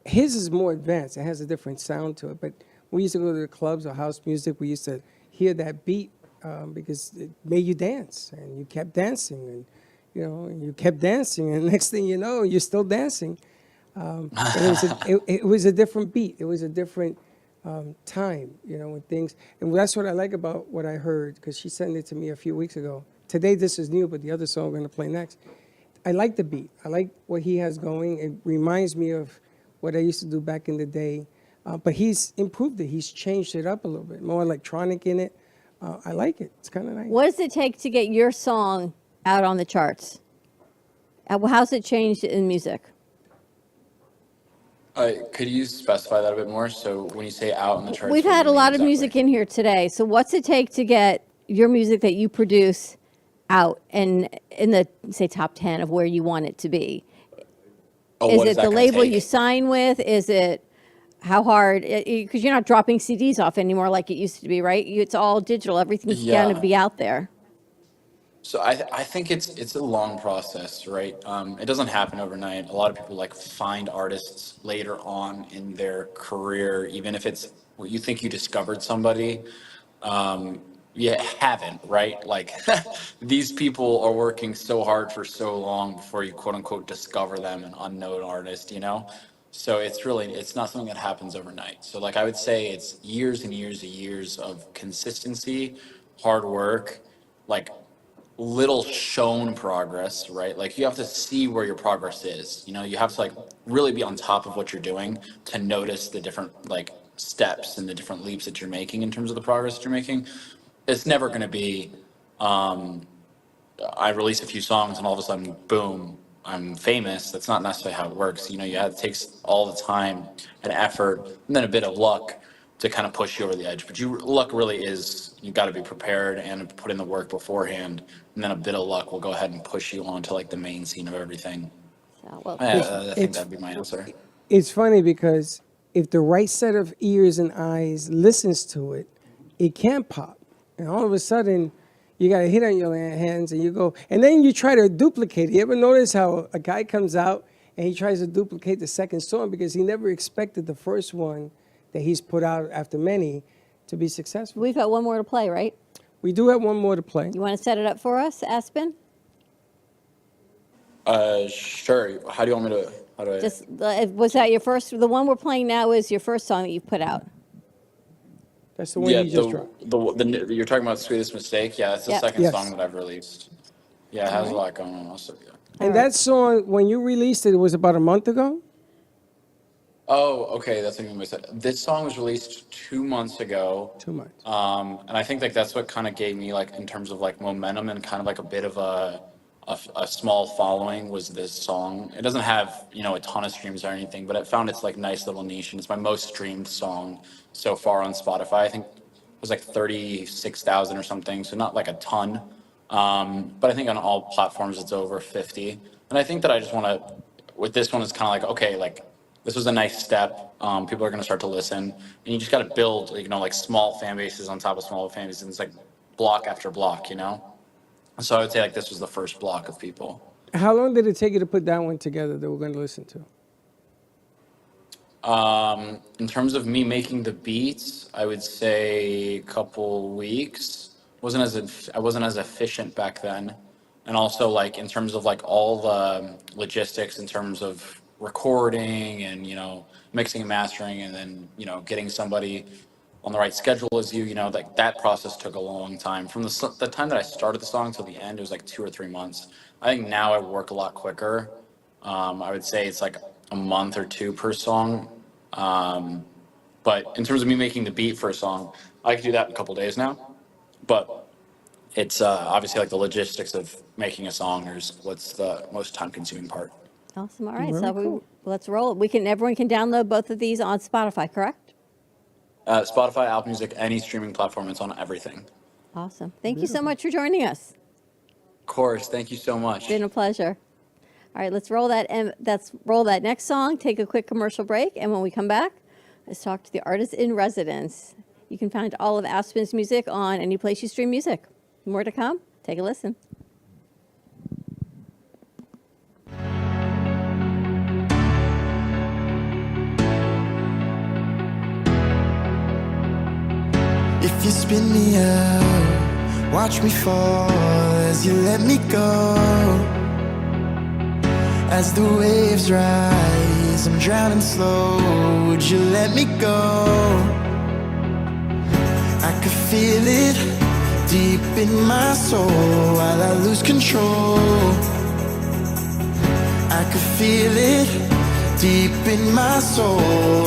Speaker 2: his is more advanced. It has a different sound to it. But we used to go to the clubs or house music. We used to hear that beat because it made you dance, and you kept dancing, and you know, and you kept dancing, and next thing you know, you're still dancing. It was a different beat. It was a different time, you know, with things. And that's what I like about what I heard, because she sent it to me a few weeks ago. Today, this is new, but the other song I'm going to play next. I like the beat. I like what he has going. It reminds me of what I used to do back in the day. But he's improved it. He's changed it up a little bit, more electronic in it. I like it. It's kind of nice.
Speaker 3: What does it take to get your song out on the charts? How's it changed in music?
Speaker 9: Could you specify that a bit more? So when you say out on the charts,
Speaker 3: We've had a lot of music in here today. So what's it take to get your music that you produce out and in the, say, top 10 of where you want it to be? Is it the label you sign with? Is it how hard? Because you're not dropping CDs off anymore like it used to be, right? It's all digital. Everything's going to be out there.
Speaker 9: So I think it's a long process, right? It doesn't happen overnight. A lot of people like find artists later on in their career, even if it's what you think you discovered somebody, you haven't, right? Like these people are working so hard for so long before you quote unquote discover them, an unknown artist, you know? So it's not something that happens overnight. So like I would say it's years and years and years of consistency, hard work, like little shown progress, right? Like you have to see where your progress is. You know, you have to like really be on top of what you're doing to notice the different like steps and the different leaps that you're making in terms of the progress that you're making. It's never going to be, I release a few songs and all of a sudden, boom, I'm famous. That's not necessarily how it works. You know, it takes all the time and effort and then a bit of luck to kind of push you over the edge. But luck really is, you got to be prepared and put in the work beforehand. And then a bit of luck will go ahead and push you onto like the main scene of everything. I think that'd be my answer.
Speaker 2: It's funny because if the right set of ears and eyes listens to it, it can pop. And all of a sudden, you got a hit on your hands and you go, and then you try to duplicate it. You ever notice how a guy comes out and he tries to duplicate the second song because he never expected the first one that he's put out after many to be successful.
Speaker 3: We've got one more to play, right?
Speaker 2: We do have one more to play.
Speaker 3: You want to set it up for us, Aspen?
Speaker 9: Sure. How do you want me to? How do I?
Speaker 3: Just was that your first? The one we're playing now is your first song that you've put out.
Speaker 2: That's the one you just dropped.
Speaker 9: You're talking about "Sweetest Mistake." Yeah, that's the
Speaker 3: Yep.
Speaker 9: second
Speaker 2: Yes.
Speaker 9: song that I've released. Yeah, it has a lot going on. Also, yeah.
Speaker 2: And that song, when you released it, it was about a month ago?
Speaker 9: Oh, okay. That's what I said. This song was released 2 months ago.
Speaker 2: 2 months.
Speaker 9: And I think like that's what kind of gave me like in terms of like momentum and kind of like a bit of a small following was this song. It doesn't have, you know, a ton of streams or anything, but it found its like nice little niche, and it's my most streamed song so far on Spotify. I think it was like 36,000 or something, so not like a ton. But I think on all platforms it's over 50. And I think that I just want to, with this one, it's kind of like, okay, like this was a nice step. People are going to start to listen, and you just got to build, you know, like small fan bases on top of small fan bases. And it's like block after block, you know? So I would say like this was the first block of people.
Speaker 2: How long did it take you to put that one together that we're going to listen to?
Speaker 9: In terms of me making the beats, I would say a couple weeks. I wasn't as efficient back then. And also like in terms of like all the logistics in terms of recording and, you know, mixing and mastering, and then, you know, getting somebody on the right schedule as you know, like that process took a long time. From the time that I started the song till the end, it was like 2 or 3 months. I think now I work a lot quicker. I would say it's like a month or 2 per song. But in terms of me making the beat for a song, I could do that in a couple days now. But it's obviously like the logistics of making a song is what's the most time-consuming part.
Speaker 3: Awesome. All right,
Speaker 2: Very
Speaker 3: so
Speaker 2: cool.
Speaker 3: let's roll. Everyone can download both of these on Spotify, correct?
Speaker 9: Spotify, Apple Music, any streaming platform, it's on everything.
Speaker 3: Awesome. Thank you so much for joining us.
Speaker 9: Of course, thank you so much.
Speaker 3: It's been a pleasure. All right, let's roll that. And roll that next song. Take a quick commercial break, and when we come back, let's talk to the artist in residence. You can find all of Aspen's music on any place you stream music. More to come. Take a listen.
Speaker 11: If you spin me out, watch me fall as you let me go. As the waves rise, I'm drowning slow. Would you let me go? I could feel it deep in my soul while I lose control. I could feel it deep in my soul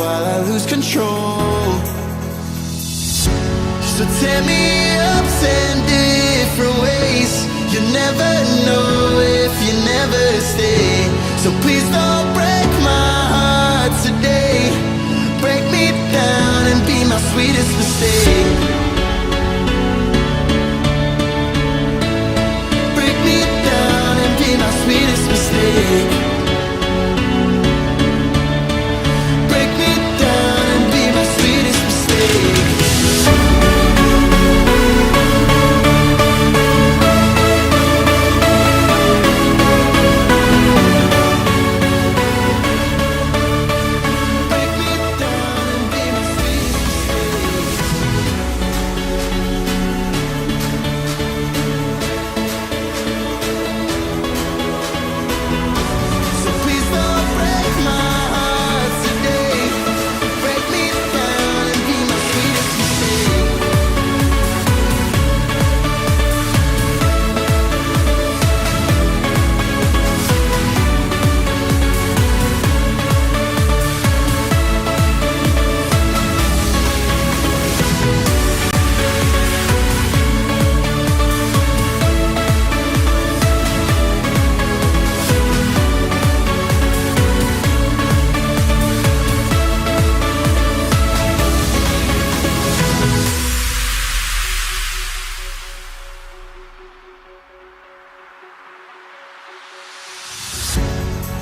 Speaker 11: while I lose control. So tear me up 10 different ways. You never know if you never stay. So please don't break my heart today. Break me down and be my sweetest mistake. Break me down and be my sweetest mistake. Break me down and be my sweetest mistake.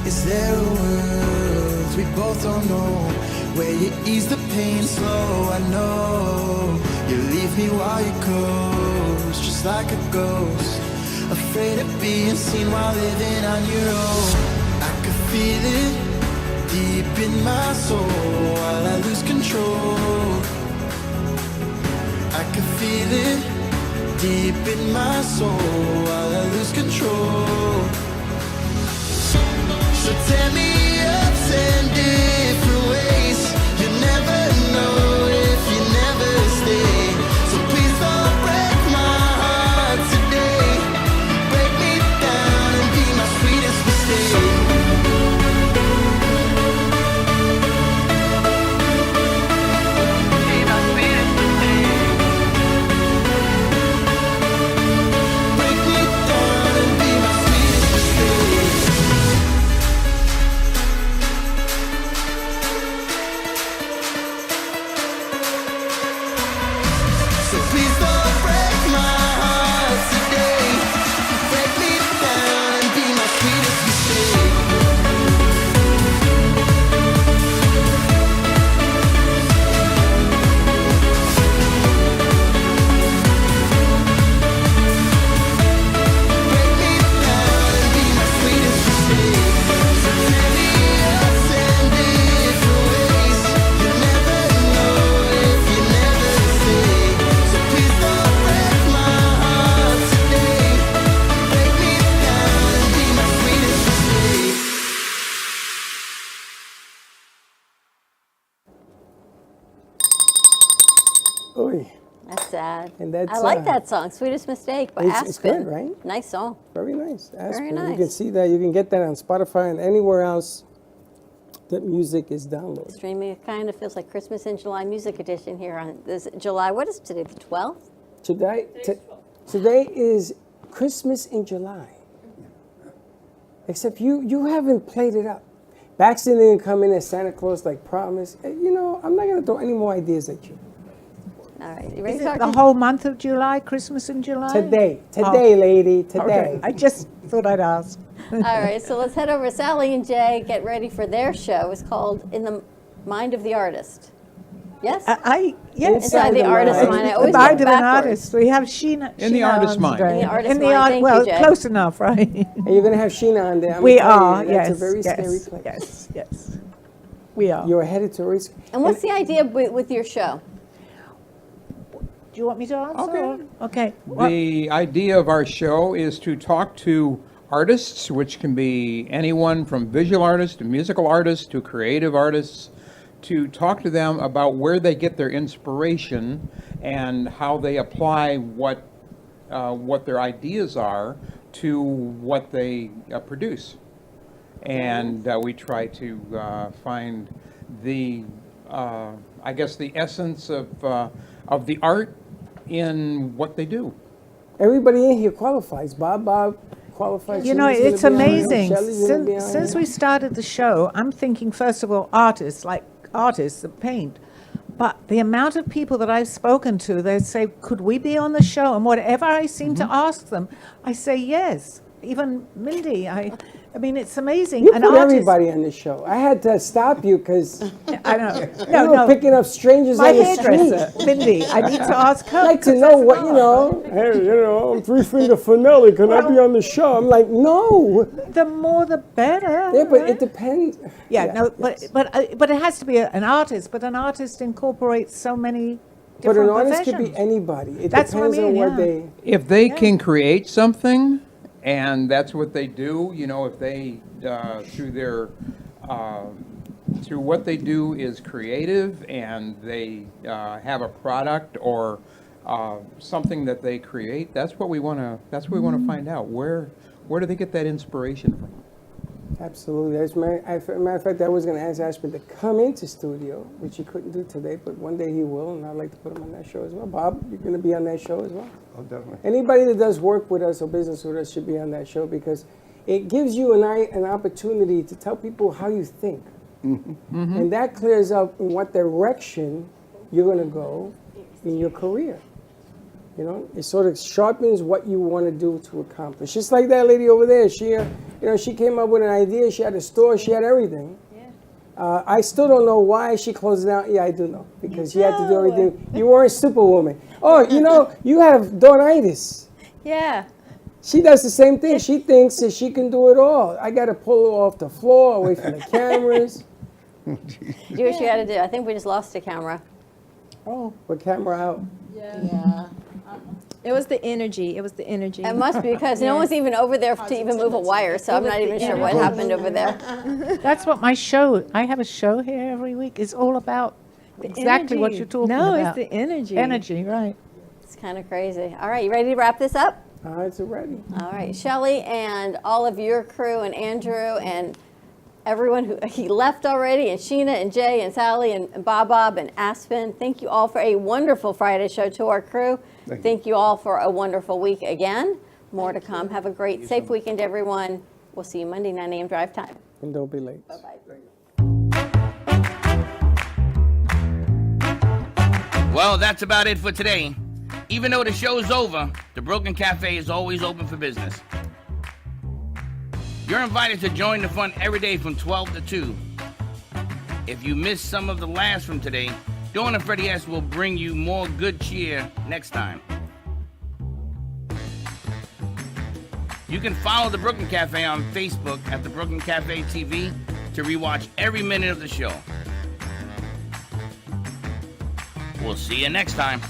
Speaker 11: Is there a world we both don't know, where you ease the pain slow? I know you leave me while you close, just like a ghost, afraid of being seen while living on your own. I could feel it deep in my soul while I lose control. can feel it deep in my soul while I lose control. So tear me up 10 different ways. You never know if you never stay. So please don't break my heart today. Break me down and be my sweetest mistake.
Speaker 2: Oy.
Speaker 3: That's sad.
Speaker 2: And that's,
Speaker 3: I like that song, Sweetest Mistake by Aspen.
Speaker 2: It's good, right?
Speaker 3: Nice song.
Speaker 2: Very nice. Aspen.
Speaker 3: Very nice.
Speaker 2: You can see that. You can get that on Spotify and anywhere else that music is downloaded.
Speaker 3: Streaming, it kind of feels like Christmas in July Music Edition here on this July. What is today, the 12th?
Speaker 2: Today is Christmas in July. Except you haven't played it up. Baxter didn't come in as Santa Claus like promised. You know, I'm not going to throw any more ideas at you.
Speaker 3: All right. You
Speaker 10: Is
Speaker 3: ready to
Speaker 10: it
Speaker 3: talk
Speaker 10: the
Speaker 3: to-
Speaker 10: whole month of July, Christmas in July?
Speaker 2: Today,
Speaker 10: Oh.
Speaker 2: lady, today.
Speaker 10: Okay. I just thought I'd ask.
Speaker 3: All right, so let's head over. Sally and Jay get ready for their show. It's called In the Mind of the Artist. Yes?
Speaker 10: Yes.
Speaker 3: Inside the artist's mind. I always
Speaker 10: The
Speaker 3: go
Speaker 10: mind of an
Speaker 3: backwards.
Speaker 10: artist. We have Sheena.
Speaker 12: In the
Speaker 10: Sheena
Speaker 12: artist's
Speaker 10: on
Speaker 12: mind.
Speaker 10: today.
Speaker 3: In the artist's
Speaker 10: In the
Speaker 3: mind.
Speaker 10: art.
Speaker 3: Thank
Speaker 10: Well,
Speaker 3: you, Jay.
Speaker 10: close enough, right?
Speaker 2: And you're going to have Sheena on there. I'm
Speaker 10: We
Speaker 2: gonna tell
Speaker 10: are.
Speaker 2: you, that's
Speaker 10: Yes.
Speaker 2: a very
Speaker 10: yes,
Speaker 2: scary place.
Speaker 10: Yes. Yes. We are.
Speaker 2: You're headed to a risk.
Speaker 3: And what's the idea with your show?
Speaker 10: Do you want me to answer?
Speaker 12: Okay.
Speaker 10: Okay.
Speaker 12: The idea of our show is to talk to artists, which can be anyone from visual artists to musical artists to creative artists, to talk to them about where they get their inspiration and how they apply what their ideas are to what they produce. And we try to find the, I guess, the essence of the art in what they do.
Speaker 2: Everybody in here qualifies. Bob qualifies.
Speaker 10: You know,
Speaker 2: Shelley's
Speaker 10: it's
Speaker 2: gonna be on here.
Speaker 10: amazing.
Speaker 2: Shelley's gonna be on
Speaker 10: Since
Speaker 2: here.
Speaker 10: we started the show, I'm thinking, first of all, artists that paint. But the amount of people that I've spoken to, they say, could we be on the show? And whatever I seem to ask them, I say yes. Even Mindy, I mean, it's amazing.
Speaker 2: You
Speaker 10: An
Speaker 2: put
Speaker 10: artist-
Speaker 2: everybody on the show. I had to stop you because
Speaker 10: I know.
Speaker 2: you were picking up strangers
Speaker 10: My
Speaker 2: on the
Speaker 10: hairdresser,
Speaker 2: street.
Speaker 10: Mindy, I need to ask her.
Speaker 2: I'd like to
Speaker 10: 'cause
Speaker 2: know
Speaker 10: that's
Speaker 2: what,
Speaker 10: an
Speaker 2: you know, hey, you know, I'm Three Finger Finelli. Can I be on the show? I'm like, no.
Speaker 10: The more the better.
Speaker 2: Yeah, but it depends.
Speaker 10: Yeah, no, but it has to be an artist. But an artist incorporates so many
Speaker 2: But an
Speaker 10: different
Speaker 2: artist could
Speaker 10: professions.
Speaker 2: be anybody. It
Speaker 10: That's what I
Speaker 2: depends on
Speaker 10: mean,
Speaker 2: what
Speaker 10: yeah.
Speaker 2: they.
Speaker 12: If they can create something, and that's what they do, you know, if they, through what they do is creative, and they have a product or something that they create, that's what we want to find out. Where do they get that inspiration from?
Speaker 2: Absolutely. As a matter of fact, I was going to ask Ashman to come into studio, which he couldn't do today, but one day he will, and I'd like to put him on that show as well. Bob, you're going to be on that show as well.
Speaker 22: Oh, definitely.
Speaker 2: Anybody that does work with us or business with us should be on that show because it gives you an opportunity to tell people how you think.
Speaker 22: Mm-hmm.
Speaker 2: And that clears up in what direction you're going to go in your career. You know, it sort of sharpens what you want to do to accomplish. Just like that lady over there, she came up with an idea. She had a store. She had everything. I still don't know why she closed it down. Yeah, I do know because she had to do everything. You weren't Superwoman. Oh, you know, you have Dawnaitis.
Speaker 3: Yeah.
Speaker 2: She does the same thing. She thinks that she can do it all. I got to pull her off the floor, away from the cameras.
Speaker 3: Do what you got to do. I think we just lost the camera.
Speaker 2: Oh, but camera out.
Speaker 6: Yeah.
Speaker 7: It was the energy. It was the energy.
Speaker 3: It must be because no one's even over there to even move a wire, so I'm not even sure what happened over there.
Speaker 10: That's what my show, I have a show here every week. It's all about exactly what
Speaker 7: energy.
Speaker 10: you're talking
Speaker 7: No,
Speaker 10: about.
Speaker 7: it's the energy.
Speaker 10: Energy, right.
Speaker 3: It's kind of crazy. All right, you ready to wrap this up?
Speaker 2: It's ready.
Speaker 3: All right, Shelly and all of your crew and Andrew and everyone who he left already, and Sheena and Jay and Sally and Bob and Aspen. Thank you all for a wonderful Friday show to our crew. Thank you all for a wonderful week again. More to come. Have a great, safe weekend, everyone. We'll see you Monday, 9 a.m. drive time.
Speaker 2: And don't be late.
Speaker 3: Bye-bye.
Speaker 1: Well, that's about it for today. Even though the show's over, the Brooklyn Cafe is always open for business. You're invited to join the fun every day from 12 to 2. If you missed some of the laughs from today, Dawn and Freddie S. will bring you more good cheer next time. You can follow the Brooklyn Cafe on Facebook at the Brooklyn Cafe TV to rewatch every minute of the show. We'll see you next time.